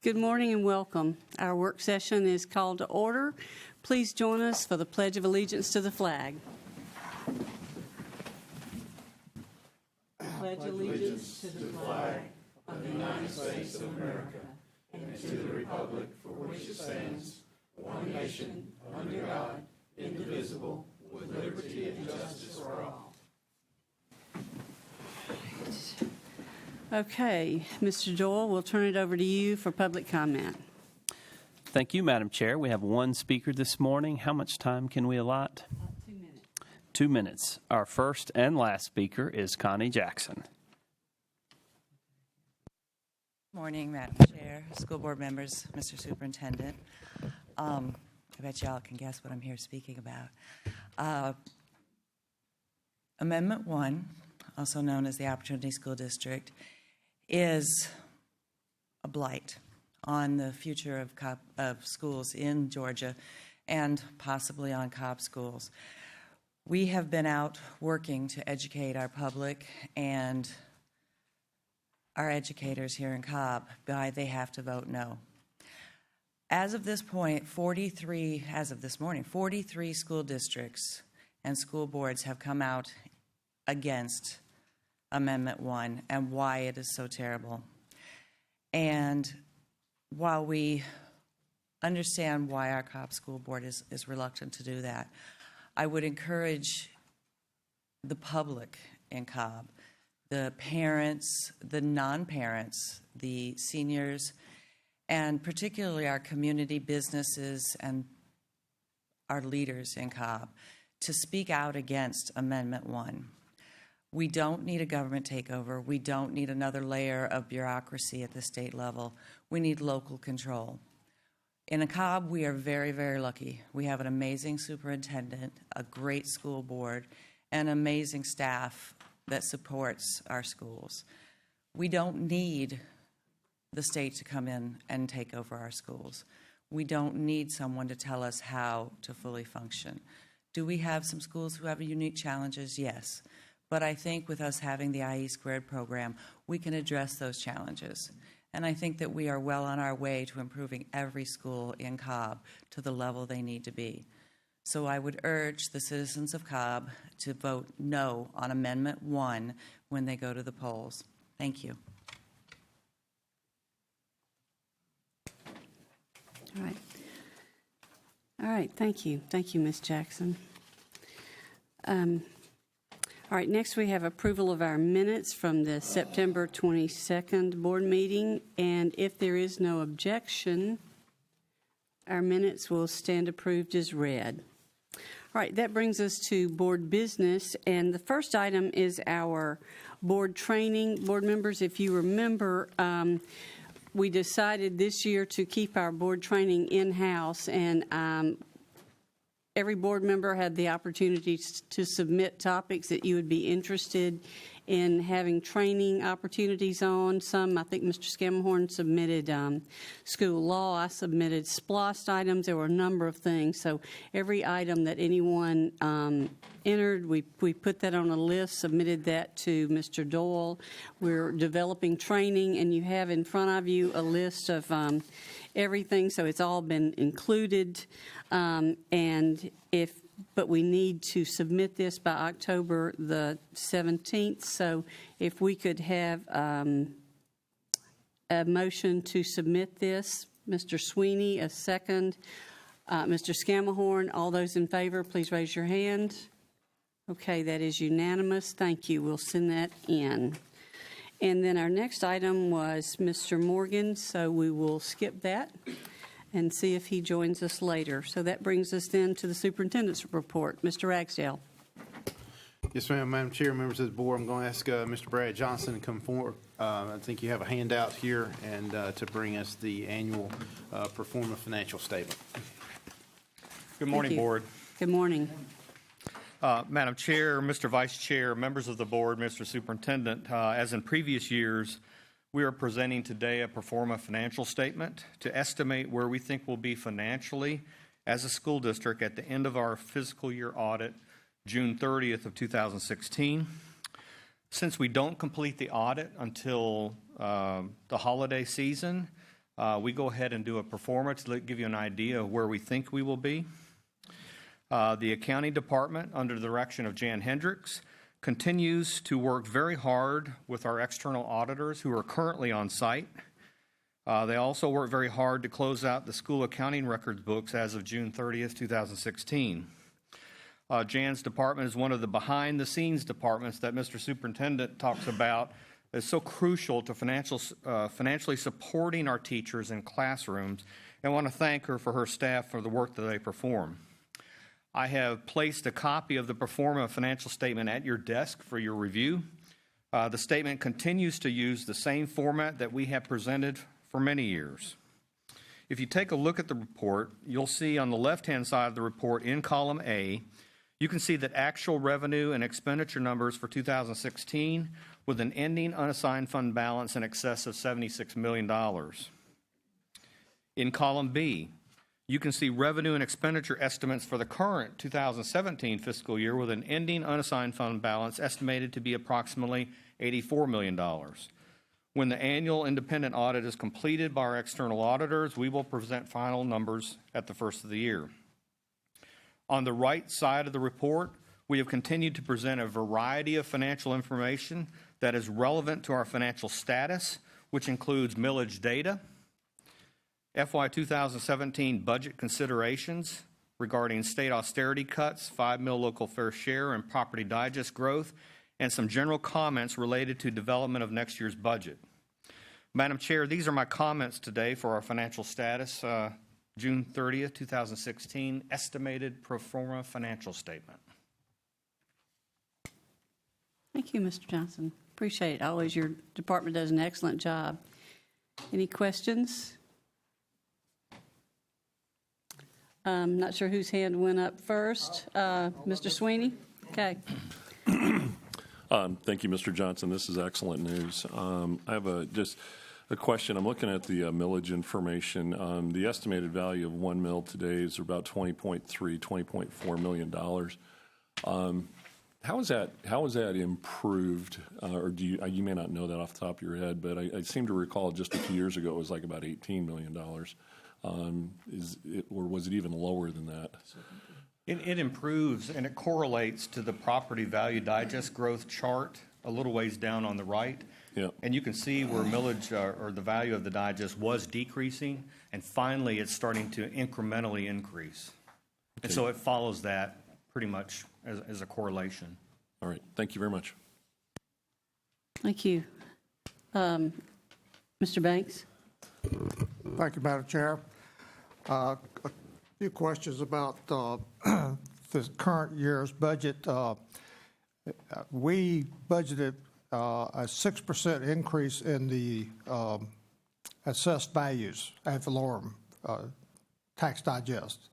Good morning and welcome. Our work session is called to order. Please join us for the Pledge of Allegiance to the flag. Pledge allegiance to the flag of the United States of America and to the republic for which it stands, one nation, under God, indivisible, with liberty and justice for all. Okay, Mr. Doyle, we'll turn it over to you for public comment. Thank you, Madam Chair. We have one speaker this morning. How much time can we allot? 2 minutes. 2 minutes. Our first and last speaker is Connie Jackson. Good morning, Madam Chair, school board members, Mr. Superintendent. I bet y'all can guess what I'm here speaking about. Amendment 1, also known as the Opportunity School District, is a blight on the future of schools in Georgia and possibly on Cobb schools. We have been out working to educate our public and our educators here in Cobb why they have to vote no. As of this point, 43 school districts and school boards have come out against Amendment 1 and why it is so terrible. And while we understand why our Cobb School Board is reluctant to do that, I would encourage the public in Cobb, the parents, the non-parents, the seniors, and particularly our community businesses and our leaders in Cobb to speak out against Amendment 1. We don't need a government takeover. We don't need another layer of bureaucracy at the state level. We need local control. In Cobb, we are very, very lucky. We have an amazing superintendent, a great school board, and amazing staff that supports our schools. We don't need the state to come in and take over our schools. We don't need someone to tell us how to fully function. Do we have some schools who have unique challenges? Yes. But I think with us having the IE Squared program, we can address those challenges. And I think that we are well on our way to improving every school in Cobb to the level they need to be. So I would urge the citizens of Cobb to vote no on Amendment 1 when they go to the polls. Thank you. All right, thank you. Thank you, Ms. Jackson. All right, next we have approval of our minutes from the September 22nd board meeting, and if there is no objection, our minutes will stand approved as read. All right, that brings us to board business, and the first item is our board training. Board members, if you remember, we decided this year to keep our board training in-house, and every board member had the opportunity to submit topics that you would be interested in having training opportunities on. Some, I think Mr. Scammahorn submitted school law. I submitted SPLOST items. There were a number of things. So every item that anyone entered, we put that on a list, submitted that to Mr. Doyle. We're developing training, and you have in front of you a list of everything, so it's all been included. But we need to submit this by October the 17th. So if we could have a motion to submit this, Mr. Sweeney, a second. Mr. Scammahorn, all those in favor, please raise your hand. Okay, that is unanimous. Thank you. We'll send that in. And then our next item was Mr. Morgan, so we will skip that and see if he joins us later. So that brings us then to the superintendent's report. Mr. Ragsdale. Yes, ma'am. Madam Chair, members of the board, I'm going to ask Mr. Brad Johnson to come forward. I think you have a handout here and to bring us the annual pro forma financial statement. Good morning, board. Good morning. Madam Chair, Mr. Vice Chair, members of the board, Mr. Superintendent, as in previous years, we are presenting today a pro forma financial statement to estimate where we think we'll be financially as a school district at the end of our fiscal year audit, June 30th of 2016. Since we don't complete the audit until the holiday season, we go ahead and do a performance to give you an idea of where we think we will be. The accounting department, under the direction of Jan Hendricks, continues to work very hard with our external auditors who are currently on site. They also work very hard to close out the school accounting records books as of June 30th, 2016. Jan's department is one of the behind-the-scenes departments that Mr. Superintendent talks about. It's so crucial to financially supporting our teachers in classrooms. And I want to thank her for her staff for the work that they perform. I have placed a copy of the pro forma financial statement at your desk for your review. The statement continues to use the same format that we have presented for many years. If you take a look at the report, you'll see on the left-hand side of the report in column A, you can see that actual revenue and expenditure numbers for 2016 with an ending unassigned fund balance in excess of $76 million. In column B, you can see revenue and expenditure estimates for the current 2017 fiscal year with an ending unassigned fund balance estimated to be approximately $84 million. When the annual independent audit is completed by our external auditors, we will present final numbers at the first of the year. On the right side of the report, we have continued to present a variety of financial information that is relevant to our financial status, which includes millage data, FY 2017 budget considerations regarding state austerity cuts, 5 mil local fair share, and property digest growth, and some general comments related to development of next year's budget. Madam Chair, these are my comments today for our financial status, June 30th, 2016, estimated pro forma financial statement. Thank you, Mr. Johnson. Appreciate it. Always your department does an excellent job. Any questions? I'm not sure whose hand went up first. Mr. Sweeney? Okay. Thank you, Mr. Johnson. This is excellent news. I have just a question. I'm looking at the millage information. The estimated value of 1 mil today is about $20.4 million. How is that improved? Or do you may not know that off the top of your head, but I seem to recall just a few years ago it was like about $18 million. Or was it even lower than that? It improves, and it correlates to the property value digest growth chart a little ways down on the right. Yeah. And you can see where millage or the value of the digest was decreasing, and finally it's starting to incrementally increase. Okay. And so it follows that pretty much as a correlation. All right. Thank you very much. Thank you. Mr. Banks? Thank you, Madam Chair. A few questions about this current year's budget. We budgeted a 6% increase in the assessed values ad valorem tax digest,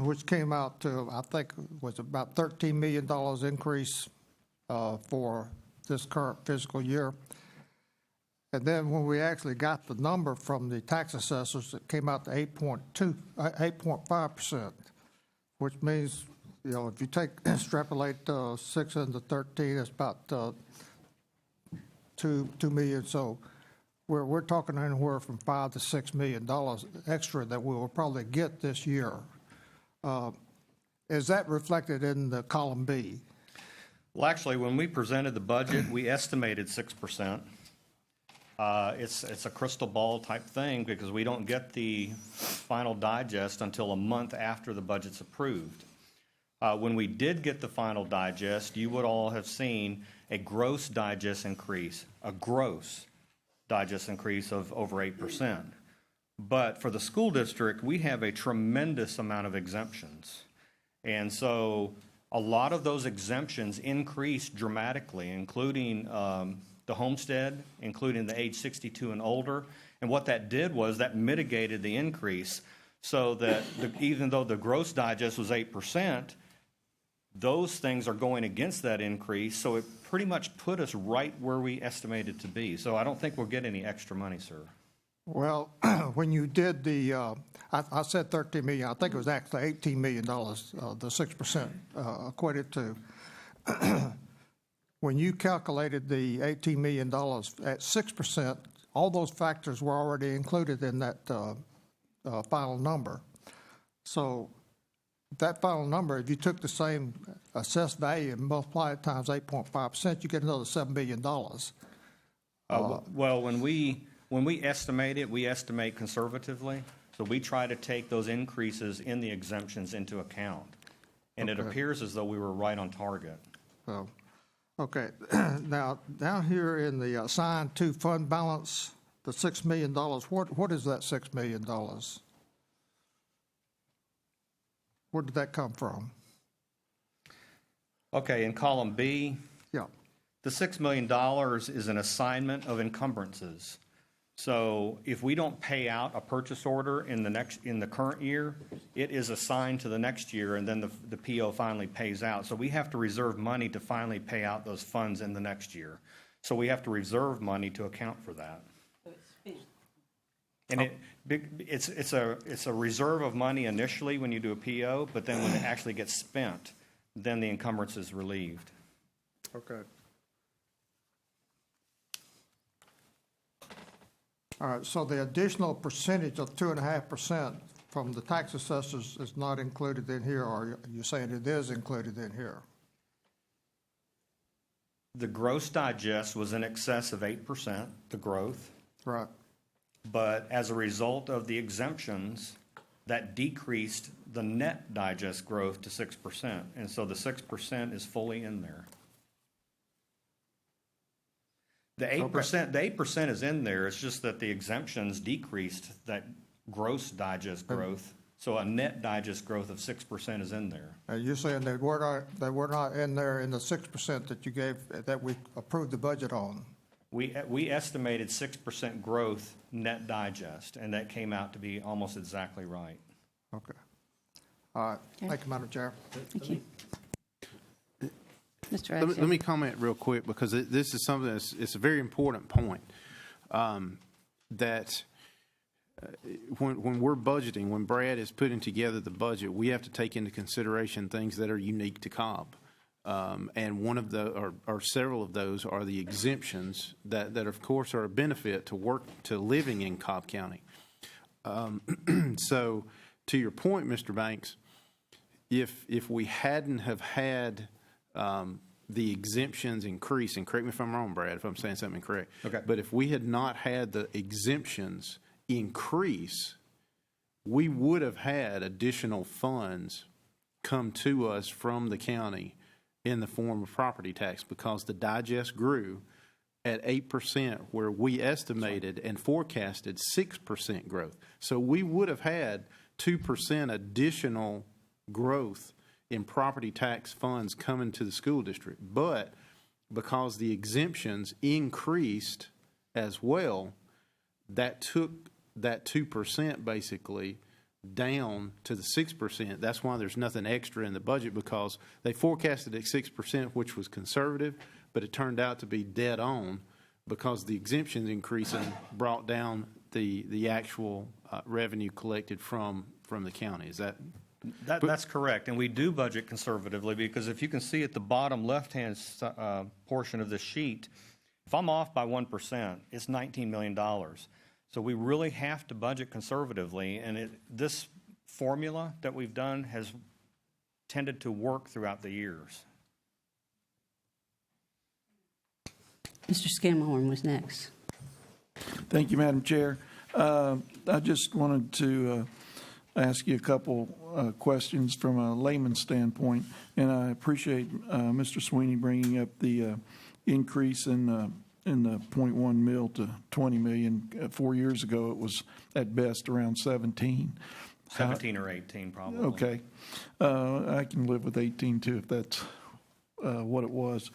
which came out to, I think, was about $13 million increase for this current fiscal year. And then when we actually got the number from the tax assessors, it came out to 8.5%, which means, you know, if you extrapolate 6 into 13, it's about $2 million. So we're talking anywhere from $5 to $6 million extra that we will probably get this year. Is that reflected in the column B? Well, actually, when we presented the budget, we estimated 6%. It's a crystal ball type thing because we don't get the final digest until a month after the budget's approved. When we did get the final digest, you would all have seen a gross digest increase of over 8%. But for the school district, we have a tremendous amount of exemptions. And so a lot of those exemptions increased dramatically, including the homestead, including the age 62 and older. And what that did was that mitigated the increase so that even though the gross digest was 8%, those things are going against that increase. So it pretty much put us right where we estimated to be. So I don't think we'll get any extra money, sir. Well, when you did the, I said $13 million. I think it was actually $18 million, the 6% equated to. When you calculated the $18 million at 6%, all those factors were already included in that final number. So that final number, if you took the same assessed value and multiply it times 8.5%, you get another $7 billion. Well, when we estimate it, we estimate conservatively. So we try to take those increases in the exemptions into account. And it Okay. appears as though we were right on target. So, okay, now, down here in the assigned to fund balance, the $6 million, what is that $6 million? Where did that come from? Okay, in column B, Yeah, the $6 million is an assignment of encumbrances. So if we don't pay out a purchase order in the current year, it is assigned to the next year, and then the PO finally pays out. So we have to reserve money to finally pay out those funds in the next year. So we have to reserve money to account for that. And it's a reserve of money initially when you do a PO, but then when it actually gets spent, then the encumbrance is relieved. okay. All right, so the additional percentage of 2.5% from the tax assessors is not included in here, or are you saying it is included in here? The gross digest was in excess of 8%, the growth. Right, But as a result of the exemptions, that decreased the net digest growth to 6%. And so the 6% is fully in there. The 8% is in there. It's just that the exemptions decreased that gross digest growth. So a net digest growth of 6% is in there. you're saying they were not in there in the 6% that you gave, that we approved the budget on? We estimated 6% growth net digest, and that came out to be almost exactly right. Okay. All right, thank you, Madam Chair. Thank you. Mr. Let Agia. me comment real quick, because this is something it's a very important point, that when we're budgeting, when Brad is putting together the budget, we have to take into consideration things that are unique to Cobb. And one of the, or several of those are the exemptions that of course are a benefit to living in Cobb County. So to your point, Mr. Banks, if we hadn't have had the exemptions increase, and correct me if I'm wrong, Brad, if I'm saying something incorrect. Okay. But if we had not had the exemptions increase, we would have had additional funds come to us from the county in the form of property tax, because the digest grew at 8%, where we estimated and forecasted 6% growth. So we would have had 2% additional growth in property tax funds coming to the school district. But because the exemptions increased as well, that took that 2% basically down to the 6%. That's why there's nothing extra in the budget, because they forecasted at 6%, which was conservative, but it turned out to be dead on, because the exemptions increasing brought down the actual revenue collected from the county. Is that? That's correct, and we do budget conservatively, because if you can see at the bottom left-hand portion of the sheet, if I'm off by 1%, it's $19 million. So we really have to budget conservatively, and this formula that we've done has tended to work throughout the years. Mr. Scanlon was next. Thank you, Madam Chair. I just wanted to ask you a couple questions from a layman's standpoint, and I appreciate Mr. Sweeney bringing up the increase in the 0.1 mil to 20 million. 4 years ago, it was at best around 17. 17 or 18, probably. Okay. I can live with 18 too, if that's what it was.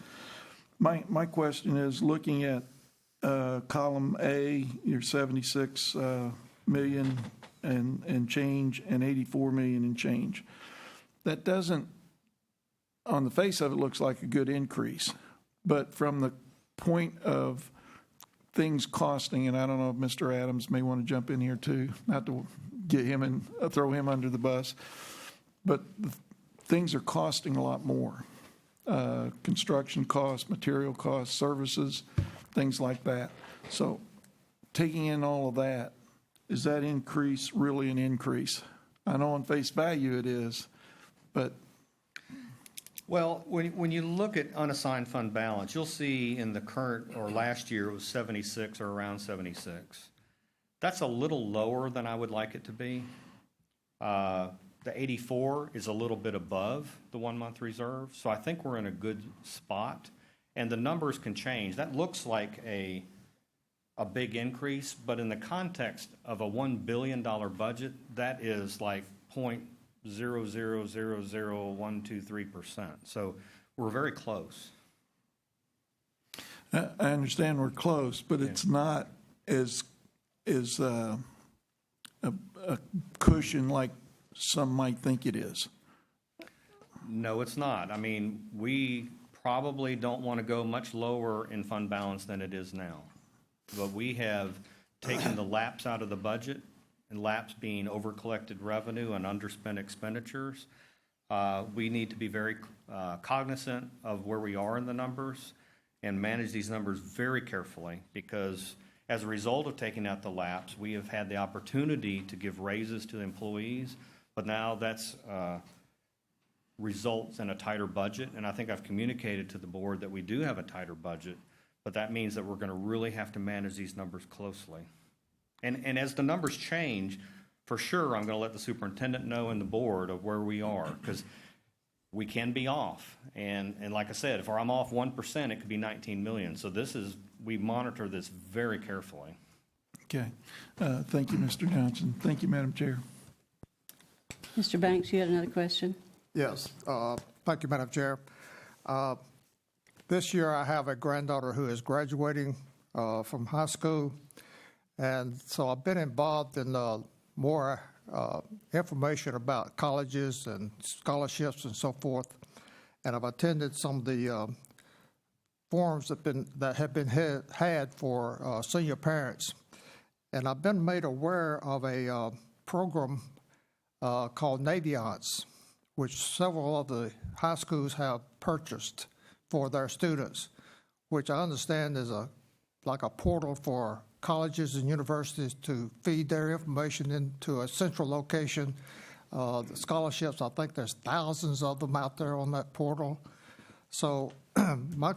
My question is, looking at column A, your 76 million and change, and 84 million and change. That doesn't, on the face of it, looks like a good increase. But from the point of things costing, and I don't know if Mr. Adams may want to jump in here too, not to get him and throw him under the bus, but things are costing a lot more. Construction costs, material costs, services, things like that. So taking in all of that, is that increase really an increase? I know on face value it is, but Well, when you look at unassigned fund balance, you'll see in the current, or last year, it was 76 or around 76. That's a little lower than I would like it to be. The 84 is a little bit above the 1 month reserve, so I think we're in a good spot. And the numbers can change. That looks like a big increase, but in the context of a $1 billion budget, that is like 0.0000123%. So we're very close. I understand we're close, but it's not as a cushion like some might think it is. No, it's not. I mean, we probably don't want to go much lower in fund balance than it is now. But we have taken the lapse out of the budget, and lapse being over-collected revenue and underspent expenditures. We need to be very cognizant of where we are in the numbers and manage these numbers very carefully, because as a result of taking out the lapse, we have had the opportunity to give raises to the employees, but now that's results in a tighter budget. And I think I've communicated to the board that we do have a tighter budget, but that means that we're going to really have to manage these numbers closely. And as the numbers change, for sure, I'm going to let the superintendent know and the board of where we are, because we can be off. And like I said, if I'm off 1%, it could be 19 million. So we monitor this very carefully. Okay. Thank you, Mr. Johnson. Thank you, Madam Chair. Mr. Banks, you had another question? Yes. Thank you, Madam Chair. This year I have a granddaughter who is graduating from high school, and so I've been involved in more information about colleges and scholarships and so forth, and I've attended some of the forums that have been had for senior parents, and I've been made aware of a program called Naviance, which several of the high schools have purchased for their students, which I understand is like a portal for colleges and universities to feed their information into a central location. The scholarships, I think there's thousands of them out there on that portal. So my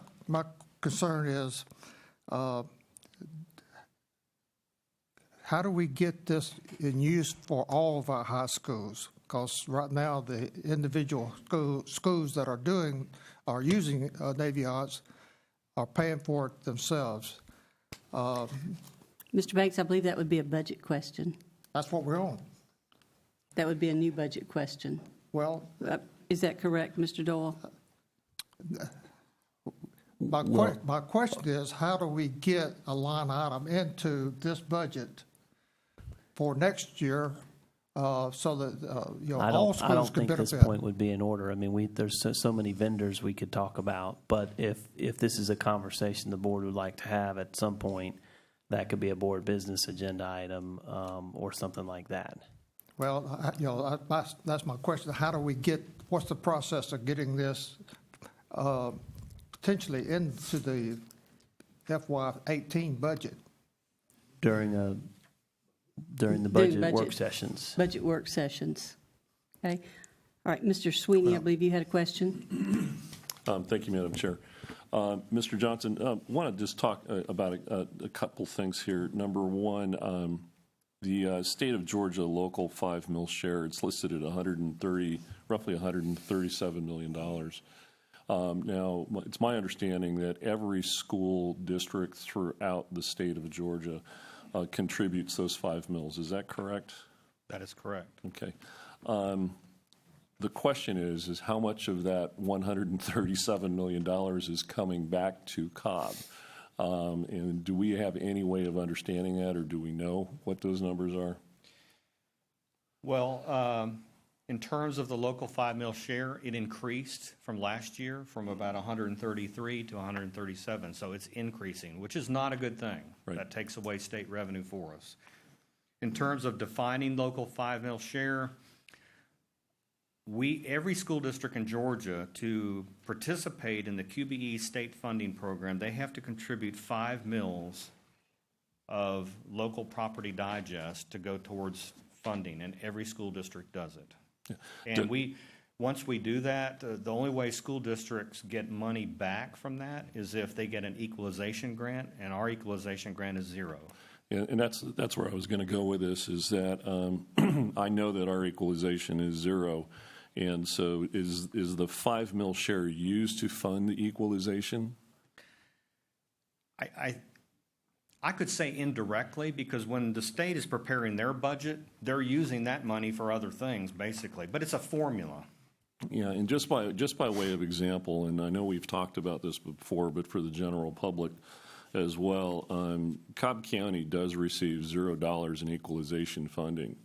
concern is, how do we get this in use for all of our high schools? Because right now the individual schools that are using Naviance are paying for it themselves. Mr. Banks, I believe that would be a budget question. That's what we're on. That would be a new budget question. Well, is that correct, Mr. Doyle? my question is, how do we get a line item into this budget for next year so that all schools I don't can think benefit? this point would be in order. I mean, there's so many vendors we could talk about, but if this is a conversation the board would like to have at some point, that could be a board business agenda item or something like that. Well, that's my question. How do we what's the process of getting this potentially into the FY18 budget? During the budget work sessions. Budget work sessions. Okay. All right, Mr. Sweeney, I believe you had a question. Thank you, Madam Chair. Mr. Johnson, want to just talk about a couple things here. Number one, the state of Georgia local 5 mil share, it's listed at roughly $137 million. Now, it's my understanding that every school district throughout the state of Georgia contributes those 5 mils. Is that correct? That is correct. Okay. The question is how much of that $137 million is coming back to Cobb? And do we have any way of understanding that, or do we know what those numbers are? Well, in terms of the local 5 mil share, it increased from last year from about 133 to 137. So it's increasing, which is not a good thing. Right. That takes away state revenue for us. In terms of defining local 5 mil share, every school district in Georgia, to participate in the QBE state funding program, they have to contribute 5 mils of local property digest to go towards funding, and every school district does it. Yeah. And once we do that, the only way school districts get money back from that is if they get an equalization grant, and our equalization grant is zero. And that's where I was going to go with this, is that I know that our equalization is zero. And so is the 5 mil share used to fund the equalization? I could say indirectly, because when the state is preparing their budget, they're using that money for other things, basically. But it's a formula. Yeah, and just by way of example, and I know we've talked about this before, but for the general public as well, Cobb County does receive $0 in equalization funding.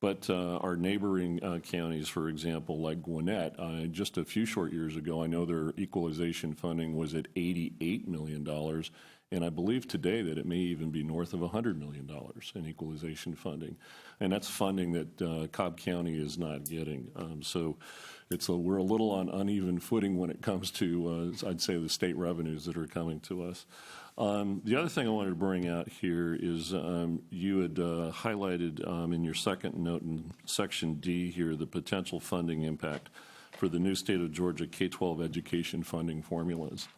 But our neighboring counties, for example, like Gwinnett, just a few short years ago, I know their equalization funding was at $88 million. And I believe today that it may even be north of $100 million in equalization funding. And that's funding that Cobb County is not getting. So we're a little on uneven footing when it comes to, I'd say, the state revenues that are coming to us. The other thing I wanted to bring out here is you had highlighted in your second note in Section D here the potential funding impact for the new state of Georgia K-12 education funding formulas.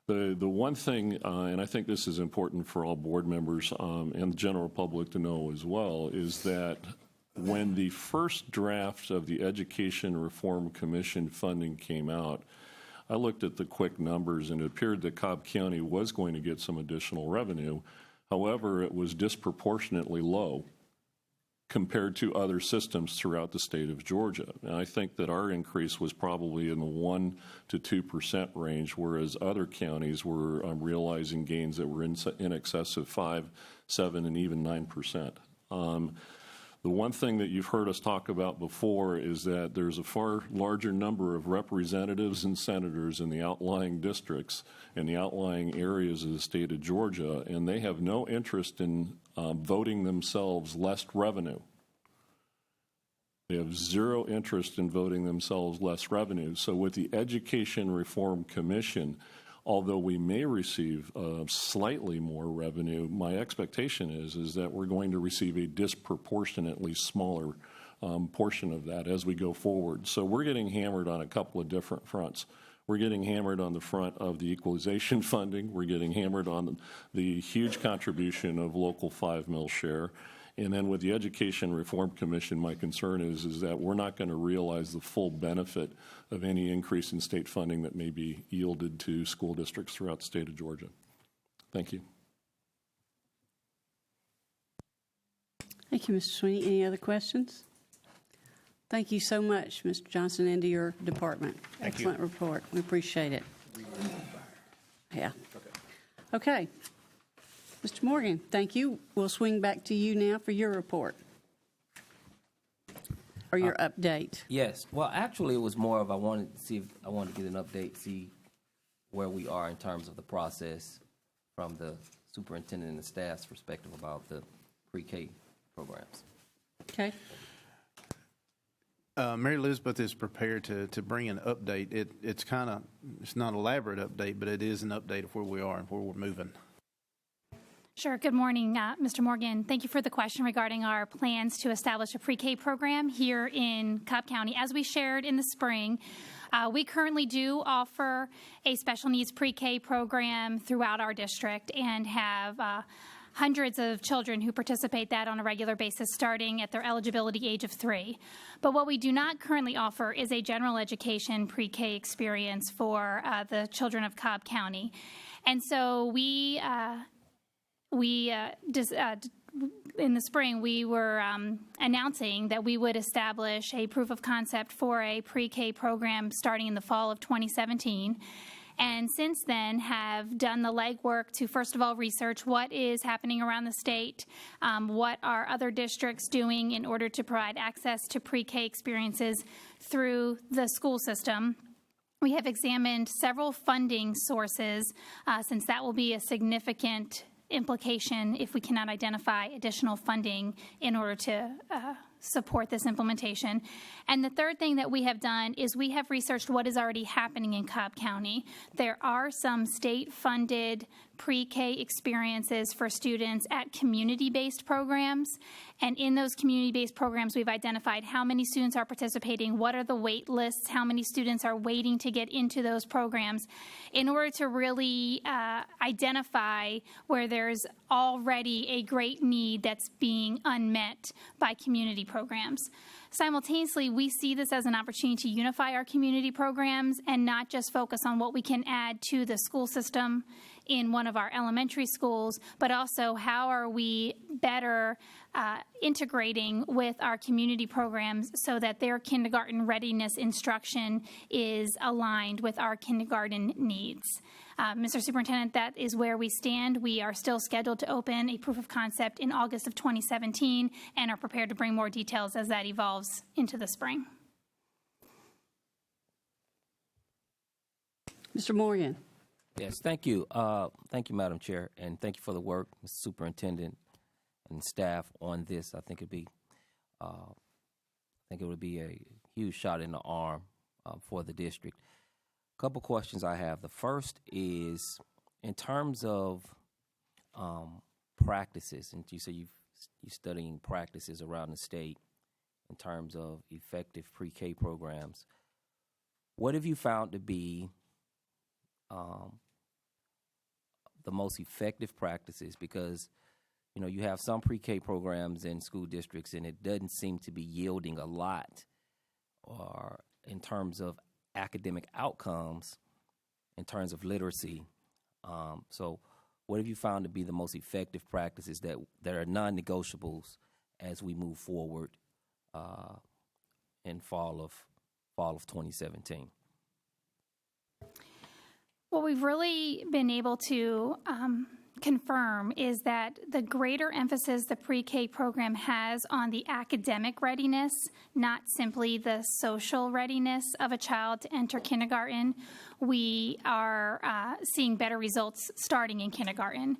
The one thing, and I think this is important for all board members and the general public to know as well, is that when the first draft of the Education Reform Commission funding came out, I looked at the quick numbers, and it appeared that Cobb County was going to get some additional revenue. However, it was disproportionately low compared to other systems throughout the state of Georgia. And I think that our increase was probably in the 1% to 2% range, whereas other counties were realizing gains that were in excess of 5%, 7%, and even 9%. The one thing that you've heard us talk about before is that there's a far larger number of representatives and senators in the outlying districts and the outlying areas of the state of Georgia, and they have no interest in voting themselves less revenue. They have zero interest in voting themselves less revenue. So with the Education Reform Commission, although we may receive slightly more revenue, my expectation is that we're going to receive a disproportionately smaller portion of that as we go forward. So we're getting hammered on a couple of different fronts. We're getting hammered on the front of the equalization funding. We're getting hammered on the huge contribution of local 5 mil share. And then with the Education Reform Commission, my concern is that we're not going to realize the full benefit of any increase in state funding that may be yielded to school districts throughout the state of Georgia. Thank you. Thank you, Mr. Sweeney. Any other questions? Thank you so much, Mr. Johnson, and to your department. Thank you. Excellent report. We appreciate it. Yeah. Okay. Mr. Morgan, thank you. We'll swing back to you now for your report or your update. Yes. Well, actually, it was more of I wanted to get an update, see where we are in terms of the process from the superintendent and the staff's perspective about the pre-K programs. Okay. Mary Elizabeth is prepared to bring an update. It's not an elaborate update, but it is an update of where we are and where we're moving. Sure. Good morning, Mr. Morgan. Thank you for the question regarding our plans to establish a pre-K program here in Cobb County. As we shared in the spring, we currently do offer a special needs pre-K program throughout our district and have hundreds of children who participate that on a regular basis starting at their eligibility age of 3. But what we do not currently offer is a general education pre-K experience for the children of Cobb County. And so in the spring, we were announcing that we would establish a proof of concept for a pre-K program starting in the fall of 2017. And since then have done the legwork to, first of all, research what is happening around the state, what are other districts doing in order to provide access to pre-K experiences through the school system. We have examined several funding sources, since that will be a significant implication if we cannot identify additional funding in order to support this implementation. And the third thing that we have done is we have researched what is already happening in Cobb County. There are some state-funded pre-K experiences for students at community-based programs. And in those community-based programs, we've identified how many students are participating, what are the wait lists, how many students are waiting to get into those programs, in order to really identify where there's already a great need that's being unmet by community programs. Simultaneously, we see this as an opportunity to unify our community programs and not just focus on what we can add to the school system in one of our elementary schools, but also how are we better integrating with our community programs so that their kindergarten readiness instruction is aligned with our kindergarten needs. Mr. Superintendent, that is where we stand. We are still scheduled to open a proof of concept in August of 2017 and are prepared to bring more details as that evolves into the spring. Mr. Morgan. Yes, thank you. Thank you, Madam Chair, and thank you for the work, Mr. Superintendent and staff on this. I think it would be a huge shot in the arm for the district. A couple questions I have. The first is in terms of practices, and you say you're studying practices around the state in terms of effective pre-K programs. What have you found to be the most effective practices? Because you have some pre-K programs in school districts, and it doesn't seem to be yielding a lot, or in terms of academic outcomes, in terms of literacy. So, what have you found to be the most effective practices that are non-negotiables as we move forward in fall of 2017? What we've really been able to confirm is that the greater emphasis the pre-K program has on the academic readiness, not simply the social readiness of a child to enter kindergarten, we are seeing better results starting in kindergarten.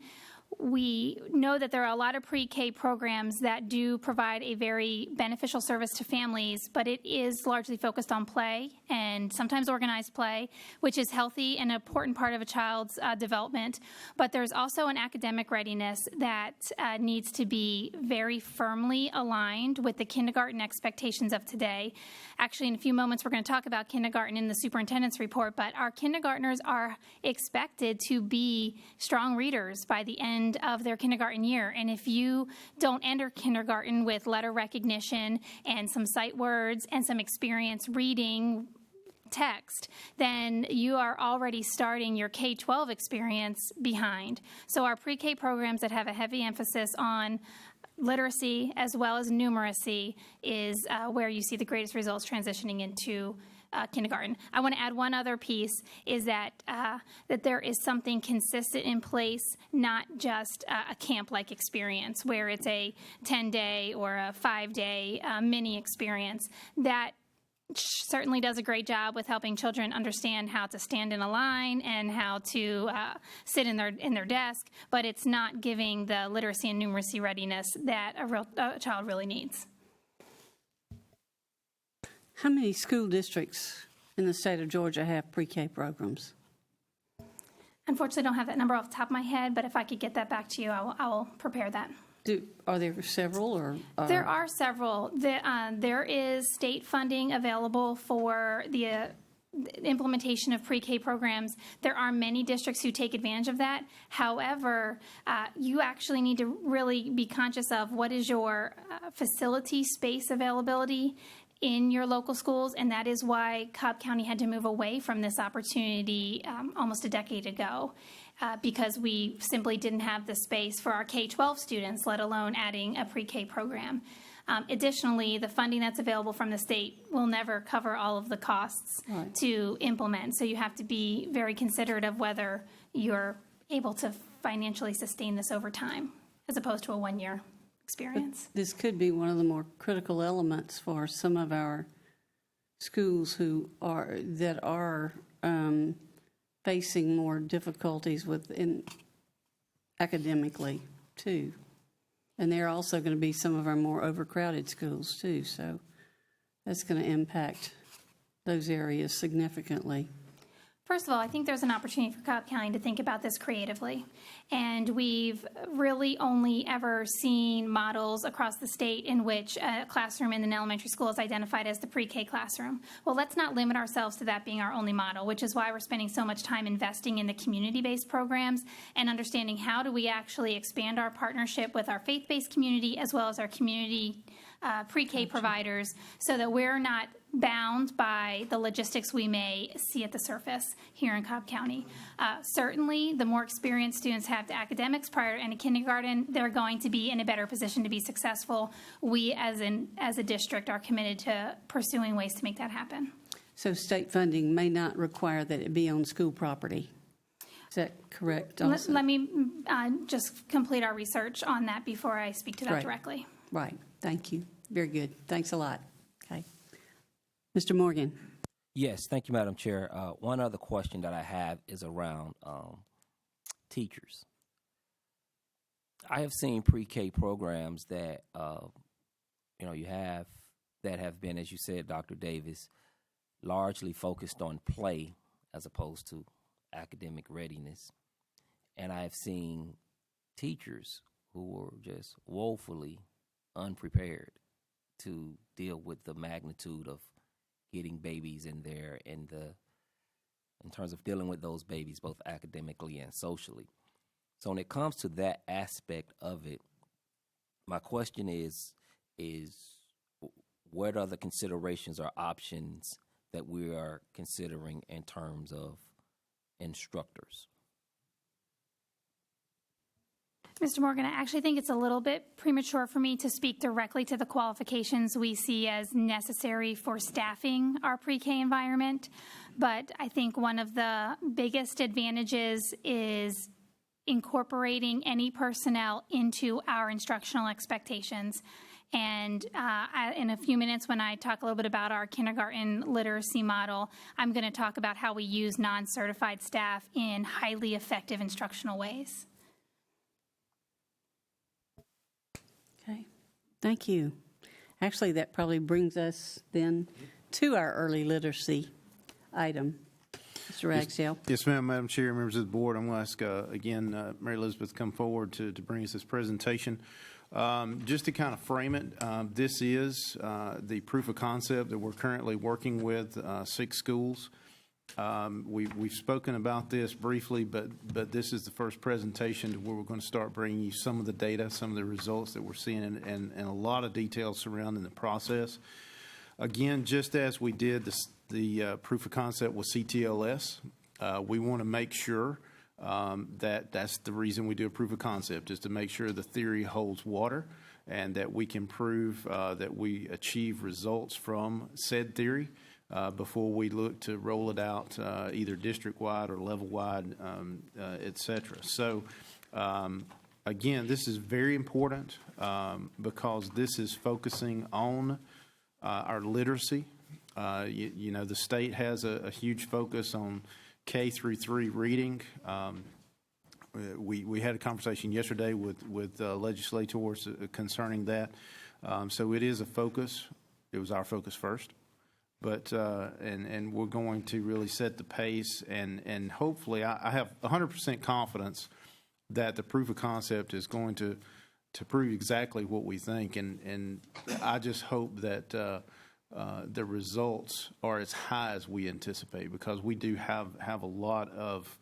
We know that there are a lot of pre-K programs that do provide a very beneficial service to families, but it is largely focused on play and sometimes organized play, which is healthy and an important part of a child's development. But there's also an academic readiness that needs to be very firmly aligned with the kindergarten expectations of today. Actually, in a few moments, we're going to talk about kindergarten in the superintendent's report, but our kindergartners are expected to be strong readers by the end of their kindergarten year. And if you don't enter kindergarten with letter recognition and some sight words and some experience reading text, then you are already starting your K-12 experience behind. So our pre-K programs that have a heavy emphasis on literacy as well as numeracy is where you see the greatest results transitioning into kindergarten. I want to add one other piece, is that that there is something consistent in place, not just a camp-like experience where it's a 10-day or a 5-day mini experience that certainly does a great job with helping children understand how to stand in a line and how to sit in their desk, but it's not giving the literacy and numeracy readiness that a child really needs. How many school districts in the state of Georgia have pre-K programs? Unfortunately, I don't have that number off the top of my head, but if I could get that back to you, I will prepare that. Are there several? Or there are several. There is state funding available for the implementation of pre-K programs. There are many districts who take advantage of that. However, you actually need to really be conscious of what is your facility space availability in your local schools, and that is why Cobb County had to move away from this opportunity almost a decade ago, because we simply didn't have the space for our K-12 students, let alone adding a pre-K program. Additionally, the funding that's available from the state will never cover all of the costs to implement, so you have to be very considerate of whether you're able to financially sustain this over time, as opposed to a one-year experience. But this could be one of the more critical elements for some of our schools that are facing more difficulties academically too. And they're also going to be some of our more overcrowded schools too, so that's going to impact those areas significantly. First of all, I think there's an opportunity for Cobb County to think about this creatively. And we've really only ever seen models across the state in which a classroom in an elementary school is identified as the pre-K classroom. Well, let's not limit ourselves to that being our only model, which is why we're spending so much time investing in the community-based programs and understanding how do we actually expand our partnership with our faith-based community as well as our community pre-K providers so that we're not bound by the logistics we may see at the surface here in Cobb County. Certainly, the more experienced students have the academics prior to end kindergarten, they're going to be in a better position to be successful. We, as a district, are committed to pursuing ways to make that happen. So state funding may not require that it be on school property. Is that correct also? Let me just complete our research on that before I speak to that Right. directly. Right. Thank you. Very good. Thanks a lot. Okay. Mr. Morgan. Yes, thank you, Madam Chair. One other question that I have is around teachers. I have seen pre-K programs that you have that have been, as you said, Dr. Davis, largely focused on play as opposed to academic readiness. And I have seen teachers who were just woefully unprepared to deal with the magnitude of getting babies in there in terms of dealing with those babies both academically and socially. So when it comes to that aspect of it, my question is what are the considerations or options that we are considering in terms of instructors? Mr. Morgan, I actually think it's a little bit premature for me to speak directly to the qualifications we see as necessary for staffing our pre-K environment, but I think one of the biggest advantages is incorporating any personnel into our instructional expectations. And in a few minutes, when I talk a little bit about our kindergarten literacy model, I'm going to talk about how we use non-certified staff in highly effective instructional ways. Okay. Thank you. Actually, that probably brings us then to our early literacy item. Mr. Ragsdale. Yes, ma'am, Madam Chair, members of the board. I'm going to ask again Mary Elizabeth to come forward to bring us this presentation. Just to kind of frame it, this is the proof of concept that we're currently working with 6 schools. We've spoken about this briefly, but this is the first presentation to where we're going to start bringing you some of the data, some of the results that we're seeing, and a lot of details surrounding the process. Again, just as we did the proof of concept with CTLS, we want to make sure that that's the reason we do a proof of concept, is to make sure the theory holds water and that we can prove that we achieve results from said theory before we look to roll it out either district-wide or level-wide, et cetera. So, again, this is very important because this is focusing on our literacy. The state has a huge focus on K through 3 reading. We had a conversation yesterday with legislators concerning that. So it is a focus. It was our focus first. But and we're going to really set the pace, and hopefully I have 100% confidence that the proof of concept is going to prove exactly what we think, and I just hope that the results are as high as we anticipate, because we do have a lot of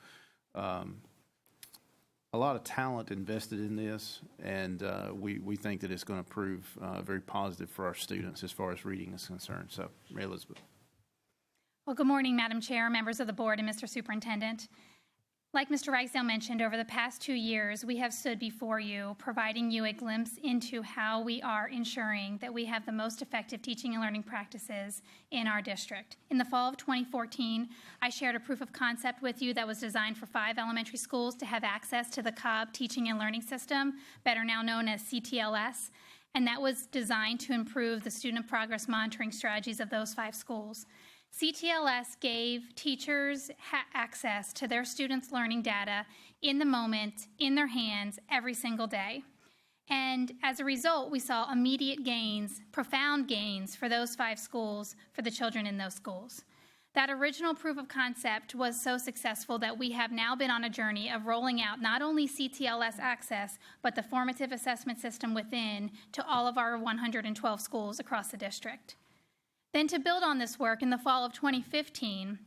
talent invested in this, and we think that it's going to prove very positive for our students as far as reading is concerned. So, Mary Elizabeth. Well, good morning, Madam Chair, members of the board, and Mr. Superintendent. Like Mr. Ragsdale mentioned, over the past 2 years, we have stood before you, providing you a glimpse into how we are ensuring that we have the most effective teaching and learning practices in our district. In the fall of 2014, I shared a proof of concept with you that was designed for 5 elementary schools to have access to the Cobb Teaching and Learning System, better now known as CTLS, and that was designed to improve the student progress monitoring strategies of those 5 schools. CTLS gave teachers access to their students' learning data in the moment, in their hands, every single day. And as a result, we saw immediate gains, profound gains for those 5 schools, for the children in those schools. That original proof of concept was so successful that we have now been on a journey of rolling out not only CTLS access, but the formative assessment system within to all of our 112 schools across the district. Then to build on this work, in the fall of 2015,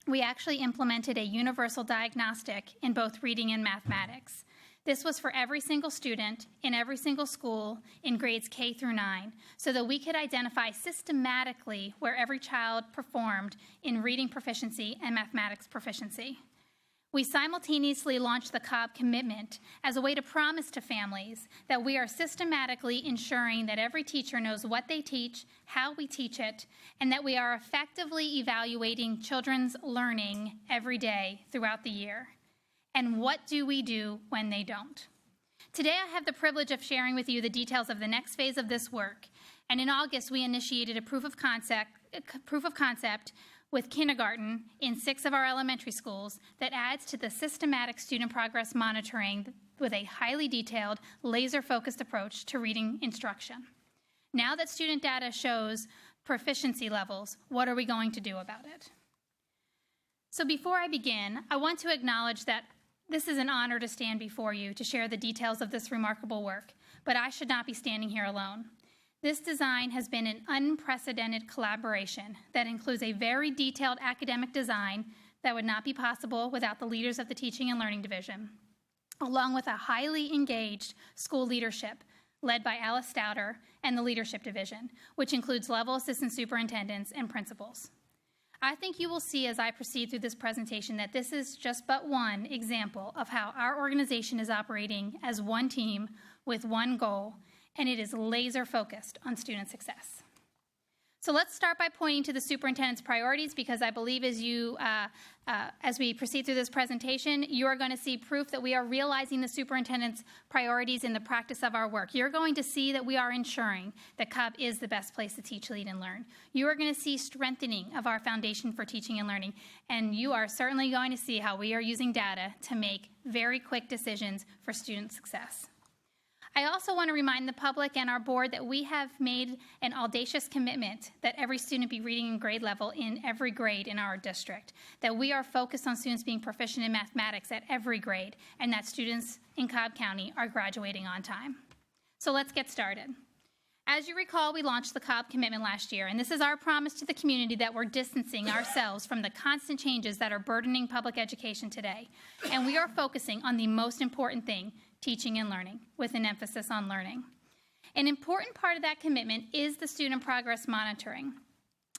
we actually implemented a universal diagnostic in both reading and mathematics. This was for every single student in every single school in grades K through 9, so that we could identify systematically where every child performed in reading proficiency and mathematics proficiency. We simultaneously launched the Cobb Commitment as a way to promise to families that we are systematically ensuring that every teacher knows what they teach, how we teach it, and that we are effectively evaluating children's learning every day throughout the year. And what do we do when they don't? Today, I have the privilege of sharing with you the details of the next phase of this work. And in August, we initiated a proof of concept with kindergarten in 6 of our elementary schools that adds to the systematic student progress monitoring with a highly detailed, laser-focused approach to reading instruction. Now that student data shows proficiency levels, what are we going to do about it? So before I begin, I want to acknowledge that this is an honor to stand before you to share the details of this remarkable work, but I should not be standing here alone. This design has been an unprecedented collaboration that includes a very detailed academic design that would not be possible without the leaders of the Teaching and Learning Division, along with a highly engaged school leadership led by Alice Stouter and the Leadership Division, which includes level assistant superintendents and principals. I think you will see as I proceed through this presentation that this is just but one example of how our organization is operating as one team with one goal, and it is laser focused on student success. So let's start by pointing to the superintendent's priorities, because I believe as we proceed through this presentation, you are going to see proof that we are realizing the superintendent's priorities in the practice of our work. You're going to see that we are ensuring that Cobb is the best place to teach, lead, and learn. You are going to see strengthening of our foundation for teaching and learning, and you are certainly going to see how we are using data to make very quick decisions for student success. I also want to remind the public and our board that we have made an audacious commitment that every student be reading in grade level in every grade in our district, that we are focused on students being proficient in mathematics at every grade, and that students in Cobb County are graduating on time. So let's get started. As you recall, we launched the Cobb Commitment last year, and this is our promise to the community that we're distancing ourselves from the constant changes that are burdening public education today. And we are focusing on the most important thing, teaching and learning, with an emphasis on learning. An important part of that commitment is the student progress monitoring.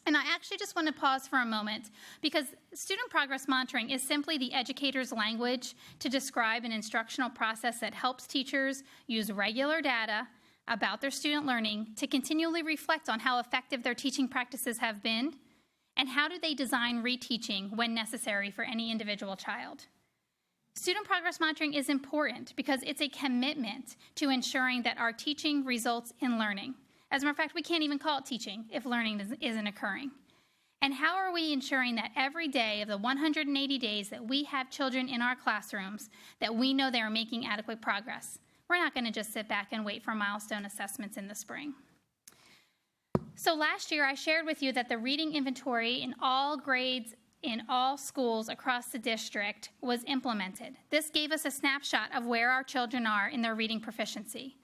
And I actually just want to pause for a moment, because student progress monitoring is simply the educator's language to describe an instructional process that helps teachers use regular data about their student learning to continually reflect on how effective their teaching practices have been, and how do they design reteaching when necessary for any individual child. Student progress monitoring is important because it's a commitment to ensuring that our teaching results in learning. As a matter of fact, we can't even call it teaching if learning isn't occurring. And how are we ensuring that every day of the 180 days that we have children in our classrooms, that we know they are making adequate progress? We're not going to just sit back and wait for milestone assessments in the spring. So last year, I shared with you that the reading inventory in all grades in all schools across the district was implemented. This gave us a snapshot of where our children are in their reading proficiency.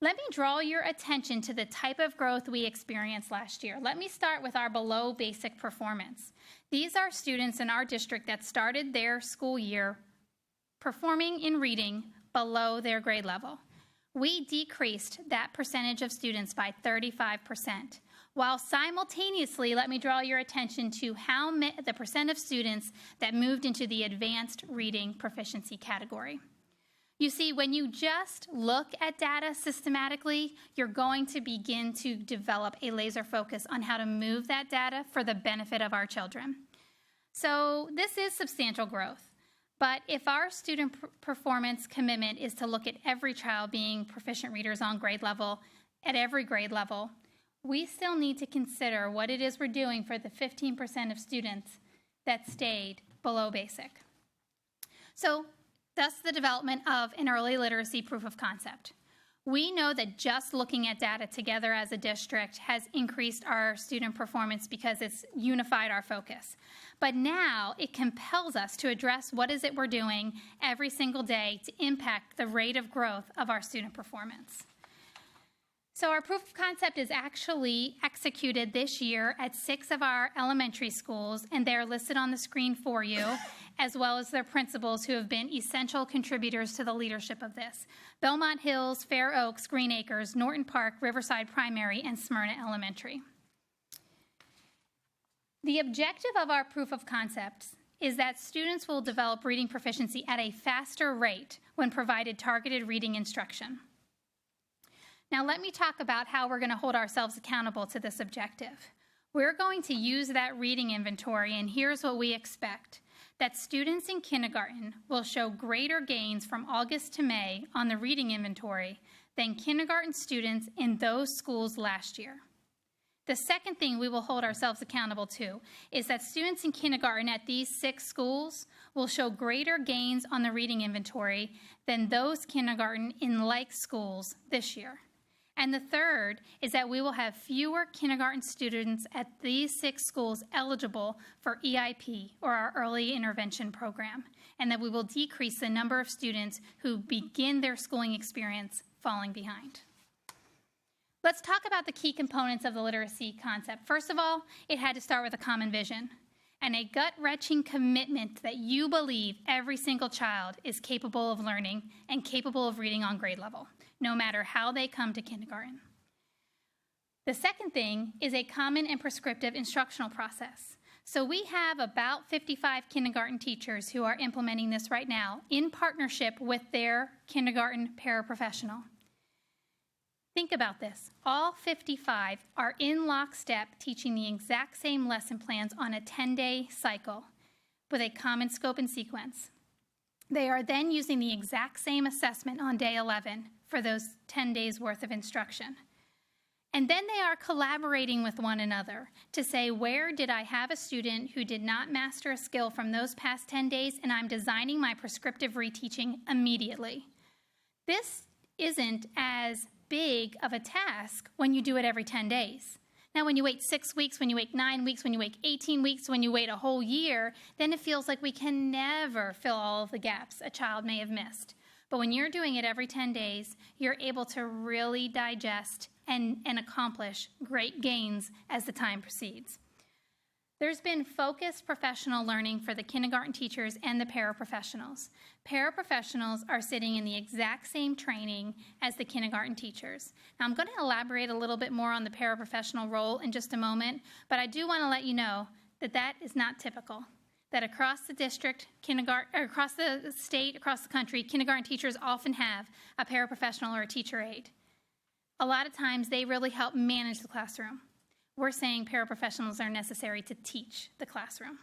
Let me draw your attention to the type of growth we experienced last year. Let me start with our below basic performance. These are students in our district that started their school year performing in reading below their grade level. We decreased that percentage of students by 35%. While simultaneously, let me draw your attention to the percent of students that moved into the advanced reading proficiency category. You see, when you just look at data systematically, you're going to begin to develop a laser focus on how to move that data for the benefit of our children. So this is substantial growth. But if our student performance commitment is to look at every child being proficient readers on grade level, at every grade level, we still need to consider what it is we're doing for the 15% of students that stayed below basic. So, thus the development of an early literacy proof of concept. We know that just looking at data together as a district has increased our student performance because it's unified our focus. But now it compels us to address what is it we're doing every single day to impact the rate of growth of our student performance. So our proof of concept is actually executed this year at 6 of our elementary schools, and they're listed on the screen for you, as well as their principals who have been essential contributors to the leadership of this. Belmont Hills, Fair Oaks, Green Acres, Norton Park, Riverside Primary, and Smyrna Elementary. The objective of our proof of concepts is that students will develop reading proficiency at a faster rate when provided targeted reading instruction. Now let me talk about how we're going to hold ourselves accountable to this objective. We're going to use that reading inventory, and here's what we expect. That students in kindergarten will show greater gains from August to May on the reading inventory than kindergarten students in those schools last year. The second thing we will hold ourselves accountable to is that students in kindergarten at these 6 schools will show greater gains on the reading inventory than those kindergarten in like schools this year. And the third is that we will have fewer kindergarten students at these 6 schools eligible for EIP, or our early intervention program, and that we will decrease the number of students who begin their schooling experience falling behind. Let's talk about the key components of the literacy concept. First of all, it had to start with a common vision and a gut-wrenching commitment that you believe every single child is capable of learning and capable of reading on grade level, no matter how they come to kindergarten. The second thing is a common and prescriptive instructional process. So we have about 55 kindergarten teachers who are implementing this right now in partnership with their kindergarten paraprofessional. Think about this. All 55 are in lockstep teaching the exact same lesson plans on a 10-day cycle with a common scope and sequence. They are then using the exact same assessment on day 11 for those 10 days worth of instruction. And then they are collaborating with one another to say, where did I have a student who did not master a skill from those past 10 days, and I'm designing my prescriptive reteaching immediately. This isn't as big of a task when you do it every 10 days. Now, when you wait 6 weeks, when you wait 9 weeks, when you wait 18 weeks, when you wait a whole year, then it feels like we can never fill all of the gaps a child may have missed. But when you're doing it every 10 days, you're able to really digest and accomplish great gains as the time proceeds. There's been focused professional learning for the kindergarten teachers and the paraprofessionals. Paraprofessionals are sitting in the exact same training as the kindergarten teachers. Now, I'm going to elaborate a little bit more on the paraprofessional role in just a moment, but I do want to let you know that that is not typical. That across the district, across the state, across the country, kindergarten teachers often have a paraprofessional or a teacher aide. A lot of times, they really help manage the classroom. We're saying paraprofessionals are necessary to teach the classroom.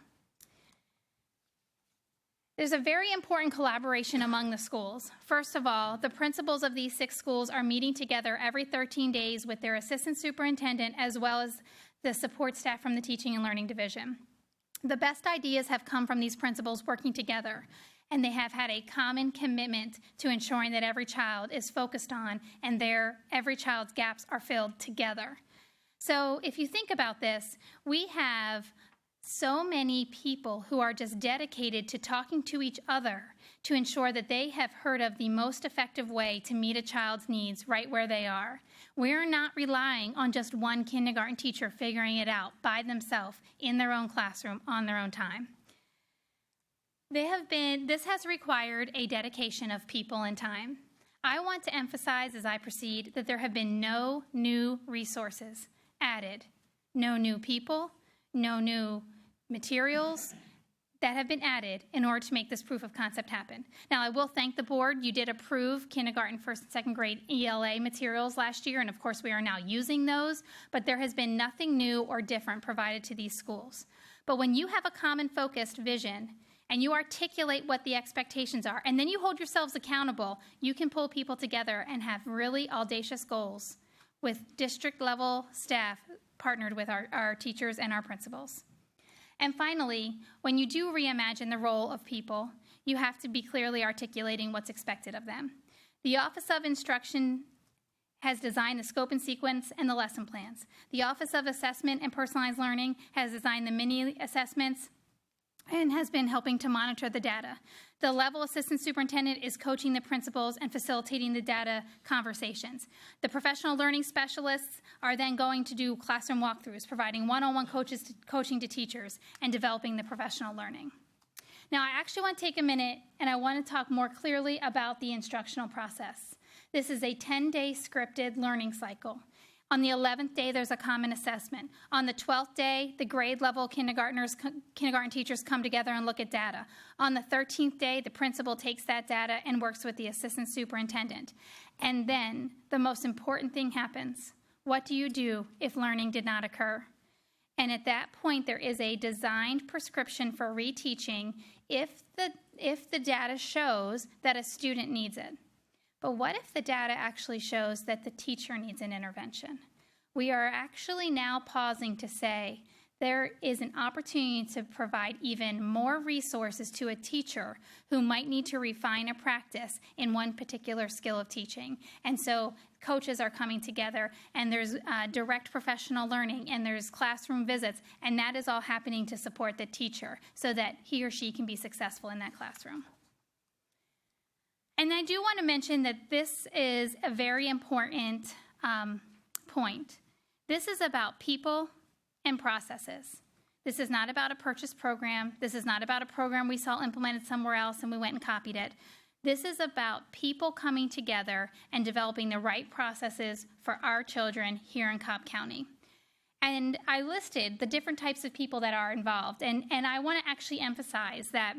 There's a very important collaboration among the schools. First of all, the principals of these 6 schools are meeting together every 13 days with their assistant superintendent, as well as the support staff from the Teaching and Learning Division. The best ideas have come from these principals working together, and they have had a common commitment to ensuring that every child is focused on and every child's gaps are filled together. So if you think about this, we have so many people who are just dedicated to talking to each other to ensure that they have heard of the most effective way to meet a child's needs right where they are. We're not relying on just one kindergarten teacher figuring it out by themselves in their own classroom on their own time. This has required a dedication of people and time. I want to emphasize as I proceed that there have been no new resources added, no new people, no new materials that have been added in order to make this proof of concept happen. Now, I will thank the board. You did approve kindergarten, first, and second grade ELA materials last year, and of course we are now using those, but there has been nothing new or different provided to these schools. But when you have a common focused vision and you articulate what the expectations are, and then you hold yourselves accountable, you can pull people together and have really audacious goals with district-level staff partnered with our teachers and our principals. And finally, when you do reimagine the role of people, you have to be clearly articulating what's expected of them. The Office of Instruction has designed the scope and sequence and the lesson plans. The Office of Assessment and Personalized Learning has designed the mini assessments and has been helping to monitor the data. The level assistant superintendent is coaching the principals and facilitating the data conversations. The professional learning specialists are then going to do classroom walkthroughs, providing one-on-one coaching to teachers and developing the professional learning. Now, I actually want to take a minute and I want to talk more clearly about the instructional process. This is a 10-day scripted learning cycle. On the 11th day, there's a common assessment. On the 12th day, the grade level kindergarten teachers come together and look at data. On the 13th day, the principal takes that data and works with the assistant superintendent. And then the most important thing happens. What do you do if learning did not occur? And at that point, there is a designed prescription for reteaching if the data shows that a student needs it. But what if the data actually shows that the teacher needs an intervention? We are actually now pausing to say there is an opportunity to provide even more resources to a teacher who might need to refine a practice in one particular skill of teaching. And so coaches are coming together, and there's direct professional learning, and there's classroom visits, and that is all happening to support the teacher so that he or she can be successful in that classroom. And I do want to mention that this is a very important point. This is about people and processes. This is not about a purchase program. This is not about a program we saw implemented somewhere else and we went and copied it. This is about people coming together and developing the right processes for our children here in Cobb County. And I listed the different types of people that are involved. And I want to actually emphasize that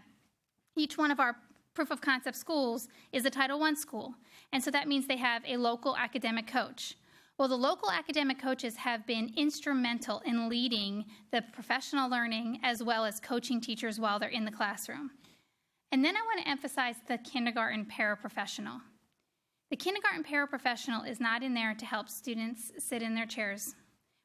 each one of our proof of concept schools is a Title I school. And so that means they have a local academic coach. Well, the local academic coaches have been instrumental in leading the professional learning as well as coaching teachers while they're in the classroom. And then I want to emphasize the kindergarten paraprofessional. The kindergarten paraprofessional is not in there to help students sit in their chairs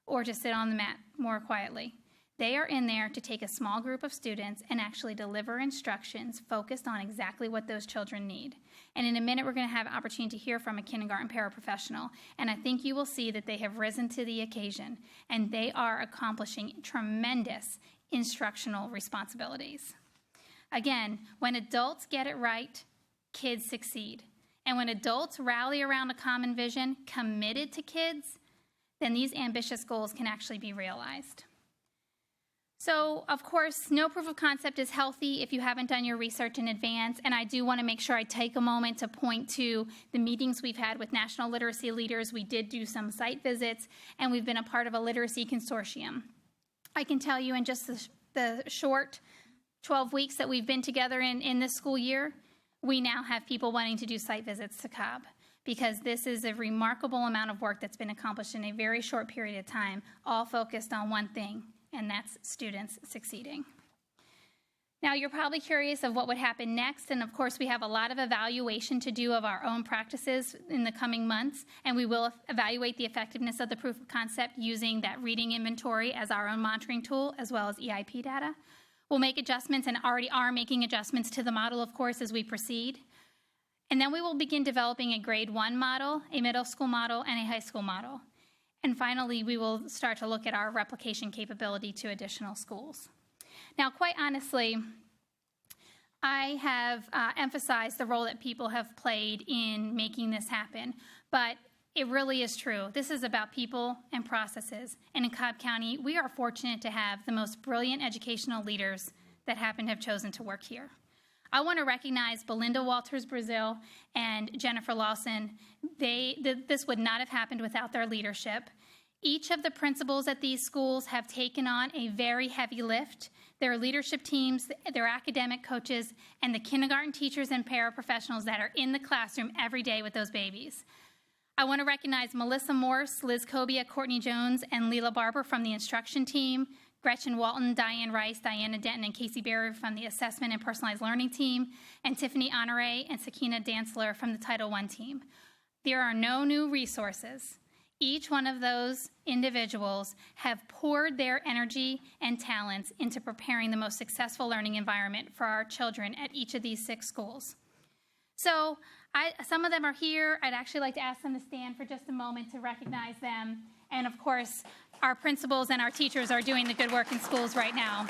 or to sit on the mat more quietly. They are in there to take a small group of students and actually deliver instructions focused on exactly what those children need. And in a minute, we're going to have an opportunity to hear from a kindergarten paraprofessional. And I think you will see that they have risen to the occasion, and they are accomplishing tremendous instructional responsibilities. Again, when adults get it right, kids succeed. And when adults rally around a common vision committed to kids, then these ambitious goals can actually be realized. So, of course, no proof of concept is healthy if you haven't done your research in advance, and I do want to make sure I take a moment to point to the meetings we've had with national literacy leaders. We did do some site visits, and we've been a part of a literacy consortium. I can tell you in just the short 12 weeks that we've been together in this school year, we now have people wanting to do site visits to Cobb, because this is a remarkable amount of work that's been accomplished in a very short period of time, all focused on one thing, and that's students succeeding. Now, you're probably curious of what would happen next, and of course, we have a lot of evaluation to do of our own practices in the coming months, and we will evaluate the effectiveness of the proof of concept using that reading inventory as our own monitoring tool, as well as EIP data. We'll make adjustments and already are making adjustments to the model, of course, as we proceed. And then we will begin developing a grade 1 model, a middle school model, and a high school model. And finally, we will start to look at our replication capability to additional schools. Now, quite honestly, I have emphasized the role that people have played in making this happen, but it really is true. This is about people and processes. And in Cobb County, we are fortunate to have the most brilliant educational leaders that happen to have chosen to work here. I want to recognize Belinda Walters-Brazil and Jennifer Lawson. This would not have happened without their leadership. Each of the principals at these schools have taken on a very heavy lift. Their leadership teams, their academic coaches, and the kindergarten teachers and paraprofessionals that are in the classroom every day with those babies. I want to recognize Melissa Morse, Liz Cobia, Courtney Jones, and Leila Barber from the instruction team, Gretchen Walton, Diane Rice, Diana Denton, and Casey Barry from the Assessment and Personalized Learning team, and Tiffany Honore and Sakina Dantzler from the Title I team. There are no new resources. Each one of those individuals have poured their energy and talents into preparing the most successful learning environment for our children at each of these 6 schools. So some of them are here. I'd actually like to ask them to stand for just a moment to recognize them. And of course, our principals and our teachers are doing the good work in schools right now.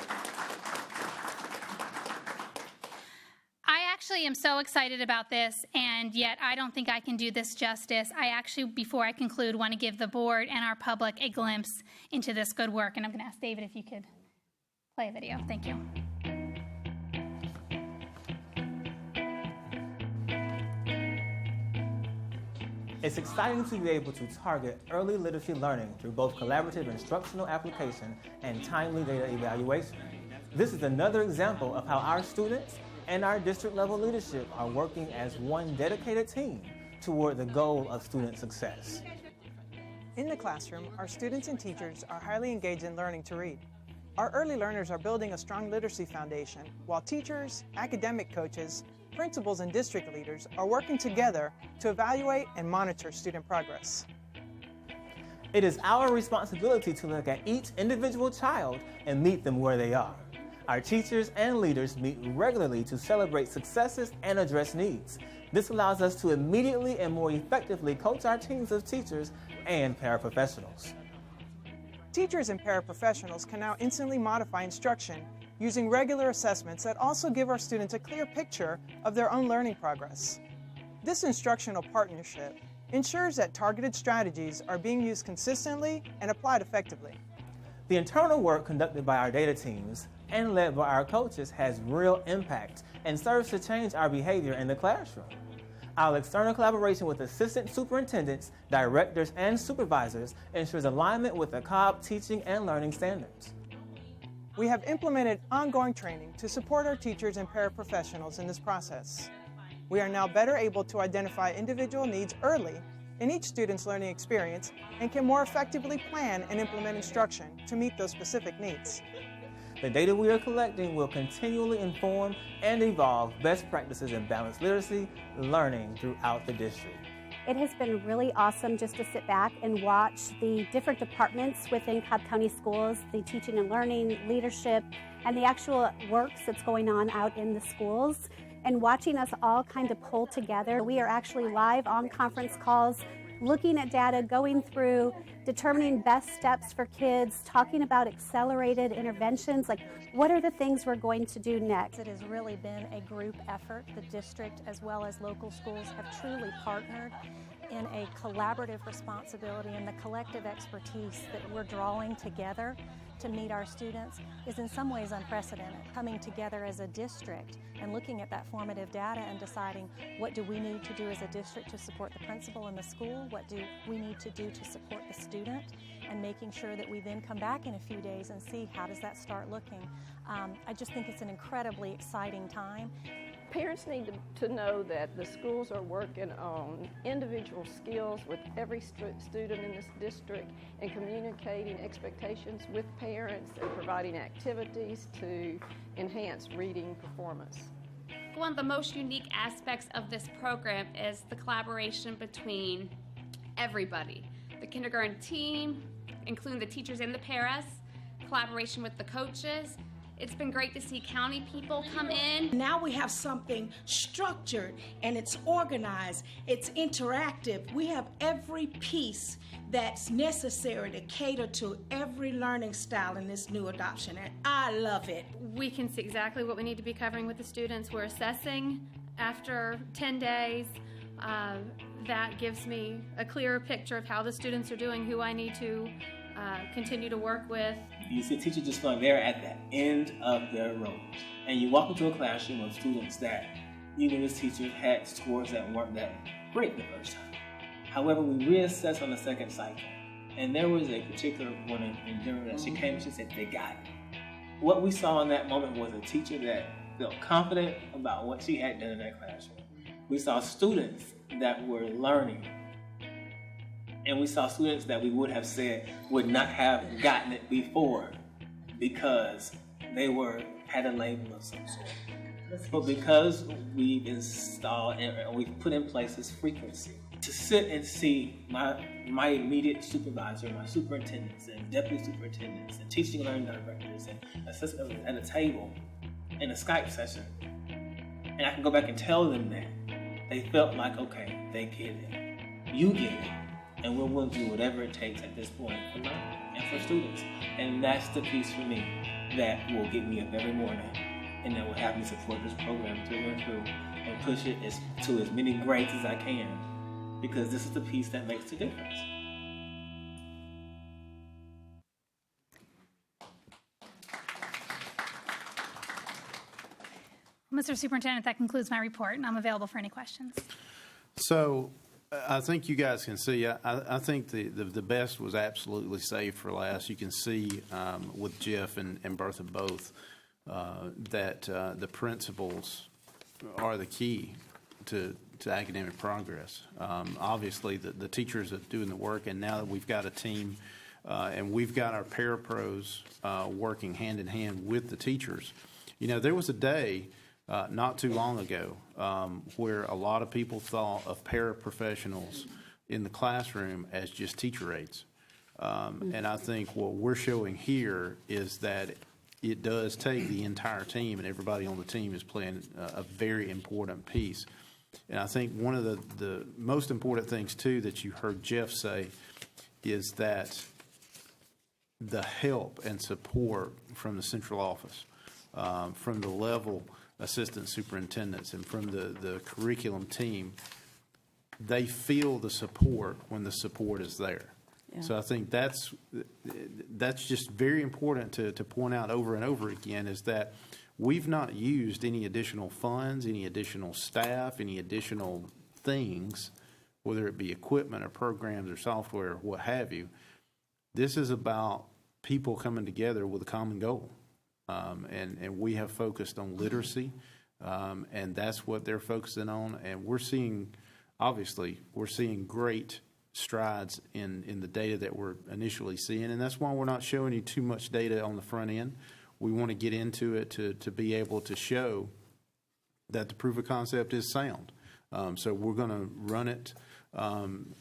I actually am so excited about this, and yet I don't think I can do this justice. I actually, before I conclude, want to give the board and our public a glimpse into this good work. And I'm going to ask David if you could play a video. Thank you. It's exciting to be able to target early literacy learning through both collaborative instructional application and timely data evaluation. This is another example of how our students and our district-level leadership are working as one dedicated team toward the goal of student success. In the classroom, our students and teachers are highly engaged in learning to read. Our early learners are building a strong literacy foundation, while teachers, academic coaches, principals, and district leaders are working together to evaluate and monitor student progress. It is our responsibility to look at each individual child and meet them where they are. Our teachers and leaders meet regularly to celebrate successes and address needs. This allows us to immediately and more effectively coach our teams of teachers and paraprofessionals. Teachers and paraprofessionals can now instantly modify instruction using regular assessments that also give our students a clear picture of their own learning progress. This instructional partnership ensures that targeted strategies are being used consistently and applied effectively. The internal work conducted by our data teams and led by our coaches has real impact and serves to change our behavior in the classroom. Our external collaboration with assistant superintendents, directors, and supervisors ensures alignment with the Cobb teaching and learning standards. We have implemented ongoing training to support our teachers and paraprofessionals in this process. We are now better able to identify individual needs early in each student's learning experience and can more effectively plan and implement instruction to meet those specific needs. The data we are collecting will continually inform and evolve best practices in balanced literacy learning throughout the district. It has been really awesome just to sit back and watch the different departments within Cobb County Schools, the teaching and learning, leadership, and the actual works that's going on out in the schools, and watching us all kind of pull together. We are actually live on conference calls, looking at data, going through, determining best steps for kids, talking about accelerated interventions, like what are the things we're going to do next. It has really been a group effort. The district as well as local schools have truly partnered in a collaborative responsibility, and the collective expertise that we're drawing together to meet our students is in some ways unprecedented. Coming together as a district and looking at that formative data and deciding what do we need to do as a district to support the principal and the school, what do we need to do to support the student, and making sure that we then come back in a few days and see how does that start looking. I just think it's an incredibly exciting time. Parents need to know that the schools are working on individual skills with every student in this district and communicating expectations with parents and providing activities to enhance reading performance. One of the most unique aspects of this program is the collaboration between everybody. The kindergarten team, including the teachers and the paras, collaboration with the coaches. It's been great to see county people come in. Now we have something structured and it's organized, it's interactive. We have every piece that's necessary to cater to every learning style in this new adoption, and I love it. We can see exactly what we need to be covering with the students. We're assessing after 10 days. That gives me a clearer picture of how the students are doing, who I need to continue to work with. You see teachers just feel like they're at the end of their rope. And you walk into a classroom of students that, even as teachers, had scores that weren't that great the first time. However, we reassessed on the second cycle. And there was a particular one in Denver that she came and she said, they got it. What we saw in that moment was a teacher that felt confident about what she had done in that classroom. We saw students that were learning. And we saw students that we would have said would not have gotten it before because they had a label of some sort. But because we've installed and we've put in place this frequency, to sit and see my immediate supervisor, my superintendents and deputy superintendents and teaching and learning directors and assistants at a table in a Skype session, and I can go back and tell them that They felt like, okay, they get it. You get it. And we're willing to do whatever it takes at this point for learning and for students. And that's the piece for me that will get me up every morning and that will have me support this program through and through and push it to as many grades as I can, because this is the piece that makes the difference. Mr. Superintendent, that concludes my report, and I'm available for any questions. So I think you guys can see, I think the best was absolutely saved for last. You can see with Jeff and Bertha both that the principals are the key to academic progress. Obviously, the teachers are doing the work, and now that we've got a team and we've got our parapros working hand in hand with the teachers. You know, there was a day not too long ago where a lot of people thought of paraprofessionals in the classroom as just teacher aides. And I think what we're showing here is that it does take the entire team, and everybody on the team is playing a very important piece. And I think one of the most important things, too, that you heard Jeff say is that the help and support from the central office, from the level assistant superintendents, and from the curriculum team, they feel the support when the support is there. Yeah. So I think that's just very important to point out over and over again, is that we've not used any additional funds, any additional staff, any additional things, whether it be equipment or programs or software or what have you. This is about people coming together with a common goal. And we have focused on literacy, and that's what they're focusing on. And we're seeing great strides in the data that we're initially seeing. And that's why we're not showing you too much data on the front end. We want to get into it to be able to show that the proof of concept is sound. So we're going to run it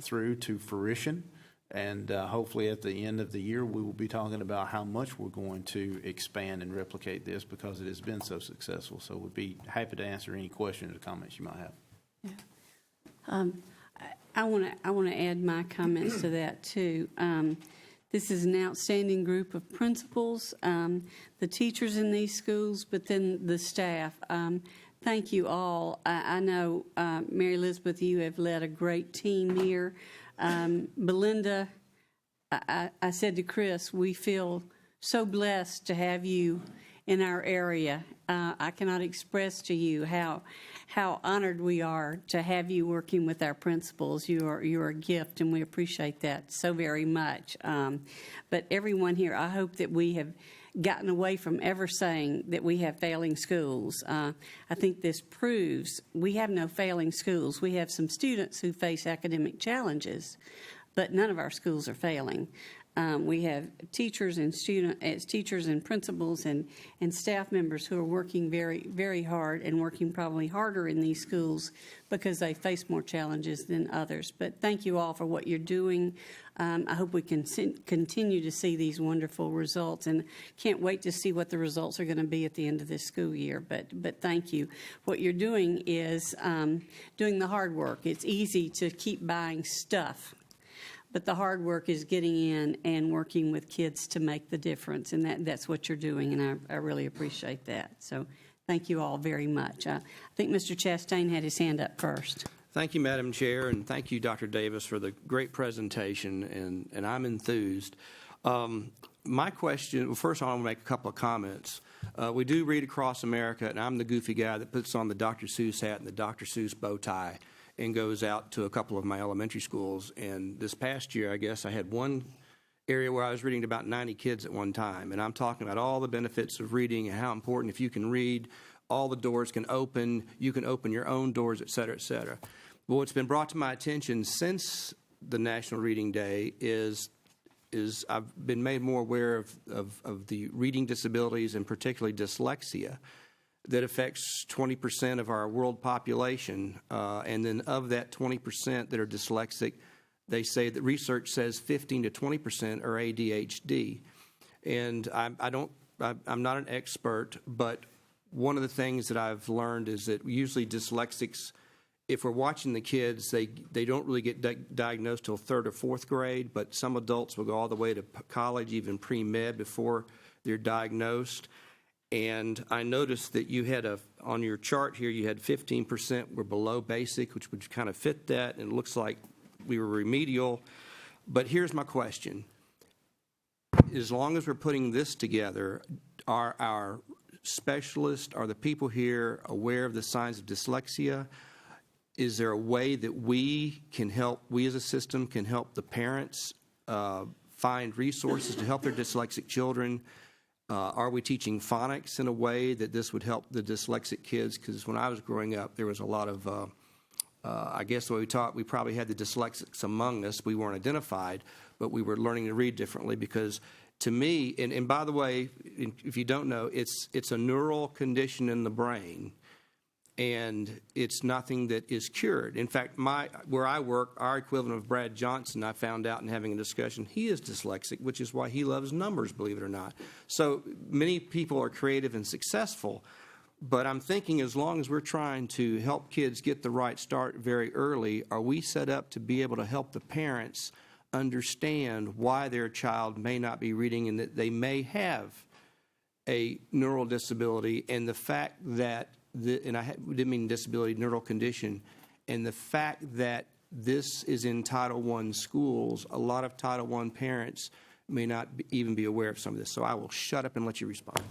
through to fruition. And hopefully at the end of the year, we will be talking about how much we're going to expand and replicate this, because it has been so successful. So we'd be happy to answer any questions or comments you might have. Yeah. I want to add my comments to that, too. This is an outstanding group of principals, the teachers in these schools, but then the staff. Thank you all. I know, Mary Elizabeth, you have led a great team here. Belinda, I said to Chris, we feel so blessed to have you in our area. I cannot express to you how honored we are to have you working with our principals. You're a gift, and we appreciate that so very much. But everyone here, I hope that we have gotten away from ever saying that we have failing schools. I think this proves we have no failing schools. We have some students who face academic challenges, but none of our schools are failing. We have teachers and principals and staff members who are working very, very hard, and working probably harder in these schools because they face more challenges than others. But thank you all for what you're doing. I hope we can continue to see these wonderful results, and can't wait to see what the results are going to be at the end of this school year. But thank you. What you're doing is doing the hard work. It's easy to keep buying stuff, but the hard work is getting in and working with kids to make the difference, and that's what you're doing, and I really appreciate that. So thank you all very much. I think Mr. Chastain had his hand up first. Thank you, Madam Chair, and thank you, Dr. Davis, for the great presentation, and I'm enthused. My question, well, first I want to make a couple of comments. We do read across America, and I'm the goofy guy that puts on the Dr. Seuss hat and the Dr. Seuss bow tie and goes out to a couple of my elementary schools. And this past year, I guess, I had one area where I was reading to about 90 kids at one time. And I'm talking about all the benefits of reading and how important, if you can read, all the doors can open, you can open your own doors, et cetera, et cetera. Well, what's been brought to my attention since the National Reading Day is I've been made more aware of the reading disabilities, and particularly dyslexia, that affects 20% of our world population. And then of that 20% that are dyslexic, they say that research says 15 to 20% are ADHD. And I'm not an expert, but one of the things that I've learned is that usually dyslexics if we're watching the kids, they don't really get diagnosed till 3rd or 4th grade, but some adults will go all the way to college, even pre-med, before they're diagnosed. And I noticed that you had on your chart here, you had 15% were below basic, which would kind of fit that, and it looks like we were remedial. But here's my question. As long as we're putting this together, are our specialists, are the people here aware of the signs of dyslexia? Is there a way that we as a system can help the parents find resources to help their dyslexic children? Are we teaching phonics in a way that this would help the dyslexic kids? Because when I was growing up, there was a lot of, I guess the way we taught, we probably had the dyslexics among us. We weren't identified, but we were learning to read differently because to me, and by the way, if you don't know, it's a neural condition in the brain, and it's nothing that is cured. In fact, where I work, our equivalent of Brad Johnson, I found out in having a discussion, he is dyslexic, which is why he loves numbers, believe it or not. So many people are creative and successful, but I'm thinking as long as we're trying to help kids get the right start very early, are we set up to be able to help the parents understand why their child may not be reading and that they may have a neural disability, and the fact that and I didn't mean disability, neural condition, and the fact that this is in Title I schools, a lot of Title I parents may not even be aware of some of this. So I will shut up and let you respond.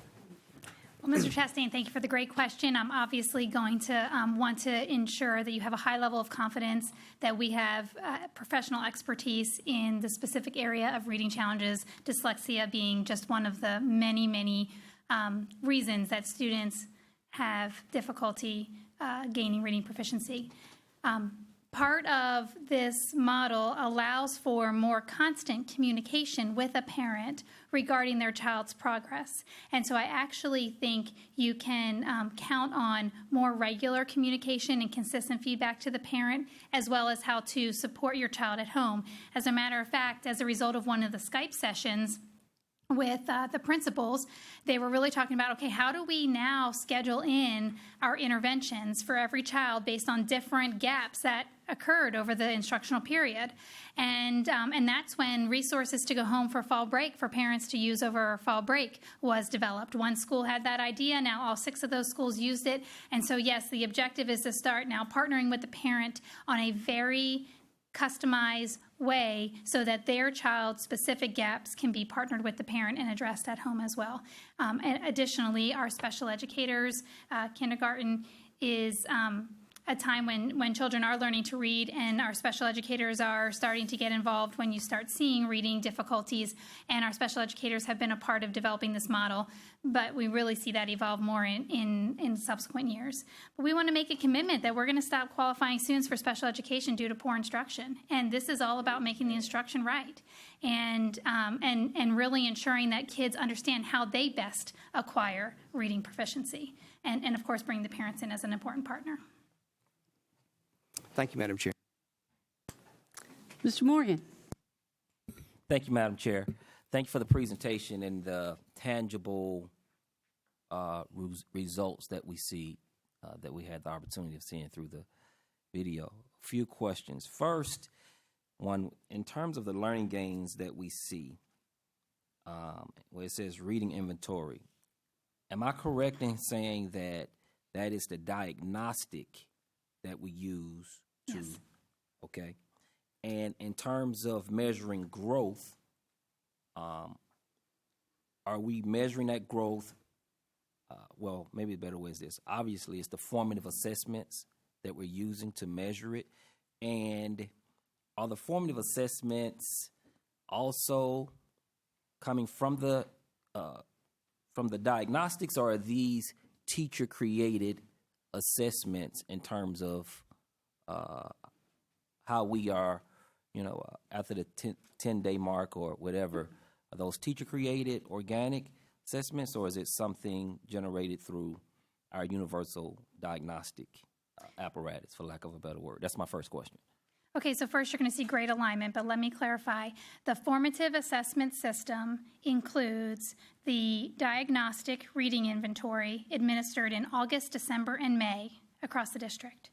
Well, Mr. Chastain, thank you for the great question. I'm obviously going to want to ensure that you have a high level of confidence that we have professional expertise in the specific area of reading challenges, dyslexia being just one of the many, many reasons that students have difficulty gaining reading proficiency. Part of this model allows for more constant communication with a parent regarding their child's progress. And so I actually think you can count on more regular communication and consistent feedback to the parent, as well as how to support your child at home. As a matter of fact, as a result of one of the Skype sessions with the principals, they were really talking about, okay, how do we now schedule in our interventions for every child based on different gaps that occurred over the instructional period? And that's when resources to go home for fall break for parents to use over fall break was developed. One school had that idea. Now all 6 of those schools used it. And so, yes, the objective is to start now partnering with the parent on a very customized way so that their child's specific gaps can be partnered with the parent and addressed at home as well. And additionally, our special educators, kindergarten is a time when children are learning to read, and our special educators are starting to get involved when you start seeing reading difficulties, and our special educators have been a part of developing this model, but we really see that evolve more in subsequent years. But we want to make a commitment that we're going to stop qualifying students for special education due to poor instruction, and this is all about making the instruction right and really ensuring that kids understand how they best acquire reading proficiency, and of course bring the parents in as an important partner. Thank you, Madam Chair. Mr. Morgan. Thank you, Madam Chair. Thank you for the presentation and the tangible results that we see, that we had the opportunity of seeing through the video. A few questions. First, one, in terms of the learning gains that we see, where it says reading inventory, am I correct in saying that that is the diagnostic that we use to, yes. Okay. And in terms of measuring growth, are we measuring that growth? Well, maybe the better way is this. Obviously, it's the formative assessments that we're using to measure it. And are the formative assessments also coming from the diagnostics, or are these teacher-created assessments in terms of how we are, after the 10-day mark or whatever? Are those teacher-created, organic assessments, or is it something generated through our universal diagnostic apparatus, for lack of a better word? That's my first question. Okay, so first you're going to see great alignment, but let me clarify. The formative assessment system includes the diagnostic reading inventory administered in August, December, and May across the district.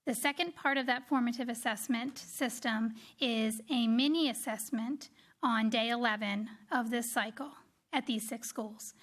The second part of that formative assessment system is a mini assessment on day 11 of this cycle at these 6 schools.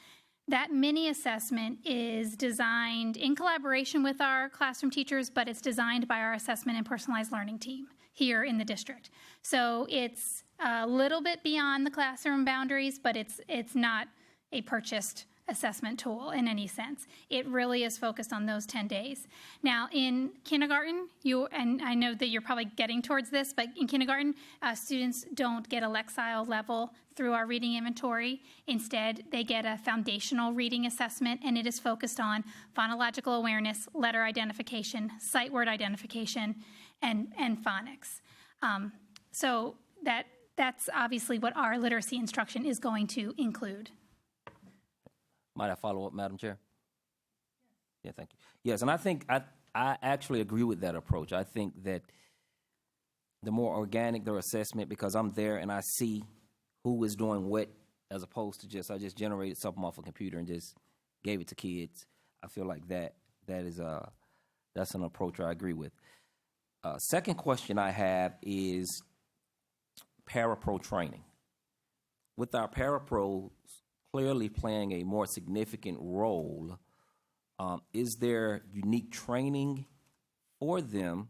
That mini assessment is designed in collaboration with our classroom teachers, but it's designed by our assessment and personalized learning team here in the district. So it's a little bit beyond the classroom boundaries, but it's not a purchased assessment tool in any sense. It really is focused on those 10 days. Now, in kindergarten, and I know that you're probably getting towards this, but in kindergarten, students don't get a Lexile level through our reading inventory. Instead, they get a foundational reading assessment, and it is focused on phonological awareness, letter identification, sight word identification, and phonics. So that's obviously what our literacy instruction is going to include. Might I follow up, Madam Chair? Yeah, thank you. Yes, and I think I actually agree with that approach. I think that the more organic their assessment, because I'm there and I see who is doing what, as opposed to I just generated something off a computer and just gave it to kids. I feel like that's an approach I agree with. Second question I have is parapro training. With our parapros clearly playing a more significant role, is there unique training for them?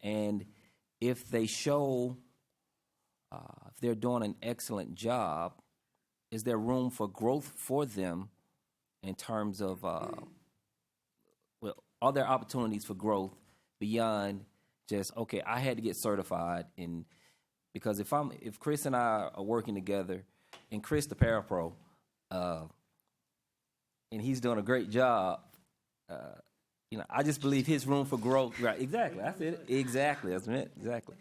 And if they show, if they're doing an excellent job, is there room for growth for them in terms of, are there opportunities for growth beyond just, okay, I had to get certified in. Because if Chris and I are working together, and Chris the parapro, and he's doing a great job, I just believe his room for growth. Right? Exactly. I said it. Exactly. That's it. Exactly.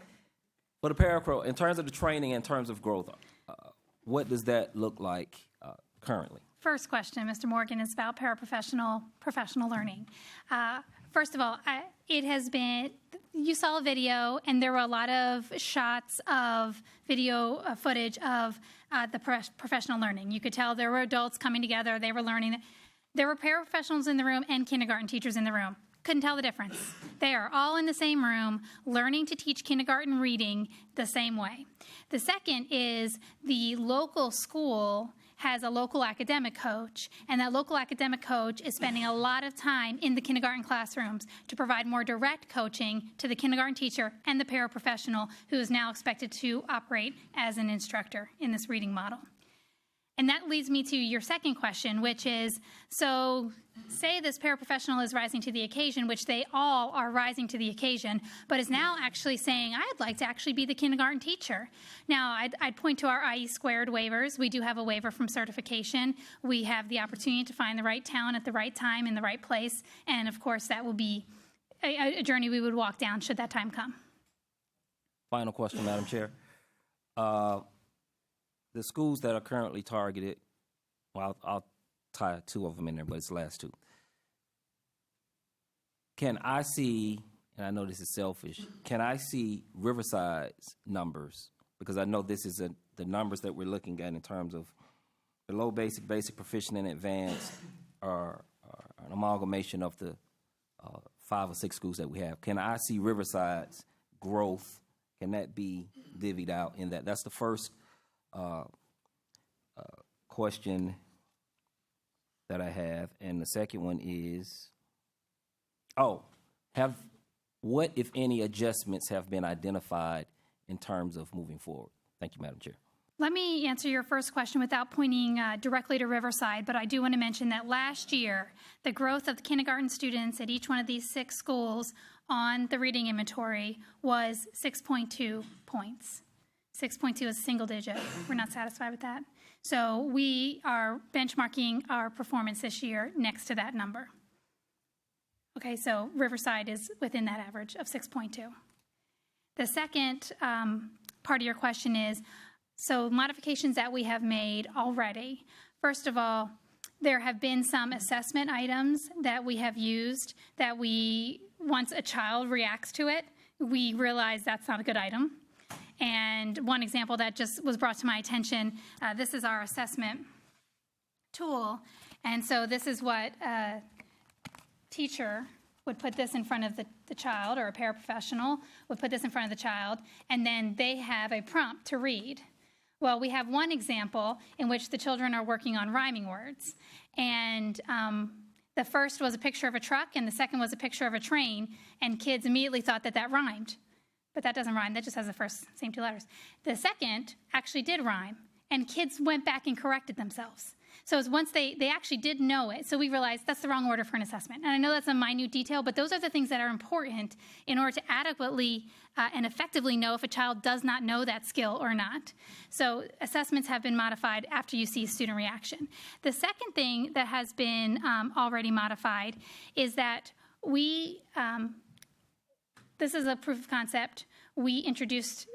For the parapro, in terms of the training, in terms of growth, what does that look like currently? First question, Mr. Morgan, is about professional learning. First of all, it has been, you saw a video, and there were a lot of shots of video footage of the professional learning. You could tell there were adults coming together, they were learning. There were paraprofessionals in the room and kindergarten teachers in the room. Couldn't tell the difference. They are all in the same room learning to teach kindergarten reading the same way. The second is the local school has a local academic coach, and that local academic coach is spending a lot of time in the kindergarten classrooms to provide more direct coaching to the kindergarten teacher and the paraprofessional who is now expected to operate as an instructor in this reading model. And that leads me to your second question, which is, so say this paraprofessional is rising to the occasion, which they all are rising to the occasion, but is now actually saying, I'd like to actually be the kindergarten teacher. Now, I'd point to our IE squared waivers. We do have a waiver from certification. We have the opportunity to find the right talent at the right time in the right place. And of course, that will be a journey we would walk down should that time come. Final question, Madam Chair. The schools that are currently targeted, well, I'll tie 2 of them in there, but it's the last 2. Can I see, and I know this is selfish, can I see Riverside's numbers? Because I know this is the numbers that we're looking at in terms of below basic, basic, proficient, and advanced are an amalgamation of the 5 or 6 schools that we have. Can I see Riverside's growth? Can that be divvied out in that? That's the first question that I have, and the second one is, what, if any, adjustments have been identified in terms of moving forward? Thank you, Madam Chair. Let me answer your first question without pointing directly to Riverside, but I do want to mention that last year, the growth of the kindergarten students at each one of these 6 schools on the reading inventory was 6.2 points. 6.2 is a single digit. We're not satisfied with that. So we are benchmarking our performance this year next to that number. Okay, so Riverside is within that average of 6.2. The second part of your question is, so modifications that we have made already. First of all, there have been some assessment items that we have used that once a child reacts to it, we realize that's not a good item. And one example that just was brought to my attention, this is our assessment tool. And so this is what teacher would put this in front of the child, or a paraprofessional would put this in front of the child, and then they have a prompt to read. Well, we have one example in which the children are working on rhyming words. And the first was a picture of a truck, and the second was a picture of a train, and kids immediately thought that that rhymed. But that doesn't rhyme. That just has the first same two letters. The second actually did rhyme, and kids went back and corrected themselves. So it's once they actually did know it, so we realized that's the wrong order for an assessment. And I know that's a minute detail, but those are the things that are important in order to adequately and effectively know if a child does not know that skill or not. So assessments have been modified after you see student reaction. The second thing that has been already modified is that we, this is a proof of concept. We introduced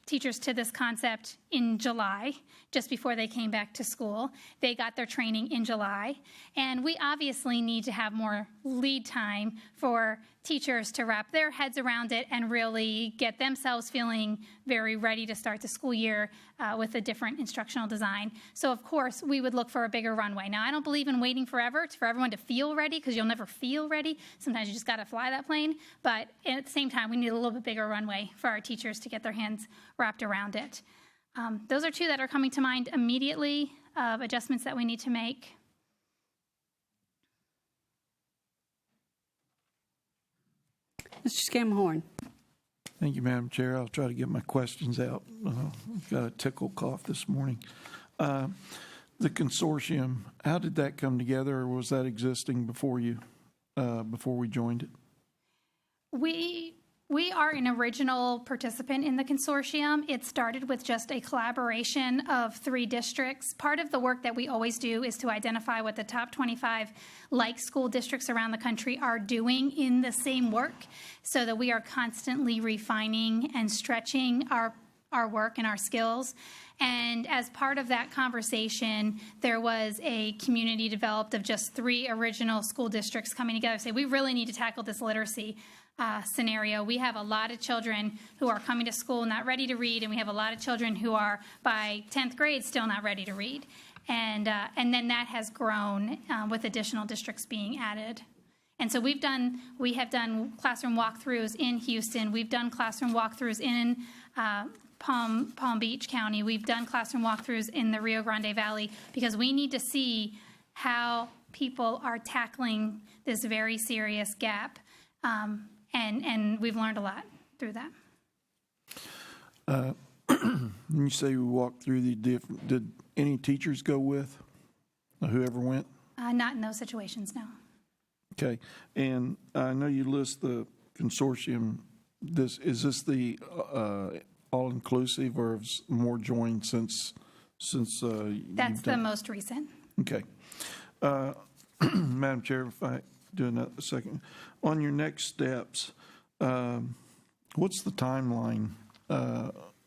teachers to this concept in July, just before they came back to school. They got their training in July. And we obviously need to have more lead time for teachers to wrap their heads around it and really get themselves feeling very ready to start the school year with a different instructional design. So, of course, we would look for a bigger runway. Now, I don't believe in waiting forever for everyone to feel ready, because you'll never feel ready. Sometimes you just got to fly that plane. But at the same time, we need a little bit bigger runway for our teachers to get their hands wrapped around it. Those are two that are coming to mind immediately of adjustments that we need to make. Mr. Scamhorn. Thank you, Madam Chair. I'll try to get my questions out. I've got a tickle cough this morning. The consortium, how did that come together, or was that existing before we joined it? We are an original participant in the consortium. It started with just a collaboration of 3 districts. Part of the work that we always do is to identify what the top 25 like school districts around the country are doing in the same work, so that we are constantly refining and stretching our work and our skills. And as part of that conversation, there was a community developed of just 3 original school districts coming together to say, we really need to tackle this literacy scenario. We have a lot of children who are coming to school not ready to read, and we have a lot of children who are by 10th grade still not ready to read. And then that has grown with additional districts being added. And so we have done classroom walkthroughs in Houston. We've done classroom walkthroughs in Palm Beach County. We've done classroom walkthroughs in the Rio Grande Valley, because we need to see how people are tackling this very serious gap. And we've learned a lot through that. When you say we walked through the different, did any teachers go with whoever went? Not in those situations, no. Okay. And I know you list the consortium. Is this the all-inclusive, or has more joined since That's the most recent. Okay. Madam Chair, if I do another second. On your next steps, what's the timeline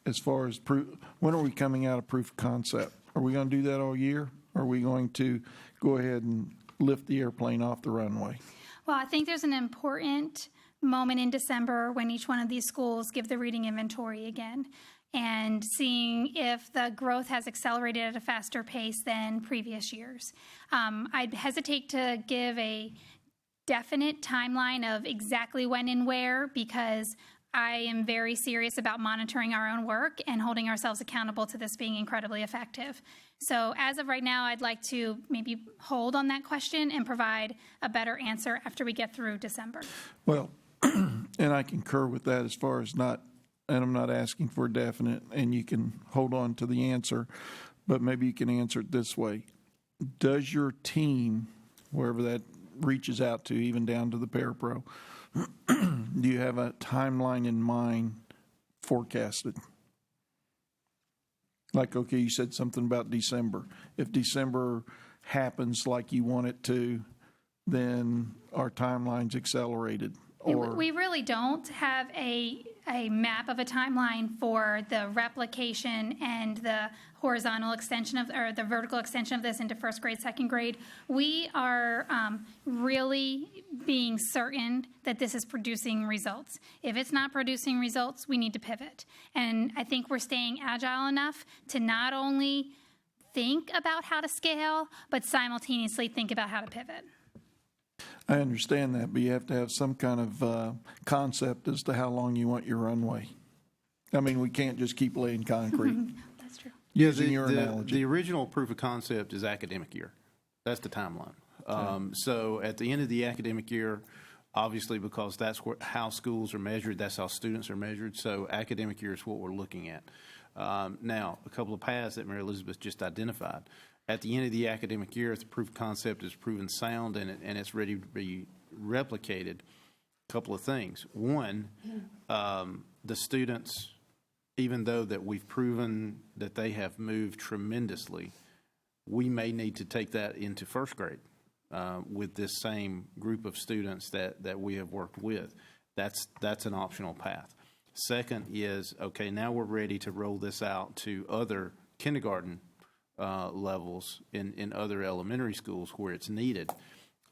as far as when are we coming out of proof of concept? Are we going to do that all year? Or are we going to go ahead and lift the airplane off the runway? Well, I think there's an important moment in December when each one of these schools give the reading inventory again, and seeing if the growth has accelerated at a faster pace than previous years. I'd hesitate to give a definite timeline of exactly when and where, because I am very serious about monitoring our own work and holding ourselves accountable to this being incredibly effective. So as of right now, I'd like to maybe hold on that question and provide a better answer after we get through December. Well, and I concur with that as far as and I'm not asking for a definite, and you can hold on to the answer, but maybe you can answer it this way. Does your team, wherever that reaches out to, even down to the parapro, do you have a timeline in mind forecasted? Like, okay, you said something about December. If December happens like you want it to, then our timeline's accelerated. Or we really don't have a map of a timeline for the replication and the horizontal extension or the vertical extension of this into first grade, second grade. We are really being certain that this is producing results. If it's not producing results, we need to pivot. And I think we're staying agile enough to not only think about how to scale, but simultaneously think about how to pivot. I understand that, but you have to have some kind of concept as to how long you want your runway. I mean, we can't just keep laying concrete. That's true. Yeah, Using your analogy. the original proof of concept is academic year. That's the timeline. So at the end of the academic year, obviously because that's how schools are measured, that's how students are measured. So academic year is what we're looking at. Now, a couple of paths that Mary Elizabeth just identified. At the end of the academic year, if the proof of concept is proven sound and it's ready to be replicated, a couple of things. One, the students, even though that we've proven that they have moved tremendously, we may need to take that into first grade with this same group of students that we have worked with. That's an optional path. Second is, okay, now we're ready to roll this out to other kindergarten levels in other elementary schools where it's needed.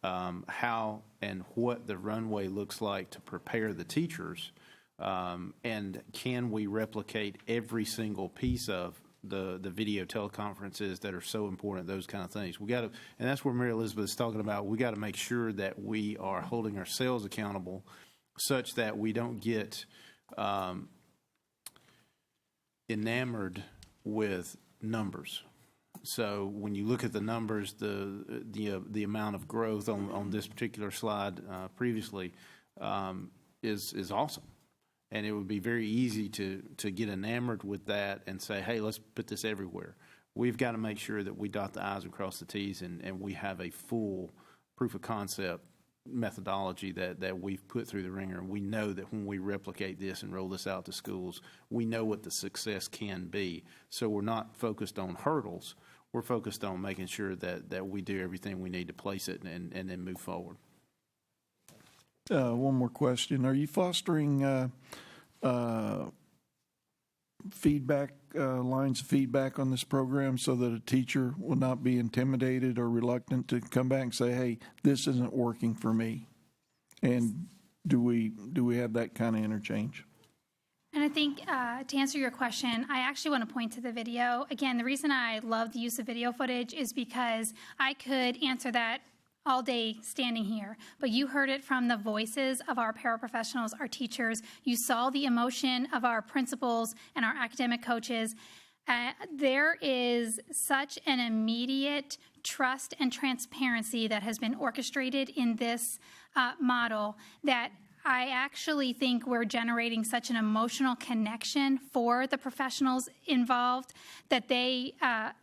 How and what the runway looks like to prepare the teachers, and can we replicate every single piece of the video teleconferences that are so important, those kind of things. We got to, and that's where Mary Elizabeth is talking about, we got to make sure that we are holding ourselves accountable such that we don't get enamored with numbers. So when you look at the numbers, the amount of growth on this particular slide previously is awesome. And it would be very easy to get enamored with that and say, hey, let's put this everywhere. We've got to make sure that we dot the I's and cross the T's, and we have a full proof of concept methodology that we've put through the ringer. And we know that when we replicate this and roll this out to schools, we know what the success can be. So we're not focused on hurdles. We're focused on making sure that we do everything we need to place it and then move forward. One more question. Are you fostering feedback, lines of feedback on this program so that a teacher will not be intimidated or reluctant to come back and say, hey, this isn't working for me? And do we have that kind of interchange? And I think to answer your question, I actually want to point to the video. Again, the reason I love the use of video footage is because I could answer that all day standing here, but you heard it from the voices of our paraprofessionals, our teachers. You saw the emotion of our principals and our academic coaches. There is such an immediate trust and transparency that has been orchestrated in this model that I actually think we're generating such an emotional connection for the professionals involved that they are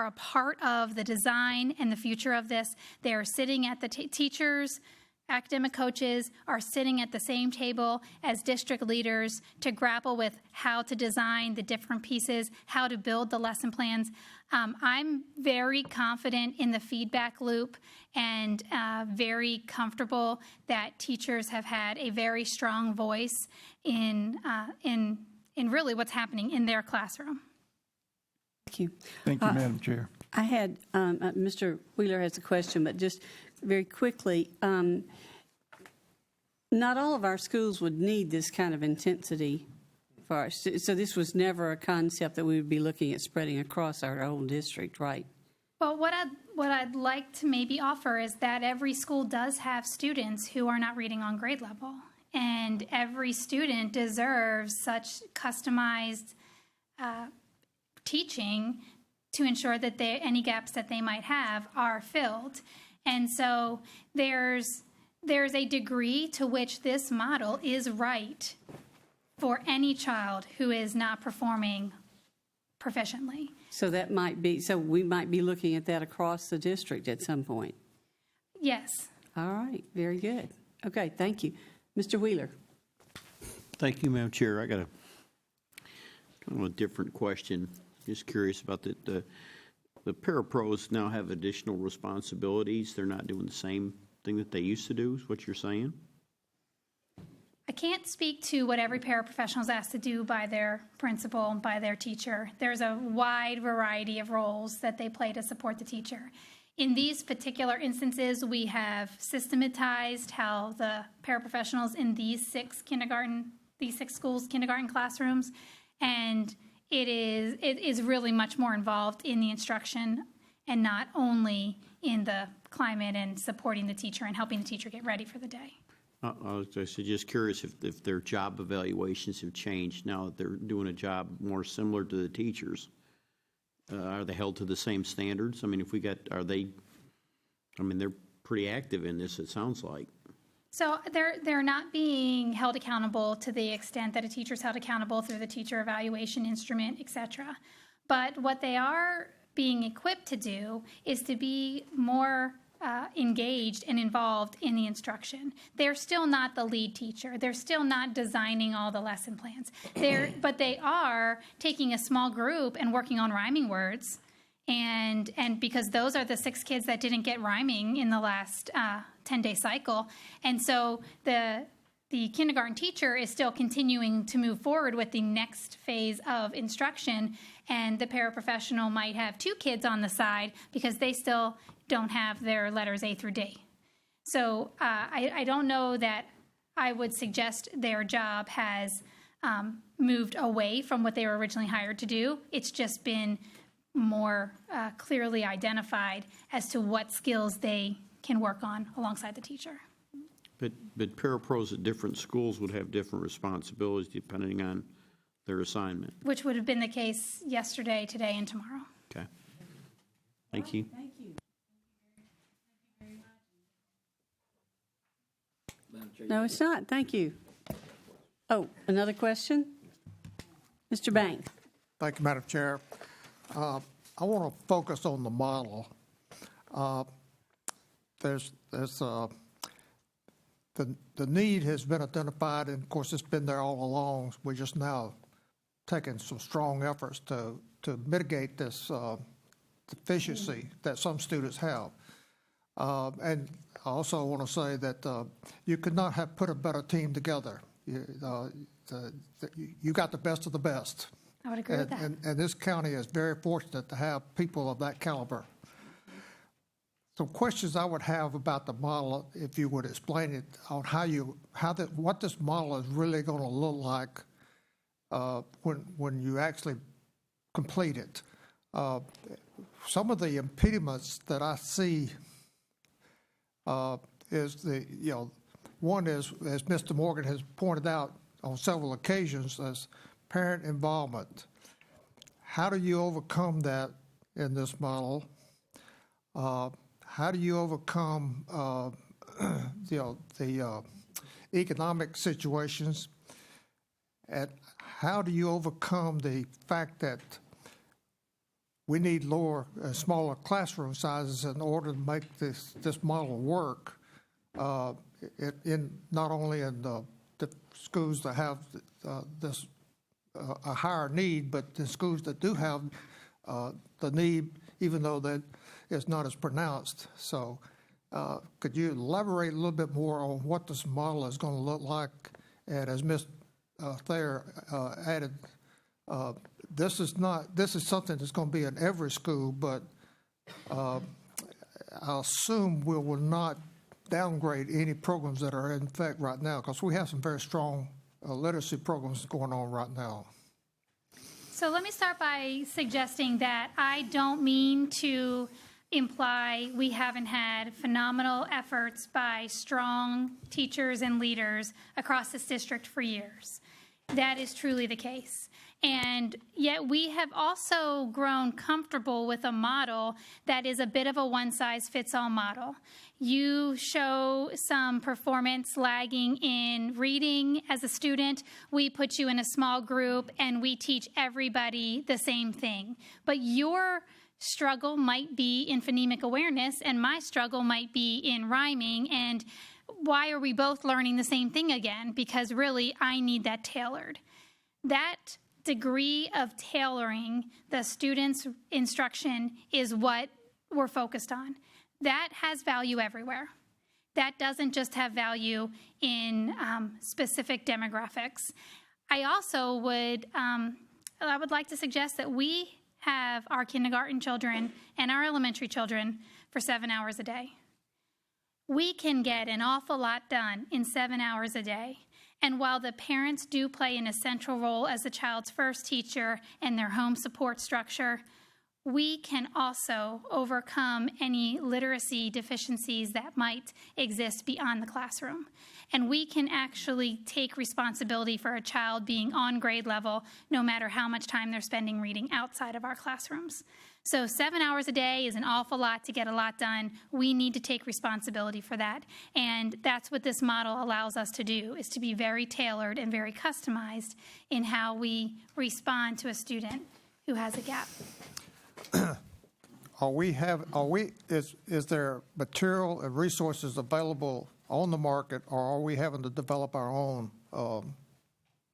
a part of the design and the future of this. They are sitting at the teachers, academic coaches are sitting at the same table as district leaders to grapple with how to design the different pieces, how to build the lesson plans. I'm very confident in the feedback loop and very comfortable that teachers have had a very strong voice in really what's happening in their classroom. Thank you. Thank you, Madam Chair. I had, Mr. Wheeler has a question, but just very quickly, not all of our schools would need this kind of intensity for our so this was never a concept that we would be looking at spreading across our whole district, right? Well, what I'd like to maybe offer is that every school does have students who are not reading on grade level, and every student deserves such customized teaching to ensure that any gaps that they might have are filled. And so there's a degree to which this model is right for any child who is not performing proficiently. So that might be, so we might be looking at that across the district at some point. Yes. All right, very good. Okay, thank you. Mr. Wheeler. Thank you, Madam Chair. I got a different question. Just curious about the parapros now have additional responsibilities. They're not doing the same thing that they used to do, is what you're saying? I can't speak to what every paraprofessional is asked to do by their principal, by their teacher. There's a wide variety of roles that they play to support the teacher. In these particular instances, we have systematized how the paraprofessionals in these six schools' kindergarten classrooms, and it is really much more involved in the instruction and not only in the climate and supporting the teacher and helping the teacher get ready for the day. I was just curious if their job evaluations have changed now that they're doing a job more similar to the teachers. Are they held to the same standards? I mean, they're pretty active in this, it sounds like. So they're not being held accountable to the extent that a teacher's held accountable through the teacher evaluation instrument, et cetera. But what they are being equipped to do is to be more engaged and involved in the instruction. They're still not the lead teacher. They're still not designing all the lesson plans. But they are taking a small group and working on rhyming words. And because those are the 6 kids that didn't get rhyming in the last 10-day cycle. And so the kindergarten teacher is still continuing to move forward with the next phase of instruction, and the paraprofessional might have 2 kids on the side because they still don't have their letters A through D. So I don't know that I would suggest their job has moved away from what they were originally hired to do. It's just been more clearly identified as to what skills they can work on alongside the teacher. But parapros at different schools would have different responsibilities depending on their assignment. Which would have been the case yesterday, today, and tomorrow. Okay. Thank you. Thank you. No, it's not. Thank you. Oh, another question? Mr. Banks. Thank you, Madam Chair. I want to focus on the model. There's the need has been identified, and of course it's been there all along. We're just now taking some strong efforts to mitigate this deficiency that some students have. And I also want to say that you could not have put a better team together. You got the best of the best. I would agree with that. And this county is very fortunate to have people of that caliber. Some questions I would have about the model, if you would explain it, on what this model is really going to look like when you actually complete it. Some of the impediments that I see is one is, as Mr. Morgan has pointed out on several occasions, as parent involvement. How do you overcome that in this model? How do you overcome the economic situations? And how do you overcome the fact that we need smaller classroom sizes in order to make this model work? In not only in the schools that have this a higher need, but the schools that do have the need, even though that is not as pronounced. So could you elaborate a little bit more on what this model is going to look like? And as Ms. Thayer added, this is something that's going to be in every school, but I assume we will not downgrade any programs that are in effect right now, because we have some very strong literacy programs going on right now. So let me start by suggesting that I don't mean to imply we haven't had phenomenal efforts by strong teachers and leaders across this district for years. That is truly the case. And yet we have also grown comfortable with a model that is a bit of a one-size-fits-all model. You show some performance lagging in reading as a student, we put you in a small group and we teach everybody the same thing. But your struggle might be in phonemic awareness and my struggle might be in rhyming, and why are we both learning the same thing again? Because really, I need that tailored. That degree of tailoring the student's instruction is what we're focused on. That has value everywhere. That doesn't just have value in specific demographics. I also would like to suggest that we have our kindergarten children and our elementary children for 7 hours a day. We can get an awful lot done in 7 hours a day. And while the parents do play an essential role as the child's first teacher and their home support structure, we can also overcome any literacy deficiencies that might exist beyond the classroom. And we can actually take responsibility for a child being on grade level no matter how much time they're spending reading outside of our classrooms. So 7 hours a day is an awful lot to get a lot done. We need to take responsibility for that. And that's what this model allows us to do, is to be very tailored and very customized in how we respond to a student who has a gap. Is there material and resources available on the market, or are we having to develop our own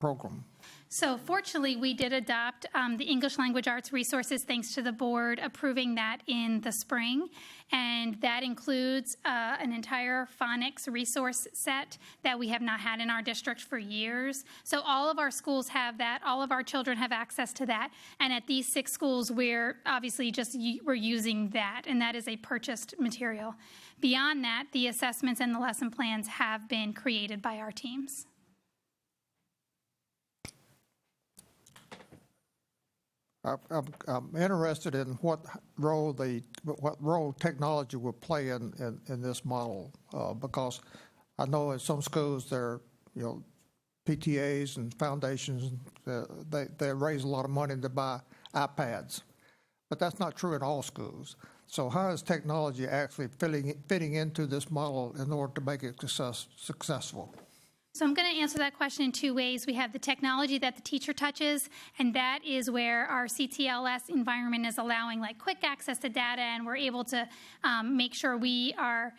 program? So fortunately, we did adopt the English Language Arts resources thanks to the board approving that in the spring. And that includes an entire phonics resource set that we have not had in our district for years. So all of our schools have that. All of our children have access to that. And at these 6 schools, we're obviously we're using that, and that is a purchased material. Beyond that, the assessments and the lesson plans have been created by our teams. I'm interested in what role technology will play in this model, because I know in some schools there are, PTAs and foundations, they raise a lot of money to buy iPads, but that's not true in all schools. So how is technology actually fitting into this model in order to make it successful? So I'm going to answer that question in 2 ways. We have the technology that the teacher touches, and that is where our CTLS environment is allowing quick access to data, and we're able to make sure we are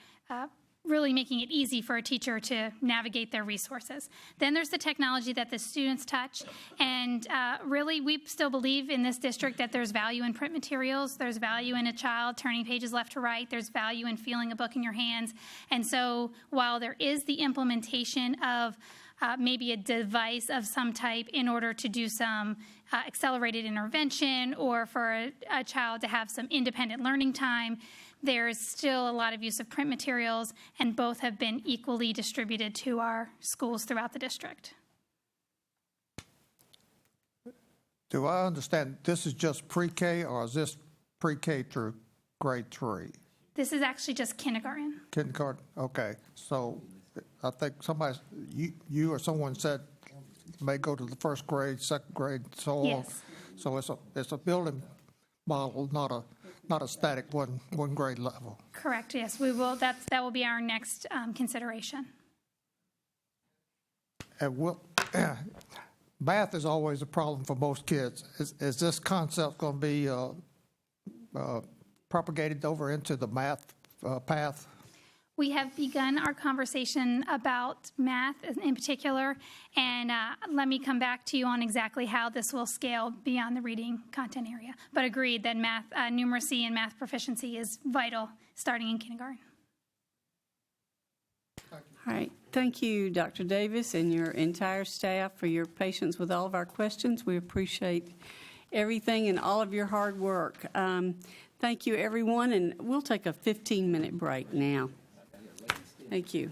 really making it easy for a teacher to navigate their resources. Then there's the technology that the students touch, and really we still believe in this district that there's value in print materials, there's value in a child turning pages left to right, there's value in feeling a book in your hands. And so while there is the implementation of maybe a device of some type in order to do some accelerated intervention or for a child to have some independent learning time, there's still a lot of use of print materials, and both have been equally distributed to our schools throughout the district. Do I understand this is just pre-K, or is this pre-K through grade 3? This is actually just kindergarten. Kindergarten, okay. So I think you or someone said may go to the first grade, second grade, so on. Yes. So it's a building model, not a static one grade level. Correct, yes. We will. That will be our next consideration. And math is always a problem for most kids. Is this concept going to be propagated over into the math path? We have begun our conversation about math in particular, and let me come back to you on exactly how this will scale beyond the reading content area. But agreed that math, numeracy and math proficiency is vital starting in kindergarten. All right. Thank you, Dr. Davis, and your entire staff for your patience with all of our questions. We appreciate everything and all of your hard work. Thank you, everyone, and we'll take a 15-minute break now. Thank you.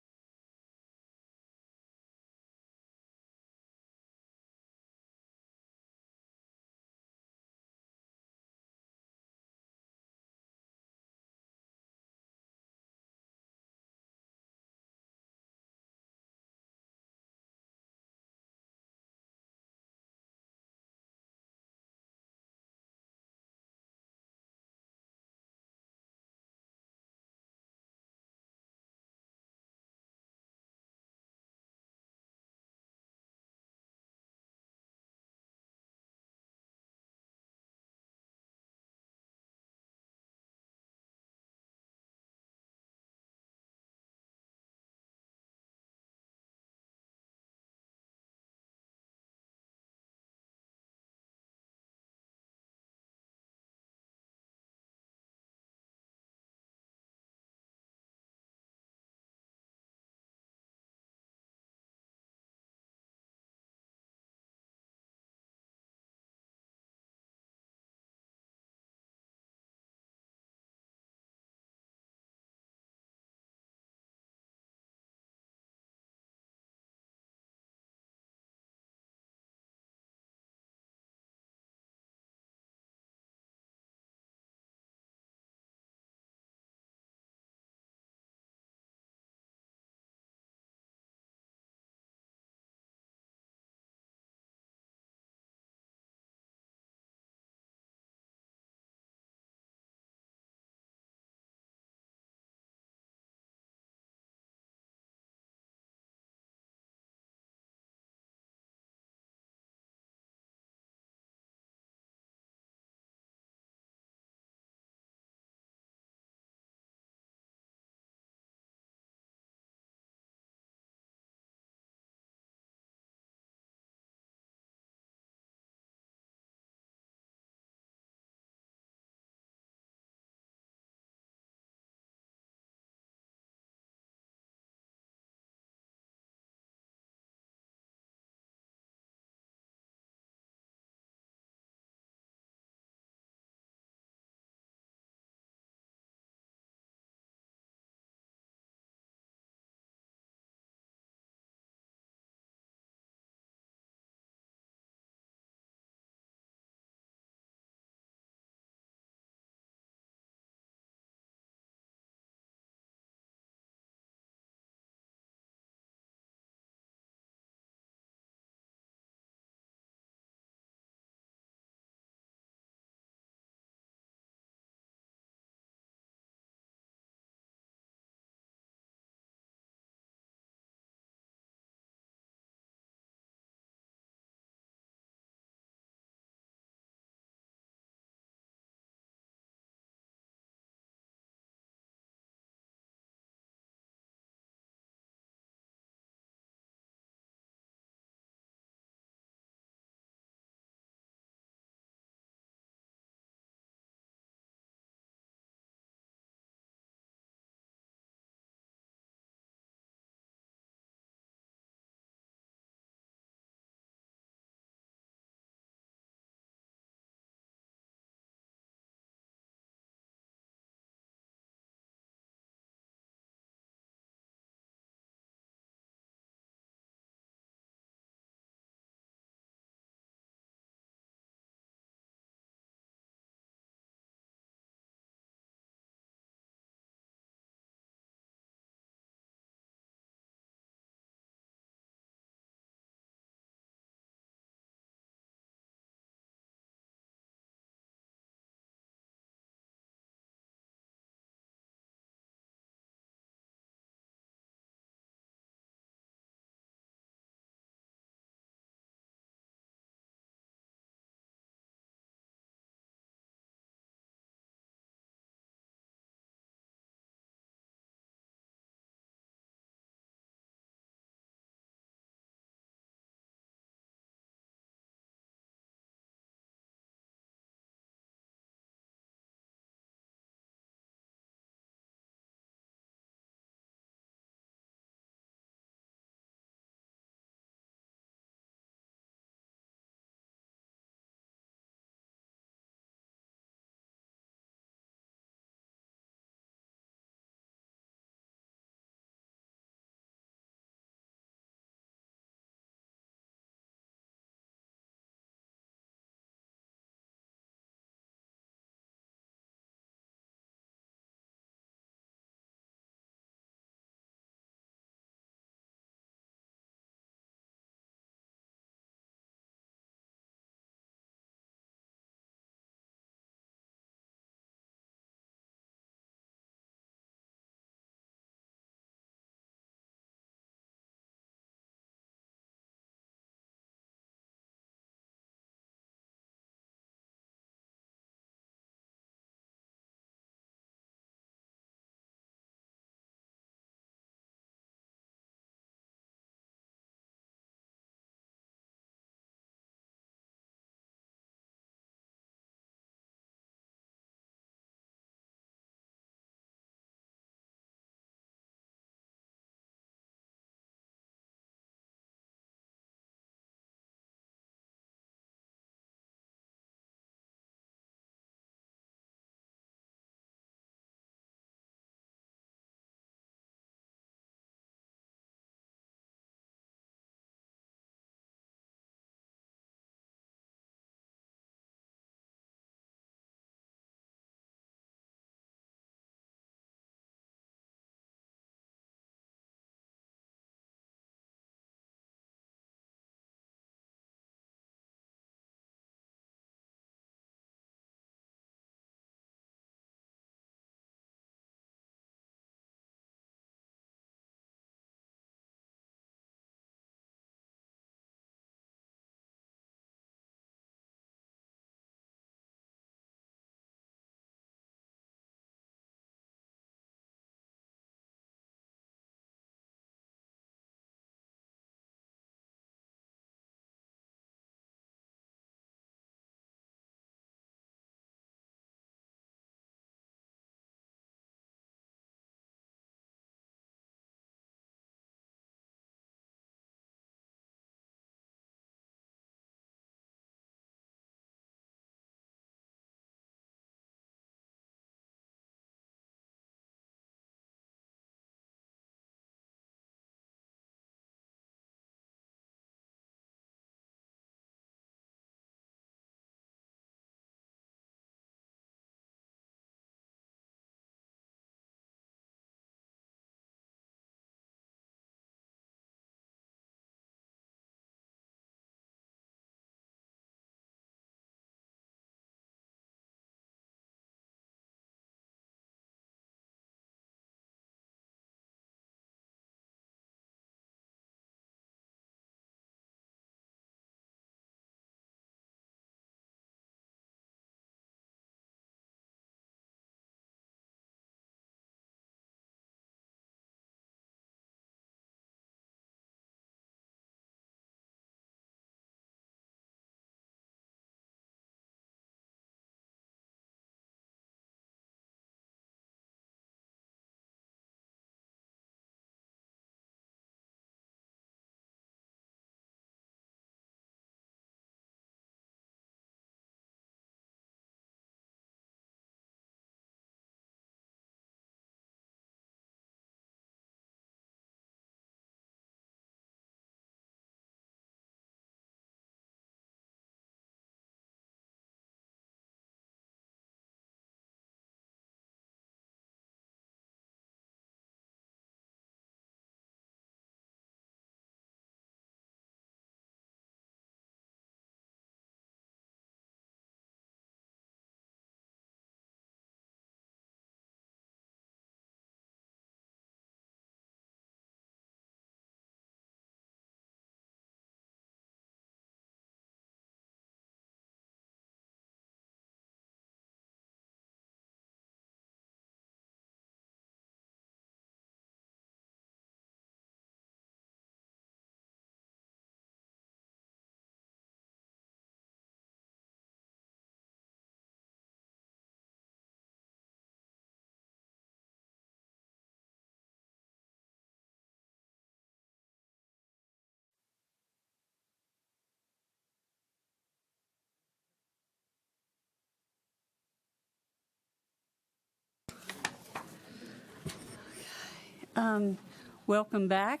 Welcome back.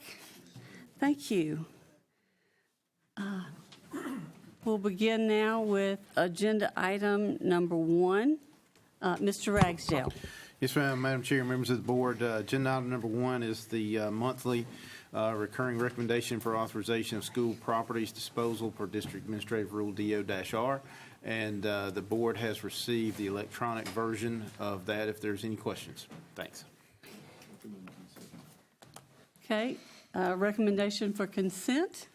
Thank you. We'll begin now with agenda item number 1. Mr. Ragsdale. Yes, ma'am. Madam Chair, members of the board, agenda item number 1 is the monthly recurring recommendation for authorization of school properties disposal per District Administrative Rule DO-R. And the board has received the electronic version of that if there's any questions. Thanks. Okay, recommendation for consent.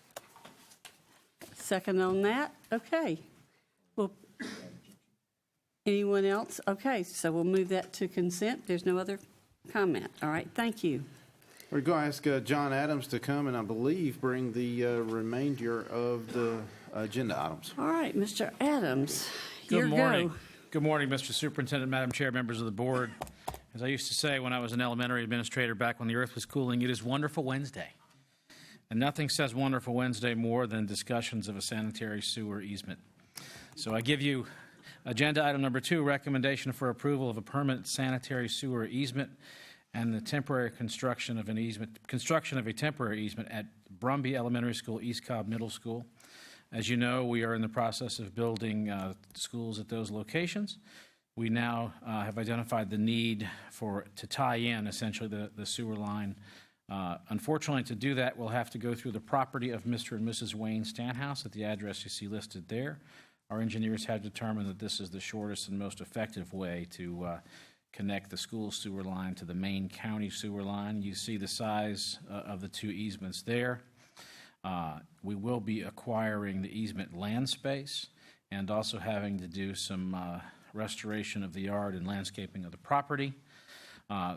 Second on that. Okay. Well, anyone else? Okay, so we'll move that to consent. There's no other comment. All right, thank you. We're going to ask John Adams to come and I believe bring the remainder of the agenda items. All right, Mr. Adams, Good morning. Good morning, Mr. Superintendent, Madam Chair, members of the board. As I used to say when I was an elementary administrator back when the earth was cooling, it is Wonderful Wednesday. And nothing says Wonderful Wednesday more than discussions of a sanitary sewer easement. So I give you agenda item number 2, recommendation for approval of a permanent sanitary sewer easement and the temporary construction of a temporary easement at Brumby Elementary School, East Cobb Middle School. As you know, we are in the process of building schools at those locations. We now have identified the need to tie in essentially the sewer line. Unfortunately, to do that, we'll have to go through the property of Mr. and Mrs. Wayne Stanhouse at the address you see listed there. Our engineers have determined that this is the shortest and most effective way to connect the school sewer line to the main county sewer line. You see the size of the 2 easements there. We will be acquiring the easement land space and also having to do some restoration of the yard and landscaping of the property.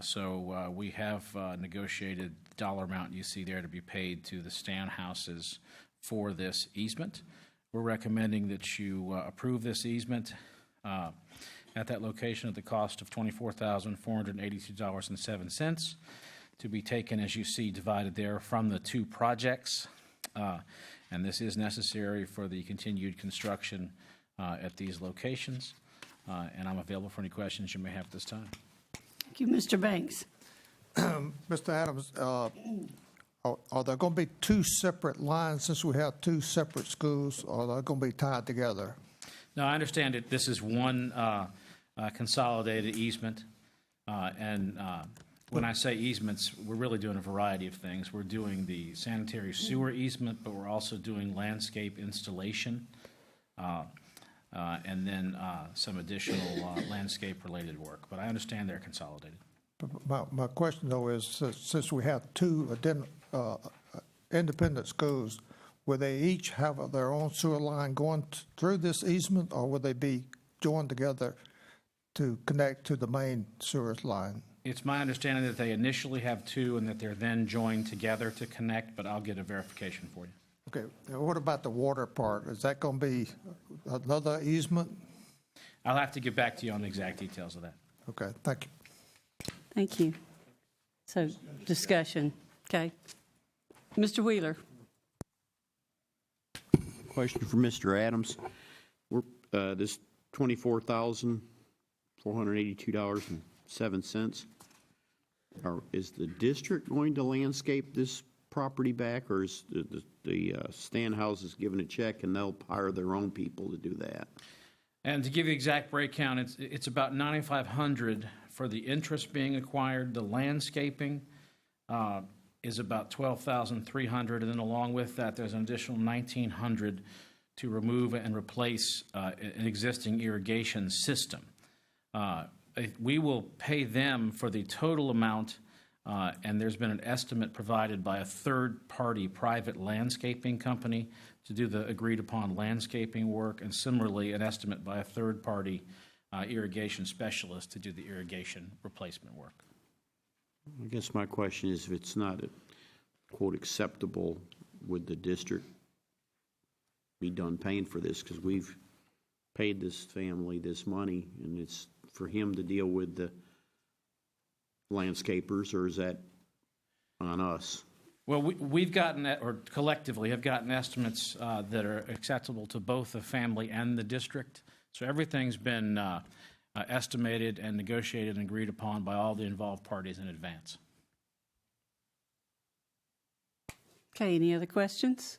So we have negotiated the dollar amount you see there to be paid to the Stanhouses for this easement. We're recommending that you approve this easement at that location at the cost of $24,482.07 to be taken, as you see, divided there from the 2 projects. And this is necessary for the continued construction at these locations. And I'm available for any questions you may have at this time. Thank you, Mr. Banks. Mr. Adams, are there going to be 2 separate lines since we have 2 separate schools, or are they going to be tied together? No, I understand it. This is one consolidated easement. And when I say easements, we're really doing a variety of things. We're doing the sanitary sewer easement, but we're also doing landscape installation and then some additional landscape-related work. But I understand they're consolidated. My question, though, is since we have 2 independent schools, will they each have their own sewer line going through this easement, or will they be joined together to connect to the main sewer line? It's my understanding that they initially have 2 and that they're then joined together to connect, but I'll get a verification for you. Okay. What about the water part? Is that going to be another easement? I'll have to get back to you on the exact details of that. Okay. Thank you. Thank you. So, discussion. Okay. Mr. Wheeler. Question for Mr. Adams. This $24,482.07. Is the district going to landscape this property back, or is the Stanhouses given a check and they'll hire their own people to do that? And to give you the exact breakdown, it's about $9,500 for the interest being acquired. The landscaping is about $12,300, and then along with that, there's an additional $1,900 to remove and replace an existing irrigation system. We will pay them for the total amount, and there's been an estimate provided by a third-party private landscaping company to do the agreed-upon landscaping work, and similarly an estimate by a third-party irrigation specialist to do the irrigation replacement work. I guess my question is, if it's not, quote, acceptable, would the district be done paying for this? Because we've paid this family this money, and it's for him to deal with the landscapers, or is that on us? Well, we've gotten, or collectively have gotten estimates that are acceptable to both the family and the district. So everything's been estimated and negotiated and agreed upon by all the involved parties in advance. Okay, any other questions?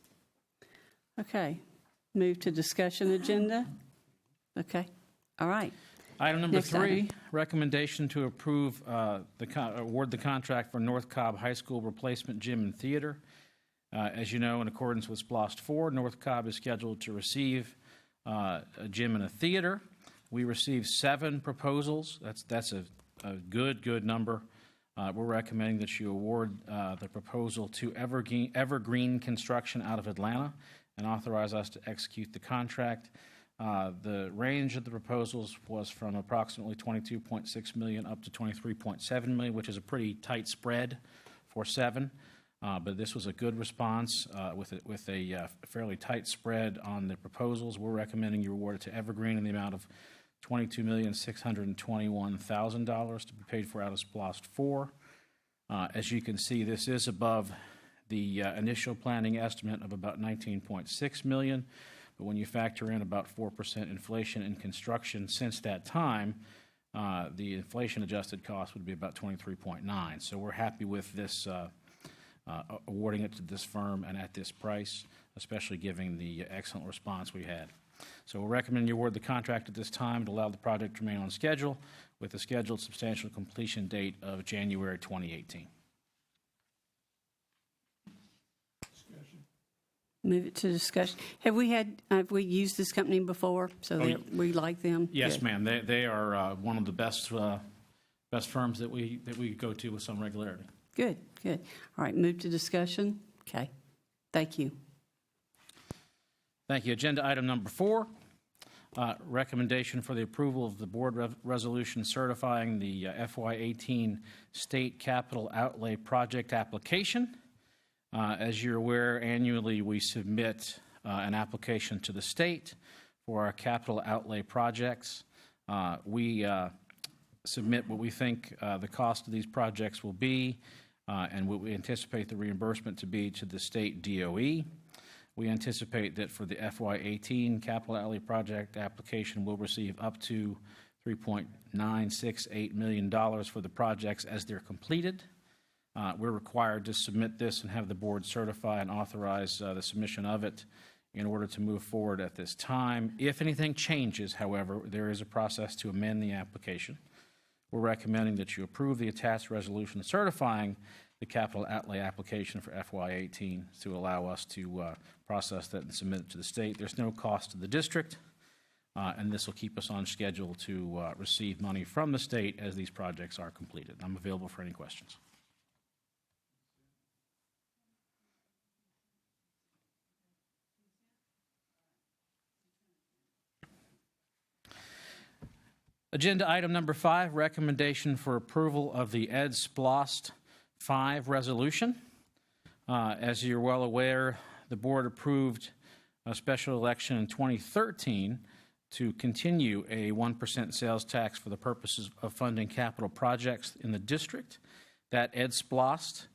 Okay, move to discussion agenda. Okay, all right. Item number Next 3, item. recommendation to approve award the contract for North Cobb High School replacement gym and theater. As you know, in accordance with SPLOST 4, North Cobb is scheduled to receive a gym and a theater. We received 7 proposals. That's a good number. We're recommending that you award the proposal to Evergreen Construction out of Atlanta and authorize us to execute the contract. The range of the proposals was from approximately $22.6 million up to $23.7 million, which is a pretty tight spread for 7. But this was a good response with a fairly tight spread on the proposals. We're recommending you award it to Evergreen in the amount of $22,621,000 to be paid for out of SPLOST 4. As you can see, this is above the initial planning estimate of about $19.6 million. But when you factor in about 4% inflation in construction since that time, the inflation-adjusted cost would be about 23.9. So we're happy with this, awarding it to this firm and at this price, especially given the excellent response we had. So we'll recommend you award the contract at this time to allow the project to remain on schedule with a scheduled substantial completion date of January 2018. Move it to discussion. Have we used this company before? So we like them? Yes, Good. ma'am. They are one of the best firms that we go to with some regularity. Good. All right, move to discussion. Okay, thank you. Thank you. Agenda item number 4, recommendation for the approval of the board resolution certifying the FY18 state capital outlay project application. As you're aware, annually we submit an application to the state for our capital outlay projects. We submit what we think the cost of these projects will be and what we anticipate the reimbursement to be to the state DOE. We anticipate that for the FY18 capital outlay project application, we'll receive up to $3.968 million for the projects as they're completed. We're required to submit this and have the board certify and authorize the submission of it in order to move forward at this time. If anything changes, however, there is a process to amend the application. We're recommending that you approve the attached resolution certifying the capital outlay application for FY18 to allow us to process that and submit it to the state. There's no cost to the district, and this will keep us on schedule to receive money from the state as these projects are completed. I'm available for any questions. Agenda item number 5, recommendation for approval of the Ed SPLOST 5 resolution. As you're well aware, the board approved a special election in 2013 to continue a 1% sales tax for the purposes of funding capital projects in the district. That Ed SPLOST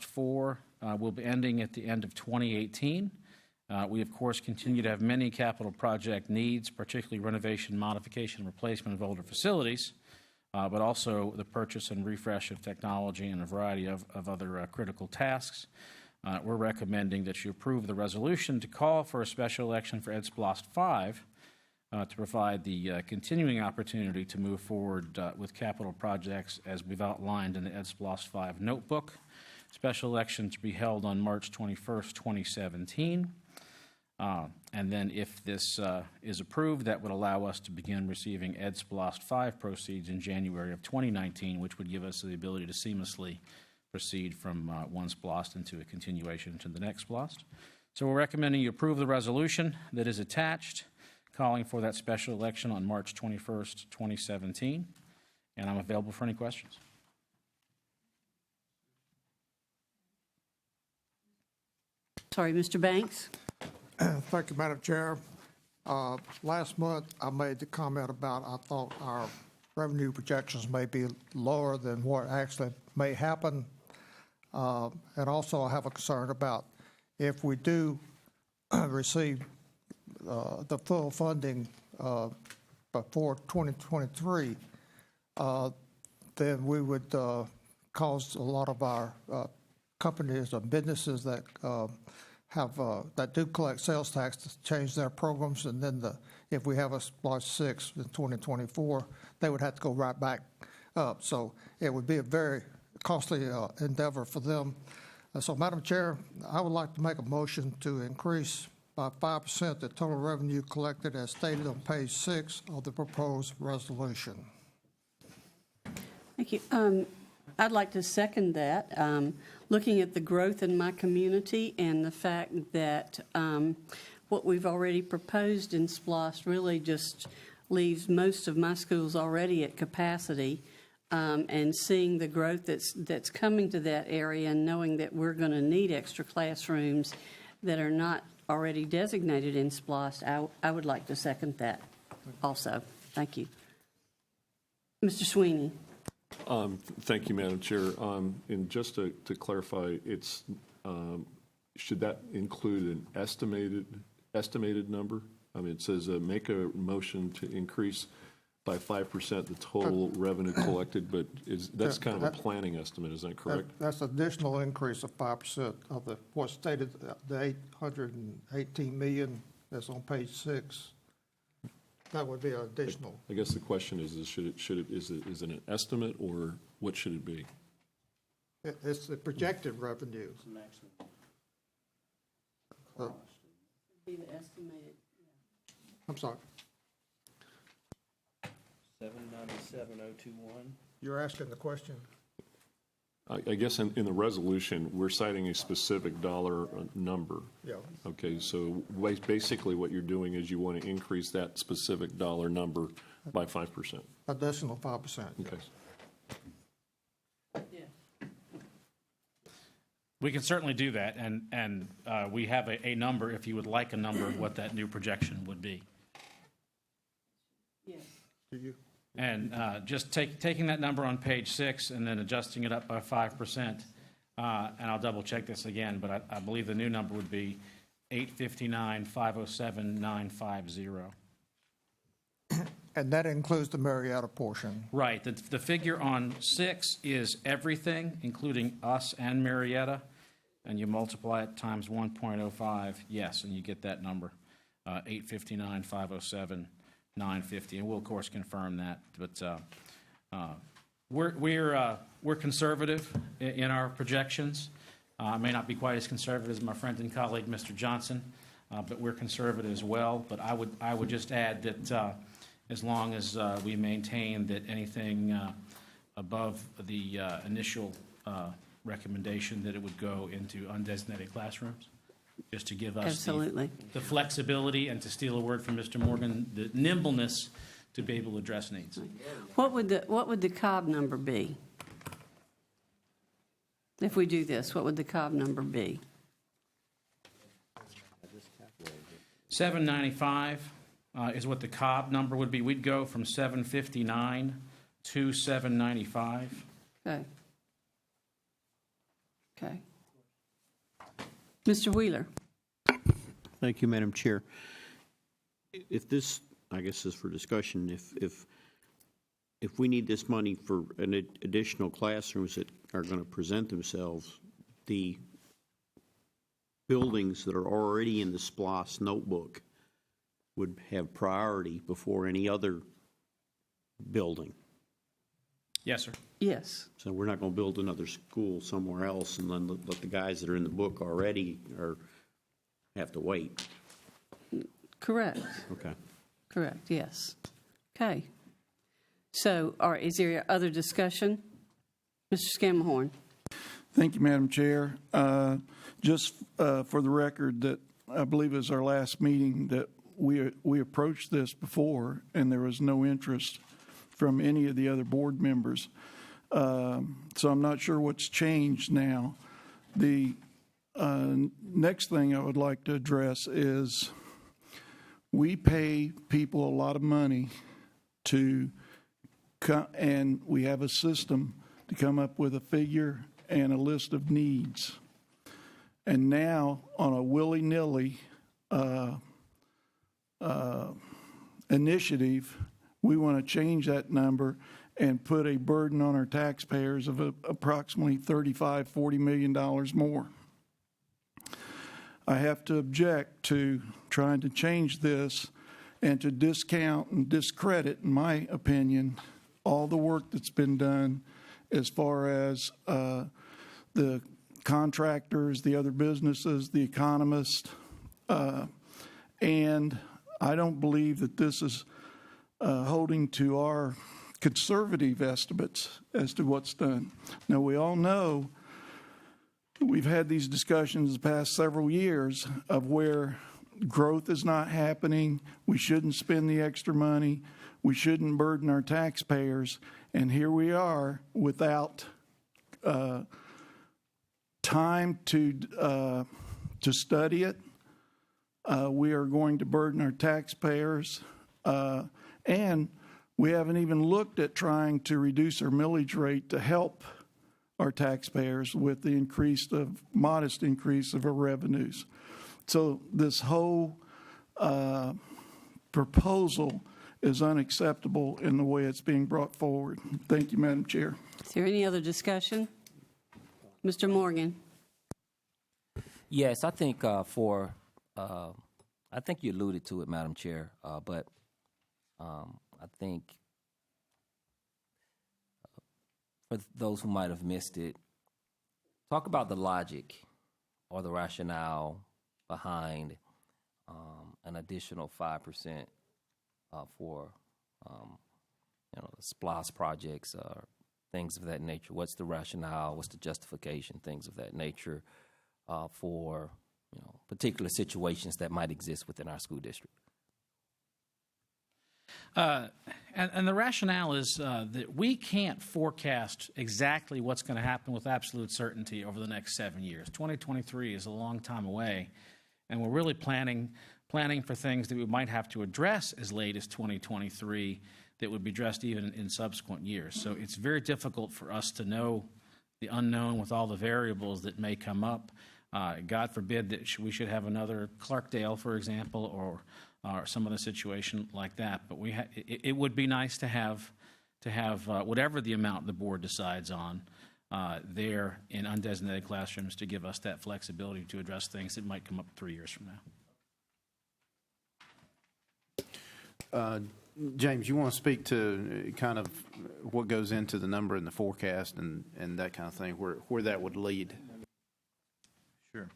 4, will be ending at the end of 2018. We, of course, continue to have many capital project needs, particularly renovation, modification, and replacement of older facilities, but also the purchase and refresh of technology and a variety of other critical tasks. We're recommending that you approve the resolution to call for a special election for Ed SPLOST 5 to provide the continuing opportunity to move forward with capital projects as we've outlined in the Ed SPLOST 5 notebook. Special election to be held on March 21st, 2017. And then if this is approved, that would allow us to begin receiving Ed SPLOST 5 proceeds in January of 2019, which would give us the ability to seamlessly proceed from one SPLOST into a continuation to the next SPLOST. So we're recommending you approve the resolution that is attached, calling for that special election on March 21st, 2017. And I'm available for any questions. Sorry, Mr. Banks. Thank you, Madam Chair. Last month, I made the comment about I thought our revenue projections may be lower than what actually may happen. And also, I have a concern about if we do receive the full funding before 2023, then we would cause a lot of our companies or businesses that that do collect sales tax to change their programs, and then if we have a SPLOST 6 in 2024, they would have to go right back up. So it would be a very costly endeavor for them. So, Madam Chair, I would like to make a motion to increase by 5% the total revenue collected as stated on page 6 of the proposed resolution. Thank you. I'd like to second that. Looking at the growth in my community and the fact that what we've already proposed in SPLOST really just leaves most of my schools already at capacity, and seeing the growth that's coming to that area and knowing that we're going to need extra classrooms that are not already designated in SPLOST, I would like to second that also. Thank you. Mr. Sweeney. Thank you, Madam Chair. And just to clarify, it's should that include an estimated number? I mean, it says make a motion to increase by 5% the total revenue collected, but that's kind of a planning estimate. Is that correct? That's an additional increase of 5% of what's stated, the $818 million that's on page 6. That would be an additional. I guess the question is is it an estimate, or what should it be? It's the projected revenue. Be the estimated. I'm sorry. 797,021. You're asking the question. I guess in the resolution, we're citing a specific dollar number. Yeah. Okay, so basically what you're doing is you want to increase that specific dollar number by 5%. Additional 5%. Okay. Yeah. We can certainly do that, and we have a number, if you would like a number, of what that new projection would be. Yes. Do you? And just taking that number on page 6 and then adjusting it up by 5%, and I'll double check this again, but I believe the new number would be 859,507,950. And that includes the Marietta portion. Right. The figure on 6 is everything, including us and Marietta, and you multiply it times 1.05, yes, and you get that number, 859,507,950, and we'll of course confirm that. But we're conservative in our projections. May not be quite as conservative as my friend and colleague Mr. Johnson, but we're conservative as well. But I would just add that as long as we maintain that anything above the initial recommendation, that it would go into undesignated classrooms, just to give us the flexibility, and to steal a word from Mr. Morgan, the nimbleness to be able to address needs. What would the Cobb number be? If we do this, what would the Cobb number be? 795 is what the Cobb number would be. We'd go from 759 to 795. Okay. Okay. Mr. Wheeler. Thank you, Madam Chair. If this, I guess, is for discussion, if we need this money for an additional classrooms that are going to present themselves, the buildings that are already in the SPLOST notebook would have priority before any other building. Yes, sir. Yes. So we're not going to build another school somewhere else and then let the guys that are in the book already have to wait. Correct. Okay. Correct, yes. Okay. So, is there other discussion? Mr. Scammahorn. Thank you, Madam Chair. Just for the record, that I believe it was our last meeting that we approached this before, and there was no interest from any of the other board members. So I'm not sure what's changed now. The next thing I would like to address is we pay people a lot of money and we have a system to come up with a figure and a list of needs. And now, on a willy-nilly initiative, we want to change that number and put a burden on our taxpayers of approximately $35–40 million more. I have to object to trying to change this and to discount and discredit, in my opinion, all the work that's been done as far as the contractors, the other businesses, the economists, and I don't believe that this is holding to our conservative estimates as to what's done. Now, we all know we've had these discussions the past several years of where growth is not happening, we shouldn't spend the extra money, we shouldn't burden our taxpayers, and here we are without time to study it. We are going to burden our taxpayers, and we haven't even looked at trying to reduce our millage rate to help our taxpayers with the modest increase of our revenues. So this whole proposal is unacceptable in the way it's being brought forward. Thank you, Madam Chair. Is there any other discussion? Mr. Morgan. Yes, I think I think you alluded to it, Madam Chair, but I think for those who might have missed it, talk about the logic or the rationale behind an additional 5% for SPLOST projects or things of that nature. What's the rationale? What's the justification? Things of that nature for particular situations that might exist within our school district. And the rationale is that we can't forecast exactly what's going to happen with absolute certainty over the next 7 years. 2023 is a long time away, and we're really planning for things that we might have to address as late as 2023 that would be addressed even in subsequent years. So it's very difficult for us to know the unknown with all the variables that may come up. God forbid that we should have another Clarkdale, for example, or some other situation like that. But it would be nice to have whatever the amount the board decides on there in undesignated classrooms to give us that flexibility to address things that might come up 3 years from now. James, you want to speak to kind of what goes into the number in the forecast and that kind of thing, where that would lead? Sure.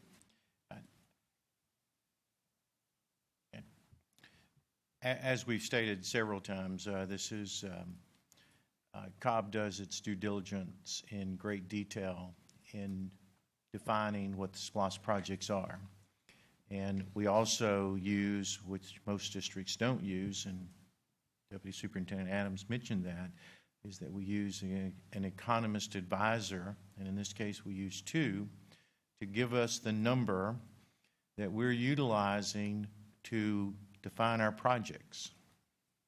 As we've stated several times, this is Cobb does its due diligence in great detail in defining what the SPLOST projects are. And we also use, which most districts don't use, and Deputy Superintendent Adams mentioned that, is that we use an economist advisor, and in this case we use two, to give us the number that we're utilizing to define our projects.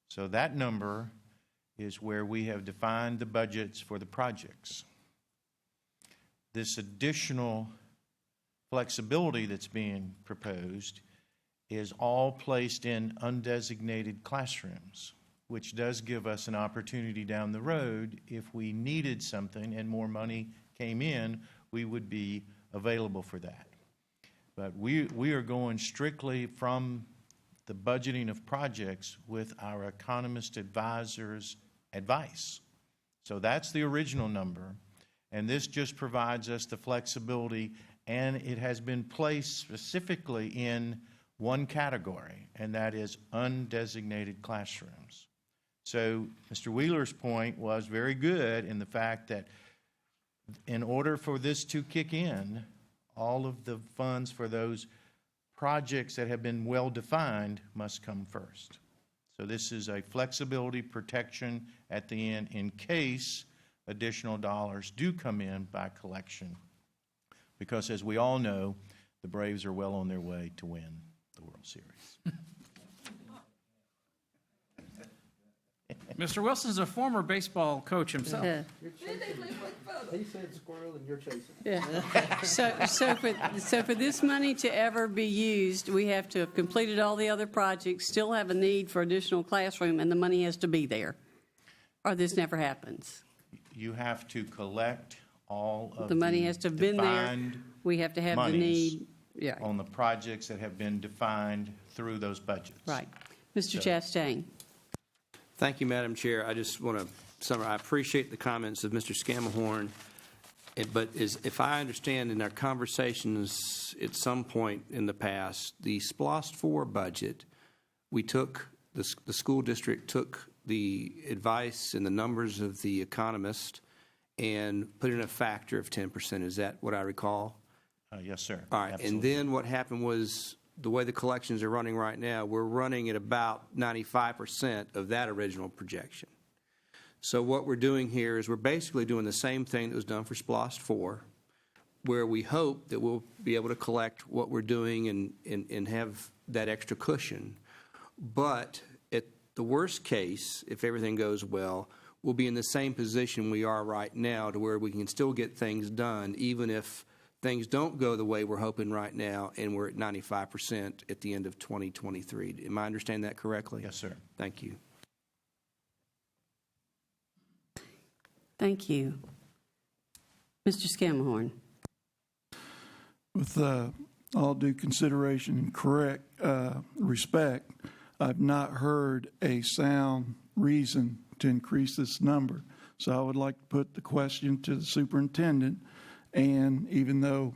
So that number is where we have defined the budgets for the projects. This additional flexibility that's being proposed is all placed in undesignated classrooms, which does give us an opportunity down the road. If we needed something and more money came in, we would be available for that. But we are going strictly from the budgeting of projects with our economist advisor's advice. So that's the original number, and this just provides us the flexibility, and it has been placed specifically in one category, and that is undesignated classrooms. So Mr. Wheeler's point was very good in the fact that in order for this to kick in, all of the funds for those projects that have been well defined must come first. So this is a flexibility protection at the end in case additional dollars do come in by collection. Because as we all know, the Braves are well on their way to win the World Series. Mr. Wilson's a former baseball coach himself. Yeah. He said squirrel and you're chasing. Yeah. So for this money to ever be used, we have to have completed all the other projects, still have a need for additional classroom, and the money has to be there. or this never happens? You have to collect all of The money has to have been there. defined We have to have the monies need. Yeah, on the projects that have been defined through those budgets. right. Mr. So- Chastain? Thank you, Madam Chair. I just want to summarize. I appreciate the comments of Mr. Scamahorn, but if I understand in our conversations at some point in the past, the SPLOST 4 budget, we took, the school district took the advice and the numbers of the economist and put in a factor of 10%. Is that what I recall? Yes, sir. All right. Absolutely. And then what happened was, the way the collections are running right now, we're running at about 95% of that original projection. So what we're doing here is we're basically doing the same thing that was done for SPLOST 4, where we hope that we'll be able to collect what we're doing and have that extra cushion. But at the worst case, if everything goes well, we'll be in the same position we are right now, to where we can still get things done, even if things don't go the way we're hoping right now, and we're at 95% at the end of 2023. Am I understanding that correctly? Yes, sir. Thank you. Thank you. Mr. Scamahorn? With all due consideration and correct respect, I've not heard a sound reason to increase this number. So I would like to put the question to the superintendent, and even though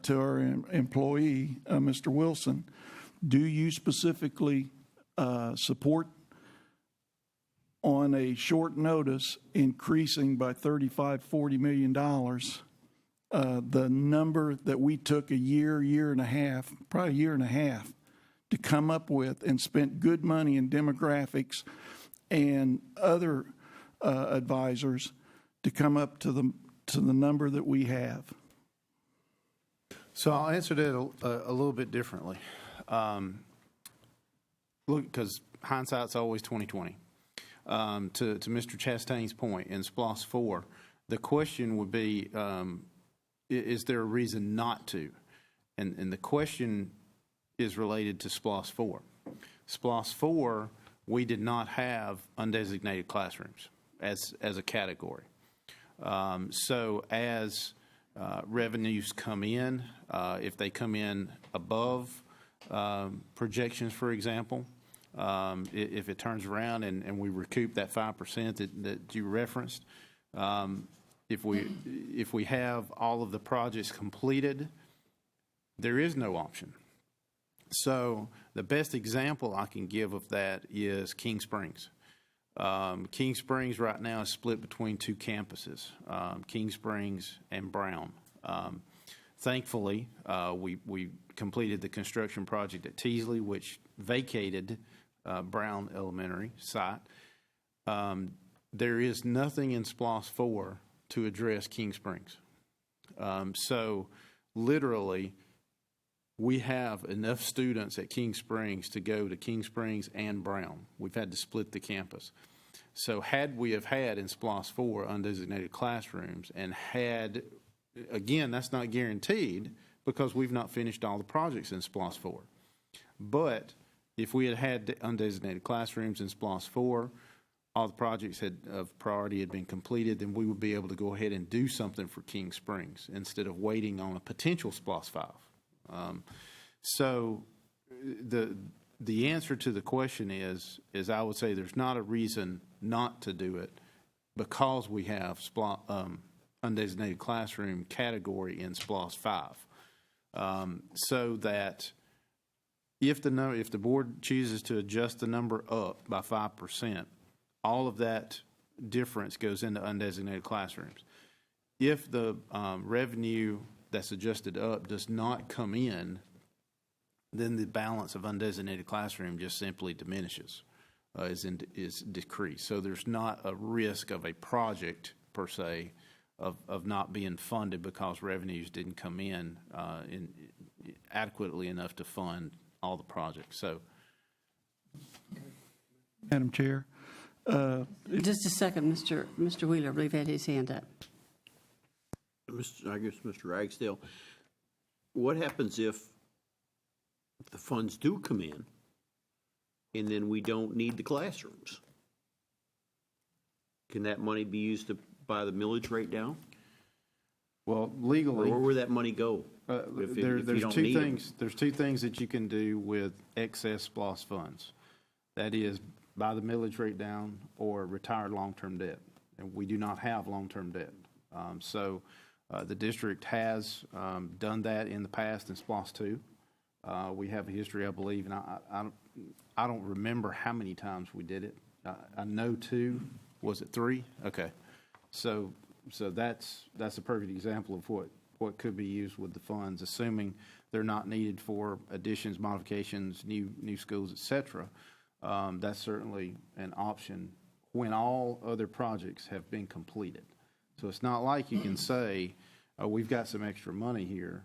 to our employee, Mr. Wilson, do you specifically support on a short notice increasing by $35–40 million the number that we took a year and a half, probably a year and a half, to come up with, and spent good money in demographics and other advisors to come up to the number that we have? So I'll answer that a little bit differently. Look, because hindsight's always 20/20. To Mr. Chastain's point, in SPLOST 4, the question would be, is there a reason not to? And the question is related to SPLOST 4. SPLOST 4, we did not have undesignated classrooms as a category. So as revenues come in, if they come in above projections, for example, if it turns around and we recoup that 5% that you referenced, if we have all of the projects completed, there is no option. So the best example I can give of that is King Springs. King Springs right now is split between two campuses, King Springs and Brown. Thankfully, we completed the construction project at Teasley, which vacated Brown Elementary site. There is nothing in SPLOST 4 to address King Springs. So literally, we have enough students at King Springs to go to King Springs and Brown. We've had to split the campus. So had we have had in SPLOST 4 undesignated classrooms and had, again, that's not guaranteed because we've not finished all the projects in SPLOST 4. But if we had had undesignated classrooms in SPLOST 4, all the projects of priority had been completed, then we would be able to go ahead and do something for King Springs instead of waiting on a potential SPLOST 5. So the answer to the question is I would say there's not a reason not to do it because we have undesignated classroom category in SPLOST 5. So that if the board chooses to adjust the number up by 5%, all of that difference goes into undesignated classrooms. If the revenue that's adjusted up does not come in, then the balance of undesignated classroom just simply diminishes, is decreased. So there's not a risk of a project per se of not being funded because revenues didn't come in adequately enough to fund all the projects. So, Madam Chair. Just a second, Mr. Wheeler, I believe had his hand up. I guess Mr. Ragsdale, what happens if the funds do come in and then we don't need the classrooms? Can that money be used to buy the millage rate down? Well, legally, Or where would that money go? if you there's don't two need 'em? things. There's two things that you can do with excess SPLOST funds. That is, buy the millage rate down or retire long-term debt. And we do not have long-term debt. So the district has done that in the past in SPLOST 2. We have a history, I believe, and I don't remember how many times we did it. I know 2. Was it 3? Okay. So that's a perfect example of what could be used with the funds, assuming they're not needed for additions, modifications, new schools, et cetera. That's certainly an option when all other projects have been completed. So it's not like you can say, oh, we've got some extra money here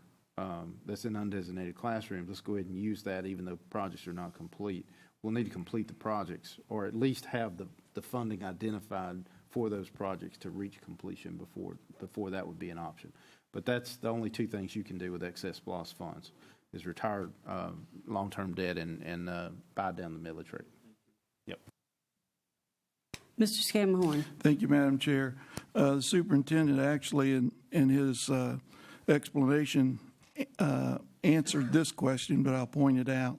that's in undesignated classrooms. Let's go ahead and use that even though projects are not complete. We'll need to complete the projects or at least have the funding identified for those projects to reach completion before that would be an option. But that's the only two things you can do with excess SPLOST funds is retire long-term debt and buy down the millage rate. Yep. Mr. Scamahorn. Thank you, Madam Chair. The superintendent actually in his explanation answered this question, but I'll point it out.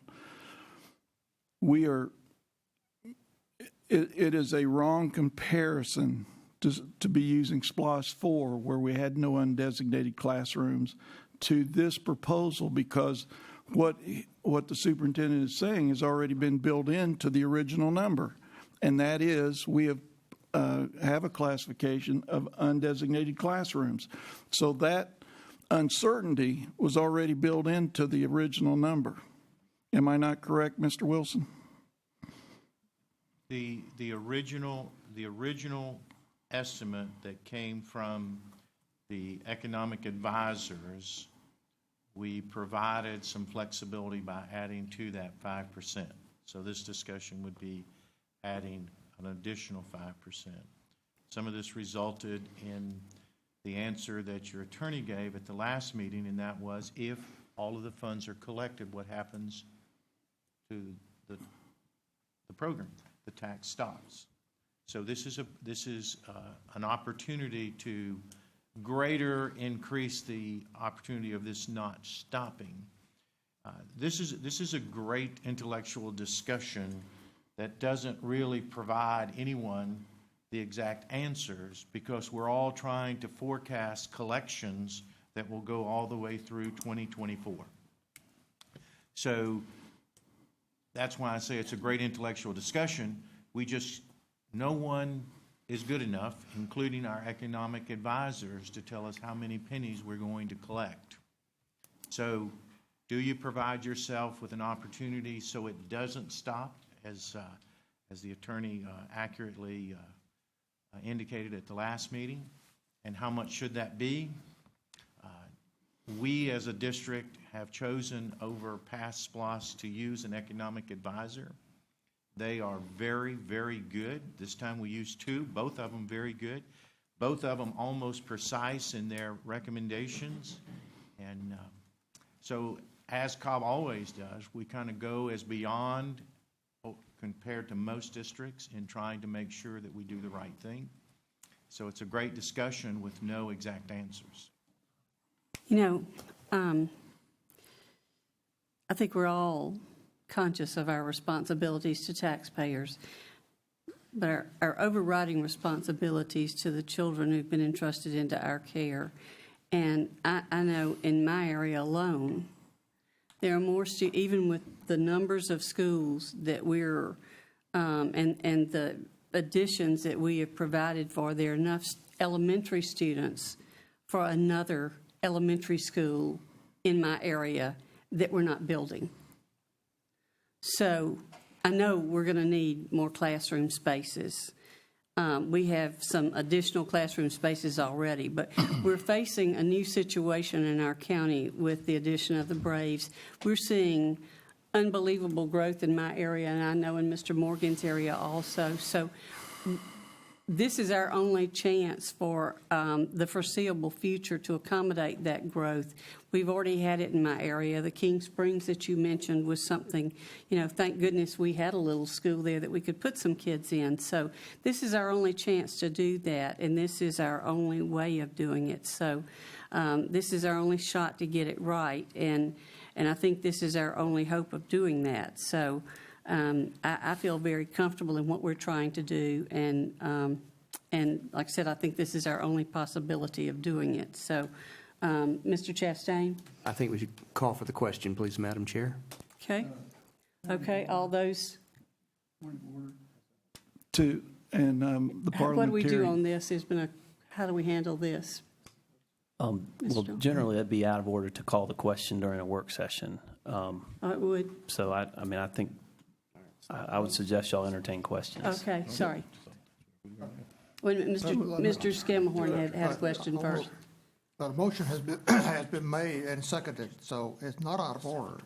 It is a wrong comparison to be using SPLOST 4, where we had no undesignated classrooms, to this proposal, because what the superintendent is saying has already been built into the original number, and that is we have a classification of undesignated classrooms. So that uncertainty was already built into the original number. Am I not correct, Mr. Wilson? The original estimate that came from the economic advisors, we provided some flexibility by adding to that 5%. So this discussion would be adding an additional 5%. Some of this resulted in the answer that your attorney gave at the last meeting, and that was if all of the funds are collected, what happens to the program? The tax stops. So this is an opportunity to greater increase the opportunity of this not stopping. This is a great intellectual discussion that doesn't really provide anyone the exact answers, because we're all trying to forecast collections that will go all the way through 2024. So that's why I say it's a great intellectual discussion. No one is good enough, including our economic advisors, to tell us how many pennies we're going to collect. So do you provide yourself with an opportunity so it doesn't stop, as the attorney accurately indicated at the last meeting? And how much should that be? We as a district have chosen over past SPLOST to use an economic advisor. They are very, very good. This time we used 2, both of them very good. Both of them almost precise in their recommendations. And so as Cobb always does, we kind of go as beyond compared to most districts in trying to make sure that we do the right thing. So it's a great discussion with no exact answers. You know, I think we're all conscious of our responsibilities to taxpayers, but our overriding responsibilities to the children who've been entrusted into our care. And I know in my area alone, there are more students, even with the numbers of schools that we're, and the additions that we have provided for, there are enough elementary students for another elementary school in my area that we're not building. So I know we're going to need more classroom spaces. We have some additional classroom spaces already, but we're facing a new situation in our county with the addition of the Braves. We're seeing unbelievable growth in my area, and I know in Mr. Morgan's area also. So this is our only chance for the foreseeable future to accommodate that growth. We've already had it in my area. The King Springs that you mentioned was something, thank goodness we had a little school there that we could put some kids in. So this is our only chance to do that, and this is our only way of doing it. So this is our only shot to get it right, and I think this is our only hope of doing that. So I feel very comfortable in what we're trying to do, and like I said, I think this is our only possibility of doing it. So, Mr. Chastain? I think we should call for the question, please, Madam Chair. Okay, all those. The parliamentarian. What do we do on this? How do we handle this? Well, generally, that'd be out of order to call the question during a work session. It would. So, I think I would suggest y'all entertain questions. Okay, sorry. Wait a minute, Mr. Scammahorn had a question first. The motion has been made and seconded, so it's not out of order.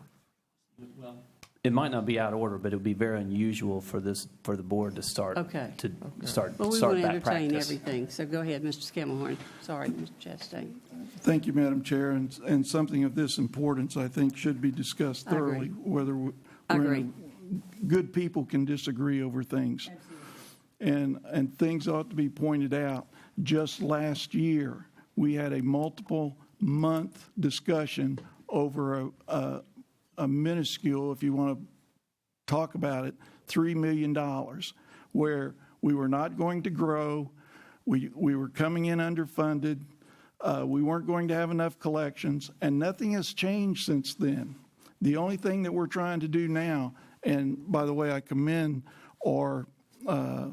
It might not be out of order, but it would be very unusual for the board to start start Well, we start want to that entertain practice. everything. So go ahead, Mr. Scammahorn. Sorry, Mr. Chastain. Thank you, Madam Chair, and something of this importance, I think, should be discussed I agree. thoroughly. Whether I agree. Good people can disagree over things, and things ought to be pointed out. Just last year, we had a multiple-month discussion over a minuscule, if you want to talk about it, $3 million, where we were not going to grow, we were coming in underfunded, we weren't going to have enough collections, and nothing has changed since then. The only thing that we're trying to do now, and by the way, I commend our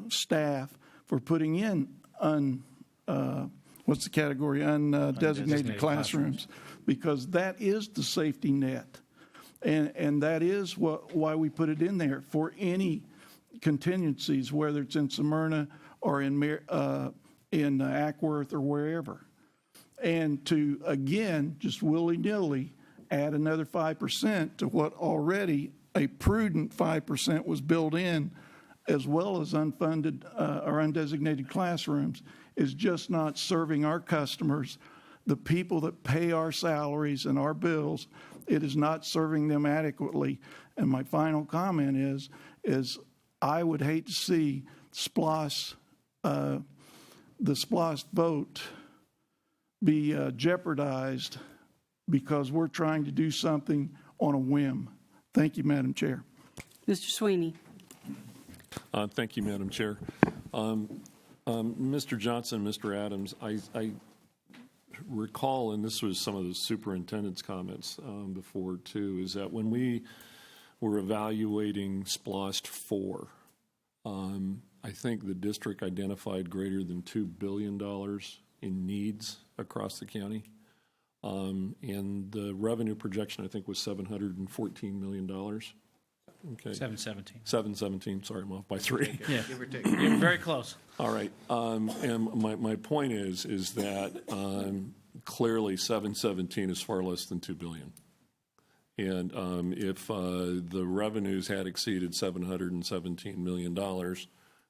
staff for putting in what's the category? Undesignated classrooms, because that is the safety net. And that is why we put it in there, for any contingencies, whether it's in Smyrna or in Ackworth or wherever. And to, again, just willy-nilly add another 5% to what already a prudent 5% was built in, as well as unfunded or undesignated classrooms, is just not serving our customers, the people that pay our salaries and our bills. It is not serving them adequately. And my final comment is I would hate to see the SPLOST vote be jeopardized because we're trying to do something on a whim. Thank you, Madam Chair. Mr. Sweeney. Thank you, Madam Chair. Mr. Johnson, Mr. Adams, I recall, and this was some of the superintendent's comments before too, is that when we were evaluating SPLOST 4, I think the district identified greater than $2 billion in needs across the county. And the revenue projection, I think, was $714 million. Okay. 717. 717. Sorry, I'm off by 3. Yeah, give or take. You're very close. All right. And my point is that clearly 717 is far less than $2 billion. And if the revenues had exceeded $717 million,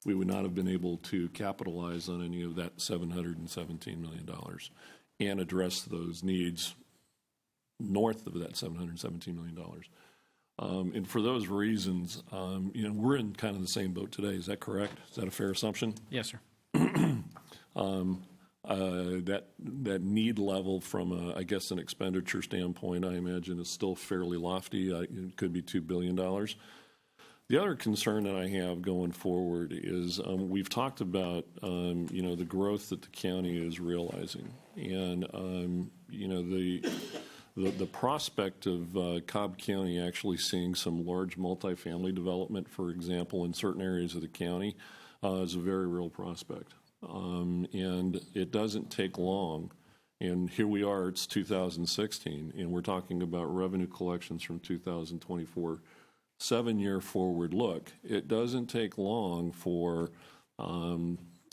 we would not have been able to capitalize on any of that $717 million and address those needs north of that $717 million. And for those reasons, we're in kind of the same boat today. Is that correct? Is that a fair assumption? Yes, sir. That need level from, I guess, an expenditure standpoint, I imagine is still fairly lofty. It could be $2 billion. The other concern that I have going forward is we've talked about, the growth that the county is realizing. And, the prospect of Cobb County actually seeing some large multifamily development, for example, in certain areas of the county, is a very real prospect. And it doesn't take long. And here we are, it's 2016, and we're talking about revenue collections from 2024, 7-year forward look. It doesn't take long for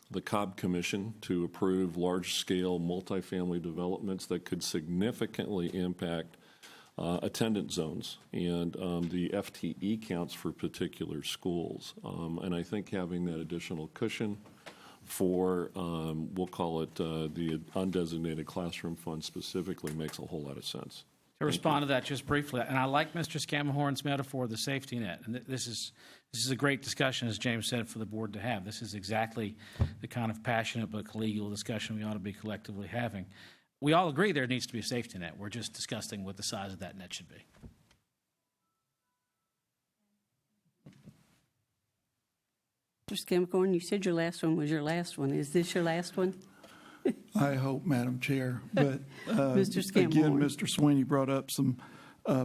the Cobb Commission to approve large-scale multifamily developments that could significantly impact attendance zones and the FTE counts for particular schools. And I think having that additional cushion for, we'll call it the undesignated classroom fund specifically makes a whole lot of sense. To respond to that just briefly, and I like Mr. Scamahorn's metaphor of the safety net, and this is a great discussion, as James said, for the board to have. This is exactly the kind of passionate but collegial discussion we ought to be collectively having. We all agree there needs to be a safety net. We're just discussing what the size of that net should be. Mr. Scamahorn, you said your last one was your last one. Is this your last one? I hope, Madam Chair. But Mr. Scamahorn. Again, Mr. Sweeney brought up some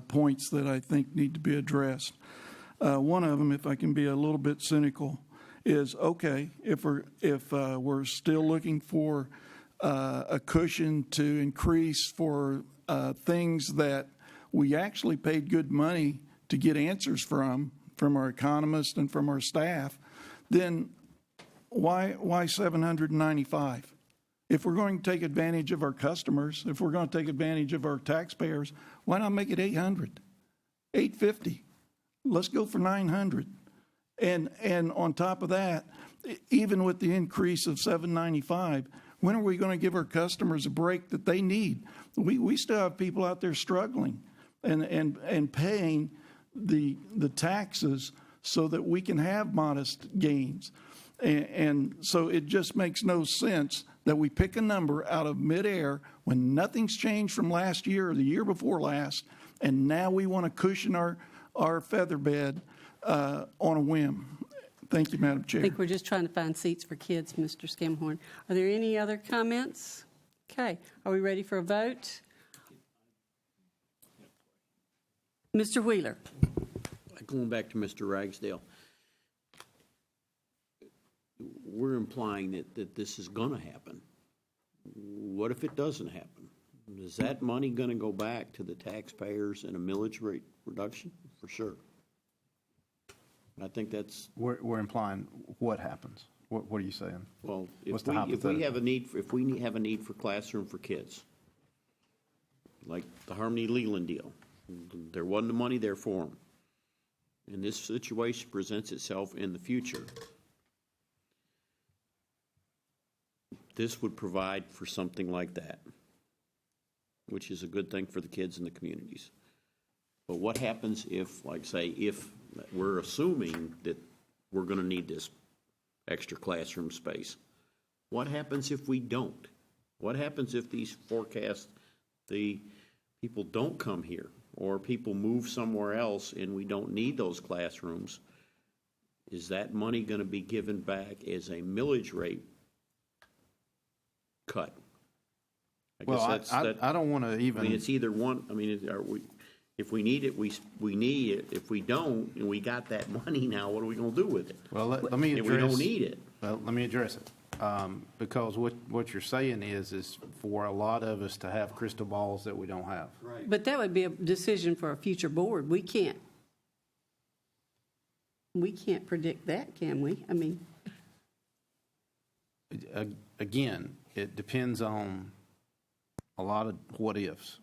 points that I think need to be addressed. One of them, if I can be a little bit cynical, is okay if we're still looking for a cushion to increase for things that we actually paid good money to get answers from our economists and from our staff, then why 795? If we're going to take advantage of our customers, if we're going to take advantage of our taxpayers, why not make it 800, 850? Let's go for 900. And on top of that, even with the increase of 795, when are we going to give our customers a break that they need? We still have people out there struggling and paying the taxes so that we can have modest gains. And so it just makes no sense that we pick a number out of midair when nothing's changed from last year or the year before last, and now we want to cushion our feather bed on a whim. Thank you, Madam Chair. I think we're just trying to find seats for kids, Mr. Scamahorn. Are there any other comments? Okay. Are we ready for a vote? Mr. Wheeler. Going back to Mr. Ragsdale, we're implying that this is going to happen. What if it doesn't happen? Is that money going to go back to the taxpayers in a millage rate reduction? For sure. I think that's... We're implying what happens. What are you saying? Well, if we have a need for classroom for kids, like the Harmony Leland deal, there wasn't the money there for them. And this situation presents itself in the future. This would provide for something like that, which is a good thing for the kids in the communities. But what happens if, like say, if we're assuming that we're going to need this extra classroom space, what happens if we don't? What happens if these forecasts, the people don't come here, or people move somewhere else and we don't need those classrooms? Is that money going to be given back as a millage rate cut? I don't want to even... I mean, it's either one. I mean, if we need it, we need it. If we don't, and we got that money now, what are we going to do with it? Well, let me address... If we don't need it. Well, let me address it. Because what you're saying is for a lot of us to have crystal balls that we don't have. Right. But that would be a decision for a future board. We can't predict that, can we? I mean... Again, it depends on a lot of what ifs.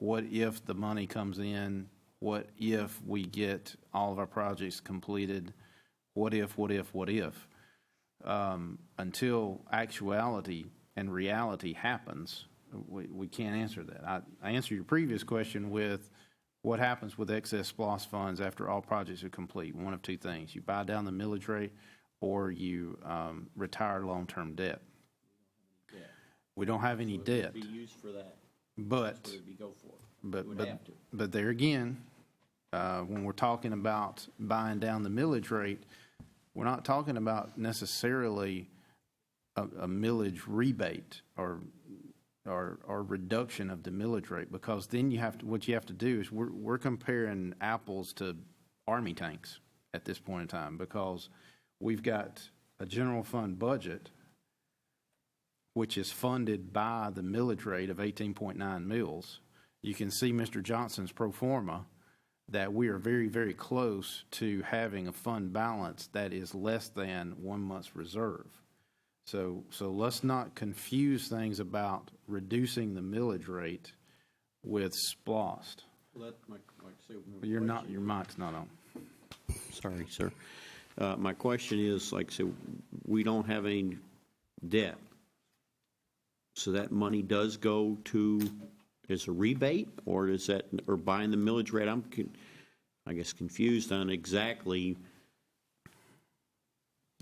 What if the money comes in? What if we get all of our projects completed? What if? Until actuality and reality happens, we can't answer that. I answered your previous question with what happens with excess SPLOST funds after all projects are complete. One of two things. You buy down the millage rate or you retire long-term debt. We don't have any debt. Be used for that. But there again, when we're talking about buying down the millage rate, we're not talking about necessarily a millage rebate or reduction of the millage rate, because then what you have to do is we're comparing apples to Army tanks at this point in time, because we've got a general fund budget which is funded by the millage rate of 18.9 mils. You can see Mr. Johnson's pro forma that we are very, very close to having a fund balance that is less than 1 month's reserve. So let's not confuse things about reducing the millage rate with SPLOST. Let Mike say one more Your question. mic's not on. Sorry, sir. My question is, like I said, we don't have any debt. So that money does go to, as a rebate, or is that, or buying the millage rate? I guess confused on exactly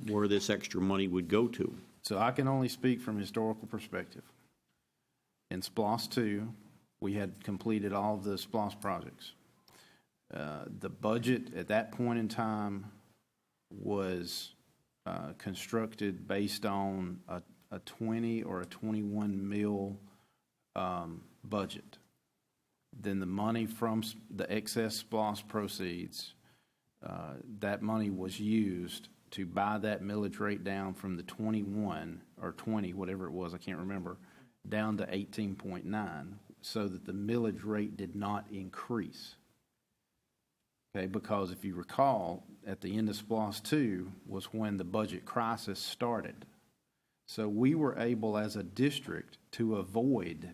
where this extra money would go to. So I can only speak from historical perspective. In SPLOST 2, we had completed all of the SPLOST projects. The budget at that point in time was constructed based on a 20 or a 21 mil budget. Then the money from the excess SPLOST proceeds, that money was used to buy that millage rate down from the 21 or 20, whatever it was, I can't remember, down to 18.9, so that the millage rate did not increase. Okay, because if you recall, at the end of SPLOST 2 was when the budget crisis started. So we were able as a district to avoid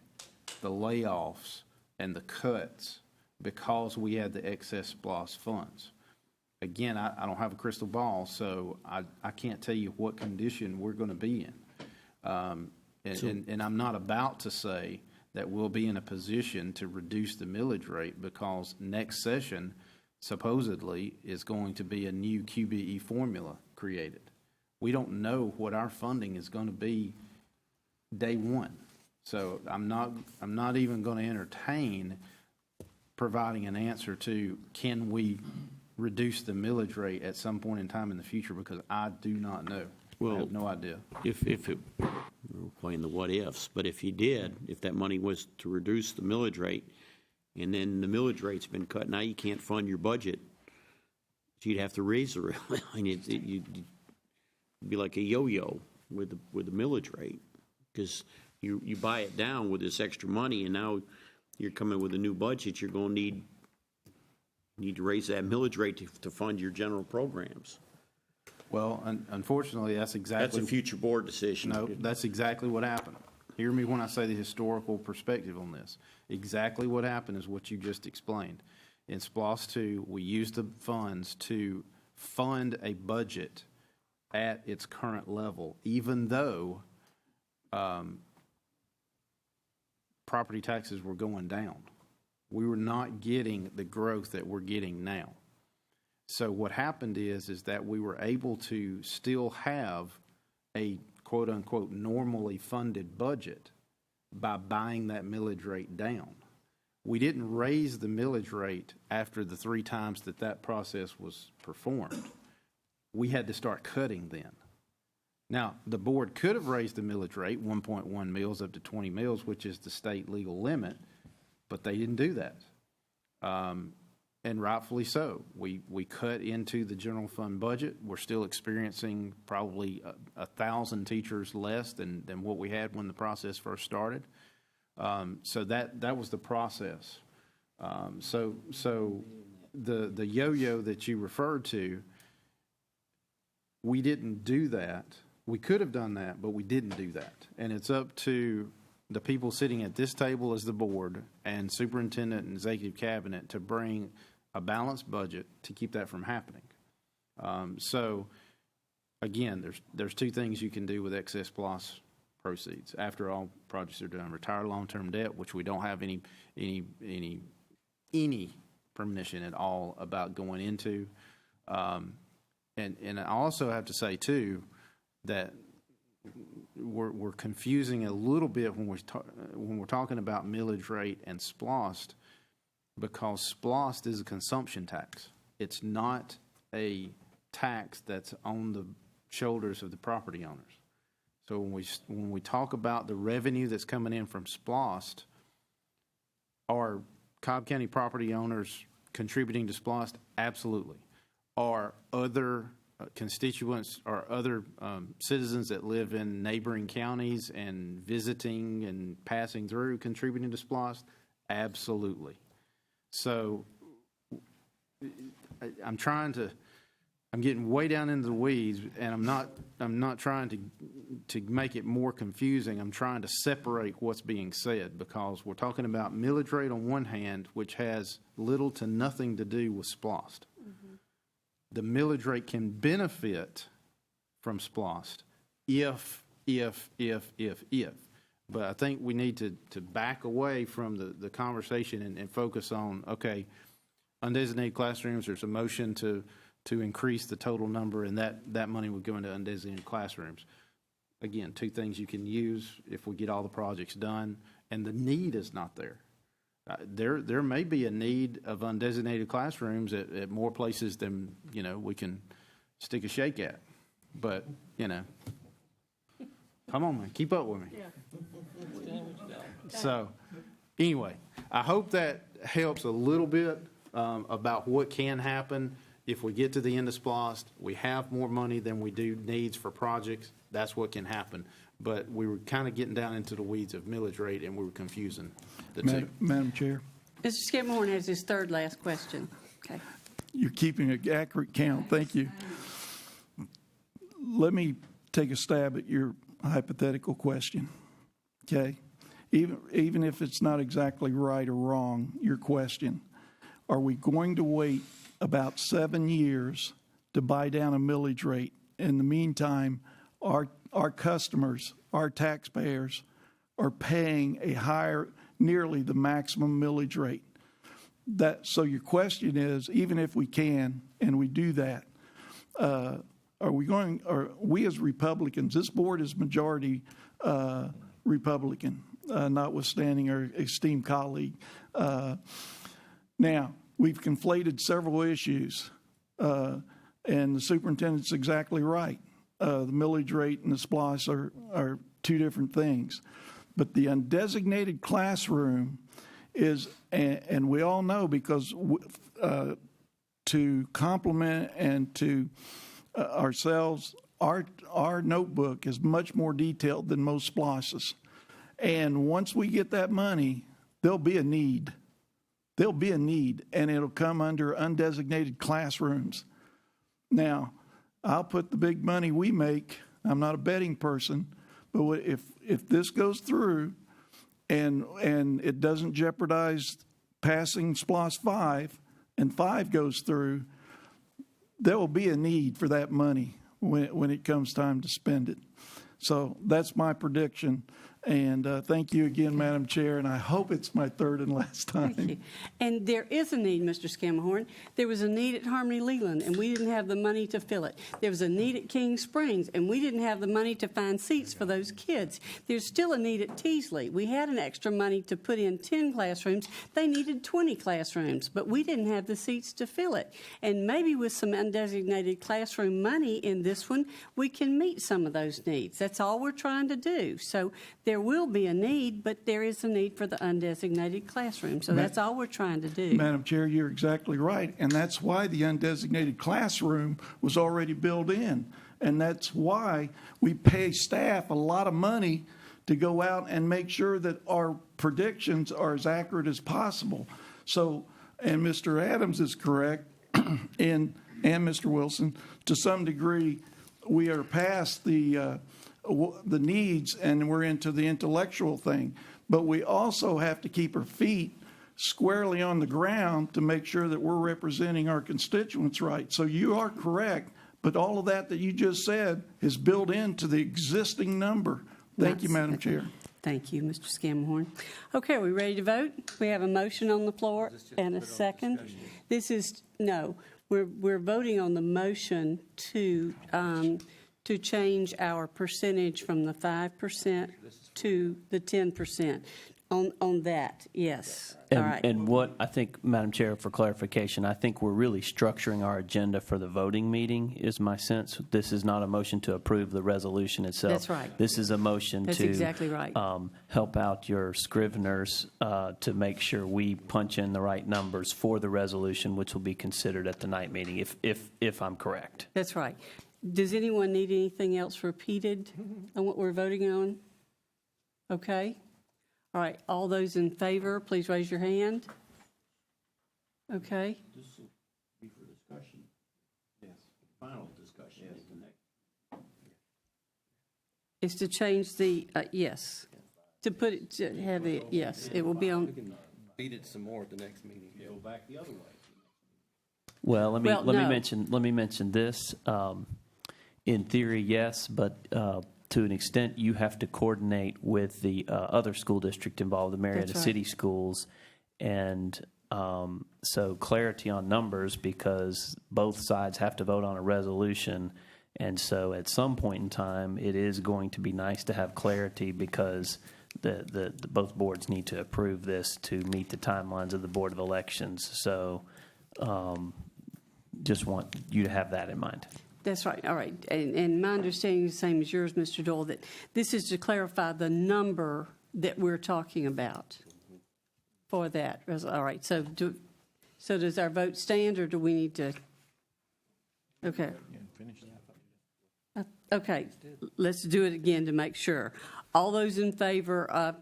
the layoffs and the cuts because we had the excess SPLOST funds. Again, I don't have a crystal ball, so I can't tell you what condition we're going to be in. And I'm not about to say that we'll be in a position to reduce the millage rate, because next session supposedly is going to be a new QBE formula created. We don't know what our funding is going to be day one. So I'm not even going to entertain providing an answer to, can we reduce the millage rate at some point in time in the future, because I do not know. I have no idea. If it, we're playing the what ifs, but if you did, if that money was to reduce the millage rate, and then the millage rate's been cut, now you can't fund your budget, so you'd have to raise the rate. I mean, you'd be like a yo-yo with the millage rate, because you buy it down with this extra money, and now you're coming with a new budget. You're going to need to raise that millage rate to fund your general programs. Well, unfortunately, that's a future board decision. No, that's exactly what happened. Hear me when I say the historical perspective on this. Exactly what happened is what you just explained. In SPLOST 2, we used the funds to fund a budget at its current level, even though property taxes were going down. We were not getting the growth that we're getting now. So what happened is that we were able to still have a quote-unquote normally funded budget by buying that millage rate down. We didn't raise the millage rate after the 3 times that process was performed. We had to start cutting then. Now, the board could have raised the millage rate, 1.1 mils up to 20 mils, which is the state legal limit, but they didn't do that. And rightfully so. We cut into the general fund budget. We're still experiencing probably 1,000 teachers less than what we had when the process first started. So that was the process. So the yo-yo that you referred to, we didn't do that. We could have done that, but we didn't do that. And it's up to the people sitting at this table as the board and superintendent and executive cabinet to bring a balanced budget to keep that from happening. So again, there's 2 things you can do with excess SPLOST proceeds after all projects are done: retire long-term debt, which we don't have any premonition at all about going into. And I also have to say too that we're confusing a little bit when we're talking about millage rate and SPLOST, because SPLOST is a consumption tax. It's not a tax that's on the shoulders of the property owners. So when we talk about the revenue that's coming in from SPLOST, are Cobb County property owners contributing to SPLOST? Absolutely. Are other constituents or other citizens that live in neighboring counties and visiting and passing through contributing to SPLOST? Absolutely. So I'm getting way down into the weeds, and I'm not trying to make it more confusing. I'm trying to separate what's being said, because we're talking about millage rate on one hand, which has little to nothing to do with SPLOST. the millage rate can benefit from SPLOST if. But I think we need to back away from the conversation and focus on, okay, undesignated classrooms, there's a motion to increase the total number, and that money would go into undesignated classrooms. Again, two things you can use if we get all the projects done, and the need is not there. There may be a need of undesignated classrooms at more places than, we can stick a shake at. But, come on, man, keep up with me. So, anyway, I hope that helps a little bit about what can happen if we get to the end of SPLOST. We have more money than we do needs for projects. That's what can happen. But we were kind of getting down into the weeds of millage rate, and we were confusing the two. Madam Chair. Mr. Skidmore has his third last question. Okay. You're keeping an accurate count. Thank you. Let me take a stab at your hypothetical question. Okay? Even if it's not exactly right or wrong, your question, are we going to wait about 7 years to buy down a millage rate? In the meantime, our customers, our taxpayers, are paying a higher, nearly the maximum millage rate. So your question is, even if we can and we do that, are we as Republicans, this board is majority Republican, notwithstanding our esteemed colleague. Now, we've conflated several issues, and the superintendent's exactly right. The millage rate and the SPLOST are two different things. But the undesignated classroom is, and we all know because to complement and to ourselves, our notebook is much more detailed than most SPLOSTs. And once we get that money, there'll be a need. There'll be a need, and it'll come under undesignated classrooms. Now, I'll put the big money we make. I'm not a betting person, but if this goes through and it doesn't jeopardize passing SPLOST 5 and 5 goes through, there will be a need for that money when it comes time to spend it. So that's my prediction. And thank you again, Madam Chair, and I hope it's my third and last time. Thank you. And there is a need, Mr. Scammahorn. There was a need at Harmony Leland, and we didn't have the money to fill it. There was a need at King Springs, and we didn't have the money to find seats for those kids. There's still a need at Teasley. We had an extra money to put in 10 classrooms. They needed 20 classrooms, but we didn't have the seats to fill it. And maybe with some undesignated classroom money in this one, we can meet some of those needs. That's all we're trying to do. So there will be a need, but there is a need for the undesignated classroom. So that's all we're trying to do. Madam Chair, you're exactly right. And that's why the undesignated classroom was already built in. And that's why we pay staff a lot of money to go out and make sure that our predictions are as accurate as possible. So, and Mr. Adams is correct, and Mr. Wilson, to some degree, we are past the needs and we're into the intellectual thing. But we also have to keep our feet squarely on the ground to make sure that we're representing our constituents right. So you are correct, but all of that you just said is built into the existing number. Thank you, Madam Chair. Thank you, Mr. Scammahorn. Okay, are we ready to vote? We have a motion on the floor and a second. This is, no, we're voting on the motion to change our percentage from the 5% to the 10%. On that, yes. And, all right. And what I think, Madam Chair, for clarification, I think we're really structuring our agenda for the voting meeting, is my sense. This is not a motion to approve the resolution itself. That's right. This is a motion That's to exactly right. Help out your scriveners to make sure we punch in the right numbers for the resolution, which will be considered at the night meeting, if I'm correct. That's right. Does anyone need anything else repeated on what we're voting on? Okay. All right. All those in favor, please raise your hand. Okay. This will be for discussion. Yes. Final discussion. Yes. Is to change the, yes. To put it, to have it, yes. It will be on. We can beat it some more at the next meeting. Go back the other way. Well, let me no. mention this. In theory, yes, but to an extent, you have to coordinate with the other school district involved, the Marietta That's right. City Schools, and so clarity on numbers, because both sides have to vote on a resolution. And so at some point in time, it is going to be nice to have clarity, because the both boards need to approve this to meet the timelines of the Board of Elections. So just want you to have that in mind. That's right. All right. And my understanding is the same as yours, Mr. Dole, that this is to clarify the number that we're talking about for that. All right. So does our vote stand, or do we need to? Okay. Okay. Let's do it again to make sure. All those in favor of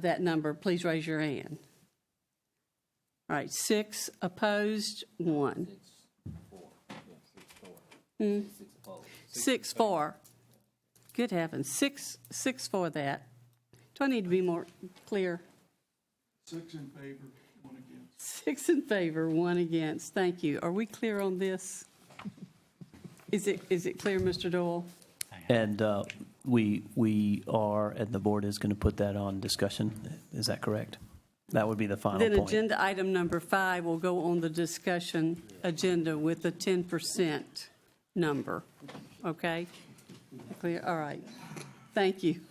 that number, please raise your hand. All right. 6 opposed, 1. 6-4. Good heavens. 6 for that. Do I need to be more clear? 6 in favor, 1 against. 6 in favor, 1 against. Thank you. Are we clear on this? Is it clear, Mr. Dole? And we are, and the board is going to put that on discussion. Is that correct? That would be the final Then point. agenda item number 5 will go on the discussion agenda with the 10% number. Okay? Clear? All right. Thank you.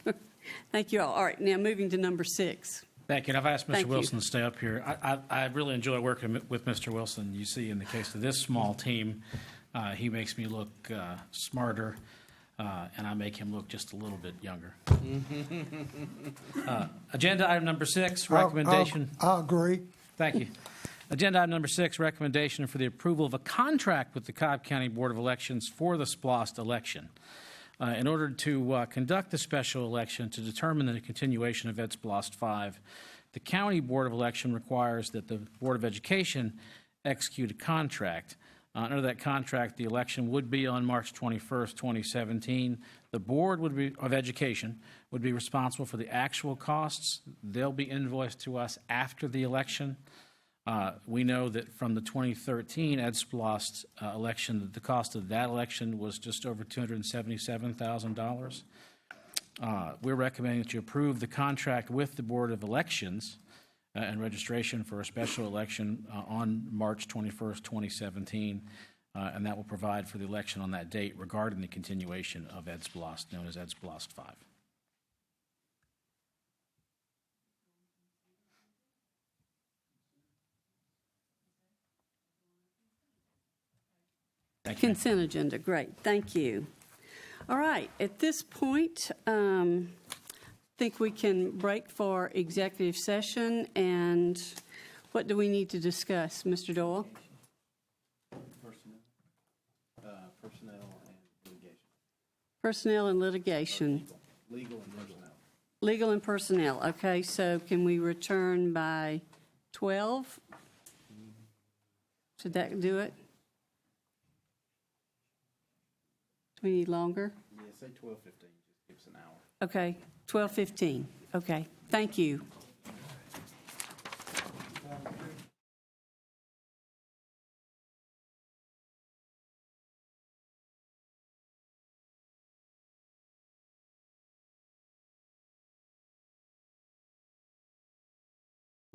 Thank you all. All right. Now moving to number 6. Thank you. And I've asked Mr. Thank you. Wilson to stay up here. I really enjoy working with Mr. Wilson. You see, in the case of this small team, he makes me look smarter, and I make him look just a little bit younger. Agenda item number 6, recommendation. I agree. Thank you. Agenda item number 6, recommendation for the approval of a contract with the Cobb County Board of Elections for the SPLOST election. In order to conduct the special election to determine the continuation of EdSPLOST 5, the County Board of Election requires that the Board of Education execute a contract. Under that contract, the election would be on March 21st, 2017. The Board of Education would be responsible for the actual costs. They'll be invoiced to us after the election. We know that from the 2013 EdSPLOST election, that the cost of that election was just over $277,000. We're recommending that you approve the contract with the Board of Elections and registration for a special election on March 21st, 2017, and that will provide for the election on that date regarding the continuation of EdSPLOST, known as EdSPLOST 5. Consent agenda. Great. Thank you. All right. At this point, I think we can break for executive session. And what do we need to discuss, Mr. Doyle? Personnel and litigation. Personnel and litigation. Legal and personnel. Legal and personnel. Okay. So can we return by 12? Should that do it? Do we need longer? Yeah, say 12:15. Just give us an hour. Okay, 12:15. Okay, thank you.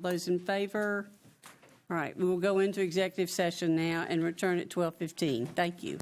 Those in favor? All right, we will go into executive session now and return at 12:15. Thank you.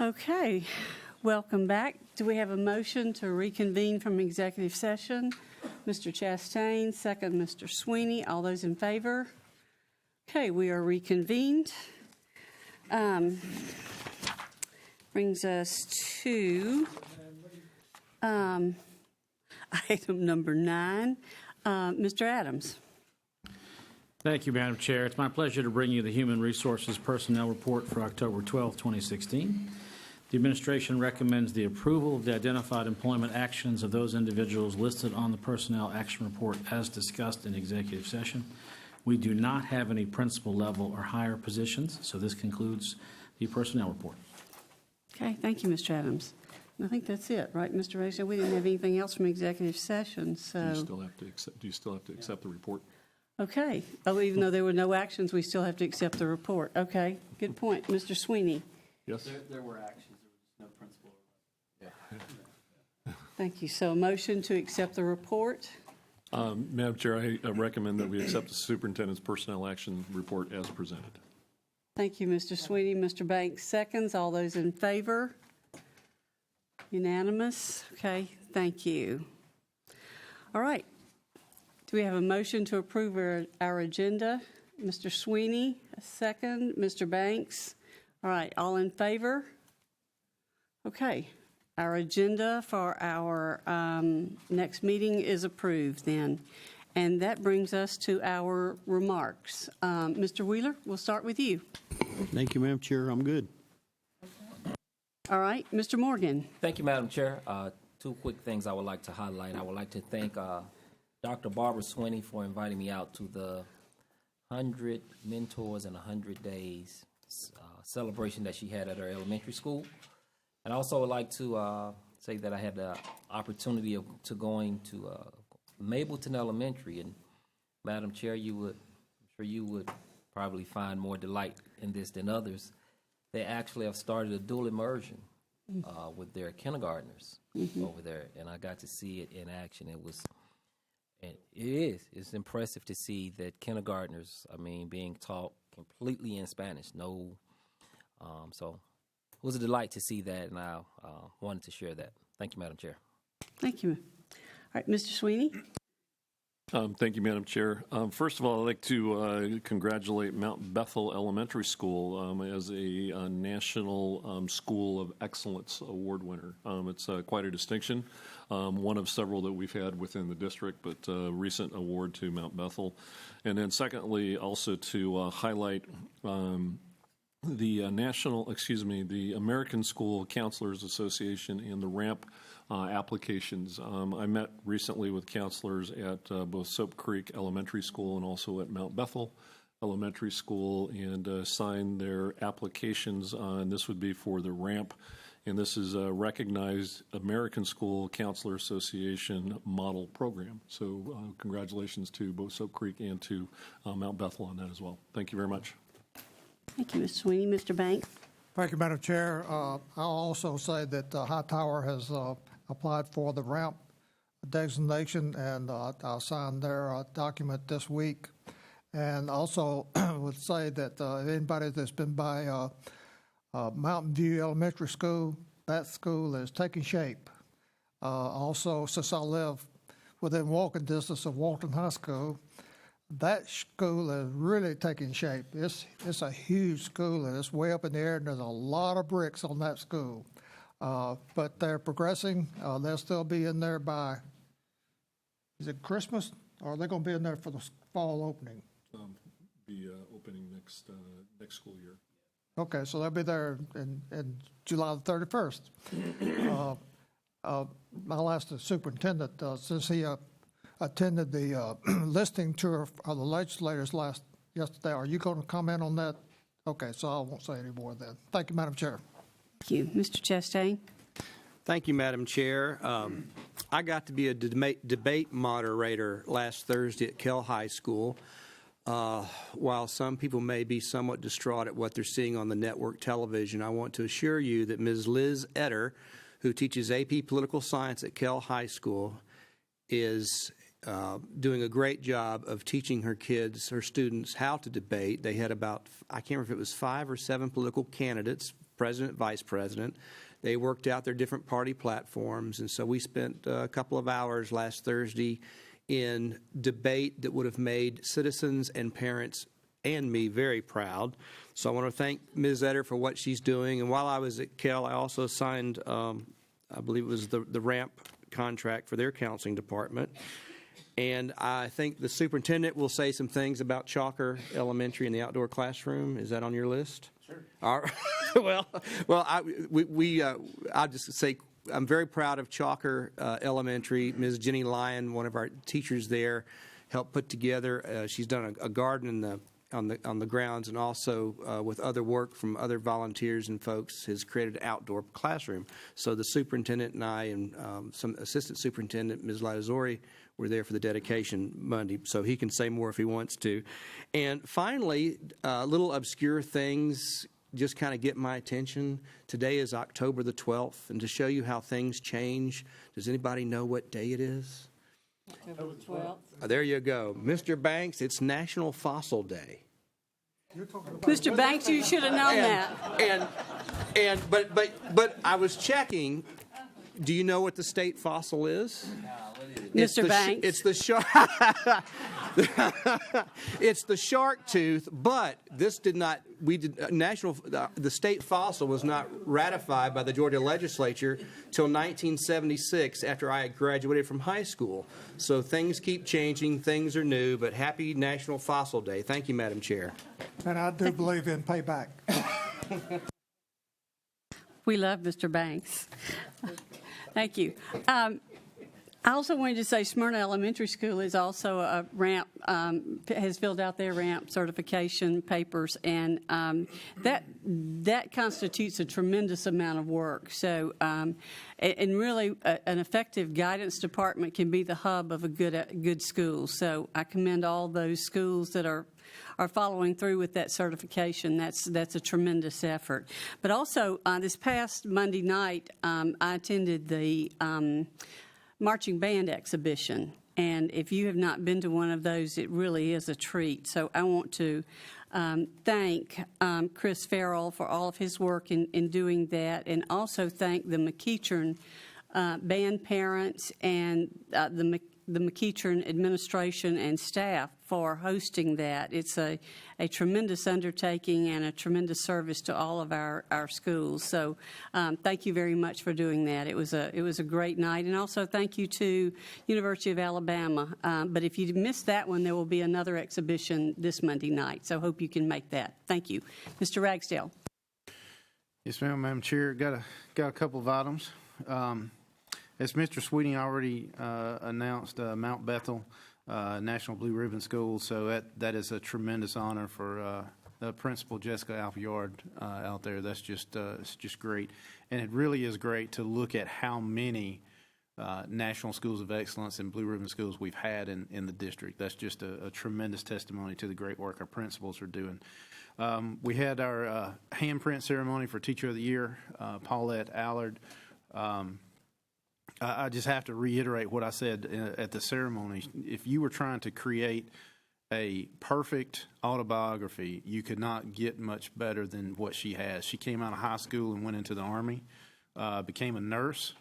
Okay, welcome back. Do we have a motion to reconvene from executive session? Mr. Chastain, second Mr. Sweeney. All those in favor? Okay, we are reconvened. Brings us to item number 9. Mr. Adams. Thank you, Madam Chair. It's my pleasure to bring you the Human Resources Personnel Report for October 12, 2016. The administration recommends the approval of the identified employment actions of those individuals listed on the Personnel Action Report as discussed in executive session. We do not have any principal level or higher positions, so this concludes the Personnel Report. Okay, thank you, Mr. Adams. And I think that's it, right, Mr. Razor? We didn't have anything else from executive session, so. Do you still have to accept the report? Okay. Oh, even though there were no actions, we still have to accept the report. Okay, good point. Mr. Sweeney. Yes. There were actions. There was no principal. Thank you. So a motion to accept the report. Madam Chair, I recommend that we accept the superintendent's personnel action report as presented. Thank you, Mr. Sweeney. Mr. Banks seconds. All those in favor? Unanimous? Okay, thank you. All right. Do we have a motion to approve our agenda? Mr. Sweeney, a second. Mr. Banks? All right, all in favor? Okay. Our agenda for our next meeting is approved then. And that brings us to our remarks. Mr. Wheeler, we'll start with you. Thank you, Madam Chair. I'm good. All right, Mr. Morgan. Thank you, Madam Chair. Two quick things I would like to highlight. I would like to thank Dr. Barbara Sweeney for inviting me out to the 100 Mentors in 100 Days celebration that she had at her elementary school. And I also would like to say that I had the opportunity to going to Mableton Elementary, and Madam Chair, I'm sure you would probably find more delight in this than others. They actually have started a dual immersion with their kindergartners over there, and I got to see it in action. It's impressive to see that kindergartners, being taught completely in Spanish. So it was a delight to see that, and I wanted to share that. Thank you, Madam Chair. Thank you. All right, Mr. Sweeney. Thank you, Madam Chair. First of all, I'd like to congratulate Mount Bethel Elementary School as a National School of Excellence Award winner. It's quite a distinction, one of several that we've had within the district, but a recent award to Mount Bethel. And then secondly, also to highlight the the American School Counselors Association and the RAMP applications. I met recently with counselors at both Soap Creek Elementary School and also at Mount Bethel Elementary School and signed their applications. And this would be for the RAMP, and this is a recognized American School Counselor Association model program. So congratulations to both Soap Creek and to Mount Bethel on that as well. Thank you very much. Thank you, Mr. Sweeney. Mr. Banks. Thank you, Madam Chair. I'll also say that Hightower has applied for the RAMP designation, and I'll sign their document this week. And also would say that anybody that's been by Mountain View Elementary School, that school is taking shape. Also, since I live within walking distance of Walton High School, that school is really taking shape. It's a huge school, and it's way up in the air, and there's a lot of bricks on that school. But they're progressing. They'll still be in there by, is it Christmas? Or are they going to be in there for the fall opening? Be opening next school year. Okay, so they'll be there in July the 31st. I'll ask the superintendent, since he attended the listening tour of the legislators yesterday, are you going to comment on that? Okay, so I won't say any more then. Thank you, Madam Chair. Thank you. Mr. Chastain. Thank you, Madam Chair. I got to be a debate moderator last Thursday at Kell High School. While some people may be somewhat distraught at what they're seeing on the network television, I want to assure you that Ms. Liz Etter, who teaches AP Political Science at Kell High School, is doing a great job of teaching her kids, her students, how to debate. They had about, I can't remember if it was 5 or 7 political candidates, president, vice president. They worked out their different party platforms, and so we spent a couple of hours last Thursday in debate that would have made citizens and parents and me very proud. So I want to thank Ms. Etter for what she's doing. And while I was at Kell, I also signed, I believe it was the RAMP contract for their counseling department. And I think the superintendent will say some things about Chalker Elementary in the outdoor classroom. Is that on your list? Sure. All right. I'll just say I'm very proud of Chalker Elementary. Ms. Jenny Lyon, one of our teachers there, helped put together. She's done a garden on the grounds, and also with other work from other volunteers and folks, has created an outdoor classroom. So the superintendent and I and some assistant superintendent, Ms. Latazori, were there for the dedication Monday, so he can say more if he wants to. And finally, little obscure things just kind of get my attention. Today is October the 12th, and to show you how things change, does anybody know what day it is? October 12th. There you go. Mr. Banks, it's National Fossil Day. Mr. Banks, you should have known that. But I was checking. Do you know what the state fossil is? Mr. Banks. It's the shark. It's the shark tooth. But this did not. The state fossil was not ratified by the Georgia legislature till 1976, after I had graduated from high school. So things keep changing. Things are new. But happy National Fossil Day. Thank you, Madam Chair. And I do believe in payback. We love Mr. Banks. Thank you. I also wanted to say Smyrna Elementary School is also a RAMP, has filled out their RAMP certification papers, and that constitutes a tremendous amount of work. So, and really, an effective guidance department can be the hub of a good school. So I commend all those schools that are following through with that certification. That's a tremendous effort. But also, this past Monday night, I attended the marching band exhibition, and if you have not been to one of those, it really is a treat. So I want to thank Chris Farrell for all of his work in doing that, and also thank the McEachern band parents and the McEachern administration and staff for hosting that. It's a tremendous undertaking and a tremendous service to all of our schools. So thank you very much for doing that. It was a great night. And also thank you to University of Alabama. But if you missed that one, there will be another exhibition this Monday night. So hope you can make that. Thank you. Mr. Ragsdale. Yes, ma'am, Madam Chair. Got a couple of items. As Mr. Sweeting already announced, Mount Bethel National Blue Ribbon School, so that is a tremendous honor for Principal Jessica Alpyard out there. That's it's just great, and it really is great to look at how many National Schools of Excellence and Blue Ribbon Schools we've had in the district. That's just a tremendous testimony to the great work our principals are doing. We had our handprint ceremony for Teacher of the Year, Paulette Allard. I just have to reiterate what I said at the ceremony. If you were trying to create a perfect autobiography, you could not get much better than what she has. She came out of high school and went into the Army, became a nurse,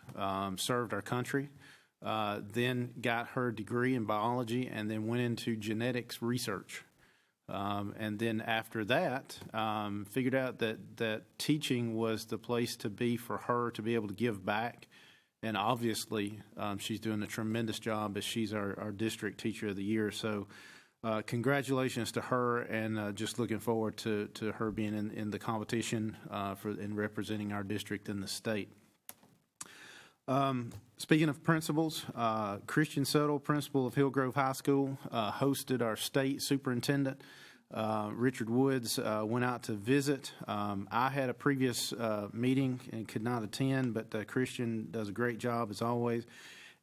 served our country, then got her degree in biology, and then went into genetics research. And then after that, figured out that teaching was the place to be for her to be able to give back. And obviously, she's doing a tremendous job as she's our district Teacher of the Year. So congratulations to her, and just looking forward to her being in the competition in representing our district in the state. Speaking of principals, Christian Settle, principal of Hillgrove High School, hosted our state superintendent. Richard Woods went out to visit. I had a previous meeting and could not attend, but Christian does a great job as always,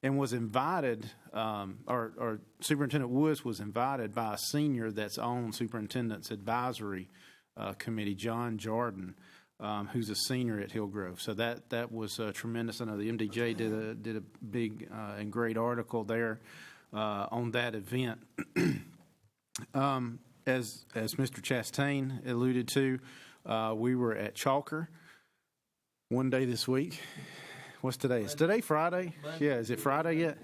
and was invited, or Superintendent Woods was invited by a senior that's on Superintendent's Advisory Committee, John Jordan, who's a senior at Hillgrove. So that was tremendous. I know the MDJ did a big and great article there. on that event. As Mr. Chastain alluded to, we were at Chalker one day this week. What's today? Is today Friday? Yeah, is it Friday yet?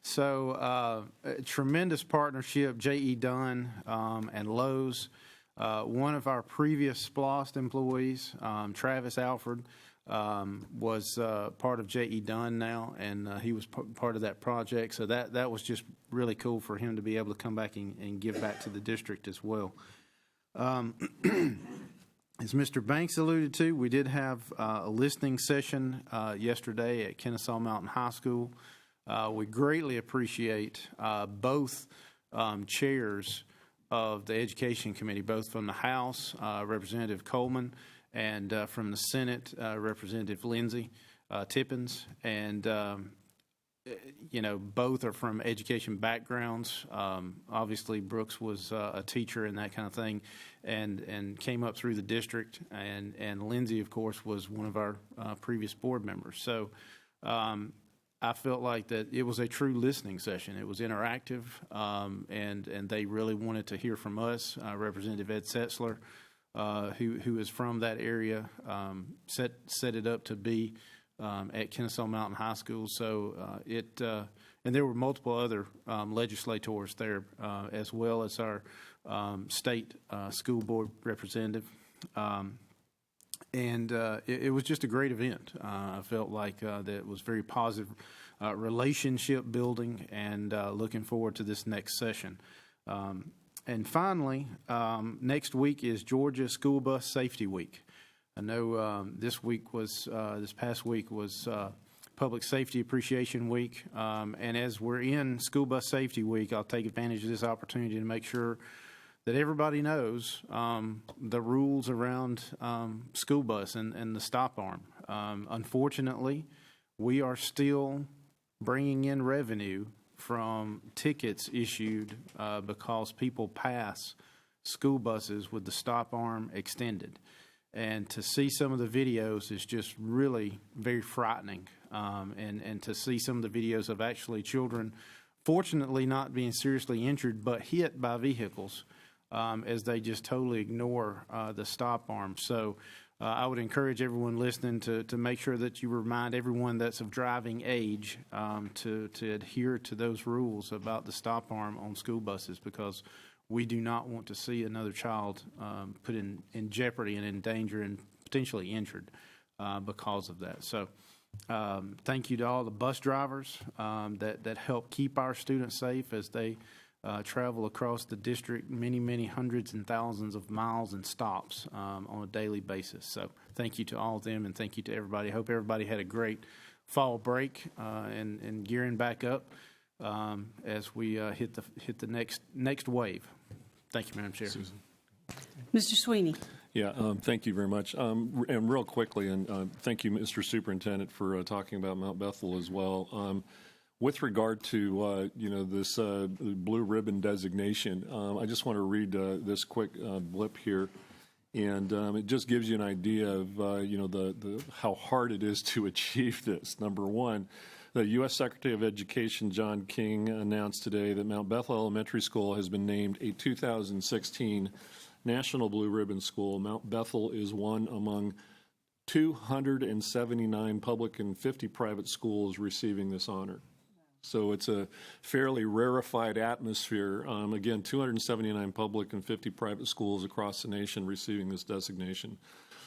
So a tremendous partnership, J.E. Dunn and Lowe's. One of our previous SPLOST employees, Travis Alford, was part of J.E. Dunn now, and he was part of that project. So that was just really cool for him to be able to come back and give back to the district as well. As Mr. Banks alluded to, we did have a listening session yesterday at Kennesaw Mountain High School. We greatly appreciate both chairs of the Education Committee, both from the House, Representative Coleman, and from the Senate, Representative Lindsey Tippins. And, both are from education backgrounds. Obviously, Brooks was a teacher and that kind of thing, and came up through the district. And Lindsey, of course, was one of our previous board members. So I felt like that it was a true listening session. It was interactive, and they really wanted to hear from us. Representative Ed Setzler, who is from that area, set it up to be at Kennesaw Mountain High School. So and there were multiple other legislators there, as well as our state school board representative. And it was just a great event. I felt like that it was very positive relationship building, and looking forward to this next session. And finally, next week is Georgia School Bus Safety Week. I know this past week was Public Safety Appreciation Week. And as we're in School Bus Safety Week, I'll take advantage of this opportunity to make sure that everybody knows the rules around school bus and the stop arm. Unfortunately, we are still bringing in revenue from tickets issued because people pass school buses with the stop arm extended. And to see some of the videos is just really very frightening. And to see some of the videos of actually children, fortunately not being seriously injured, but hit by vehicles, as they just totally ignore the stop arm. So I would encourage everyone listening to make sure that you remind everyone that's of driving age to adhere to those rules about the stop arm on school buses, because we do not want to see another child put in jeopardy and in danger and potentially injured because of that. So thank you to all the bus drivers that help keep our students safe as they travel across the district many hundreds and thousands of miles and stops on a daily basis. So thank you to all of them, and thank you to everybody. I hope everybody had a great fall break and gearing back up as we hit the next wave. Thank you, Madam Chair. Susan. Mr. Sweeney. Yeah, thank you very much. And real quickly, and thank you, Mr. Superintendent, for talking about Mount Bethel as well. With regard to this blue ribbon designation, I just want to read this quick blip here, and it just gives you an idea of the how hard it is to achieve this. Number one, the U.S. Secretary of Education John King announced today that Mount Bethel Elementary School has been named a 2016 National Blue Ribbon School. Mount Bethel is one among 279 public and 50 private schools receiving this honor. So it's a fairly rarefied atmosphere. Again, 279 public and 50 private schools across the nation receiving this designation.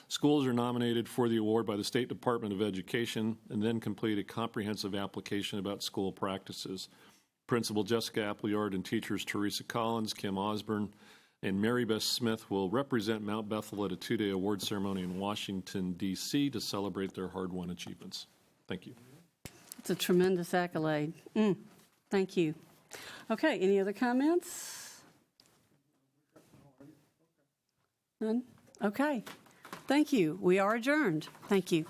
Schools are nominated for the award by the State Department of Education and then complete a comprehensive application about school practices. Principal Jessica Appleyard and teachers Teresa Collins, Kim Osborne, and Mary Beth Smith will represent Mount Bethel at a two-day award ceremony in Washington, D.C. to celebrate their hard-won achievements. Thank you. It's a tremendous accolade. Thank you. Okay, any other comments? None? Okay. Thank you. We are adjourned. Thank you.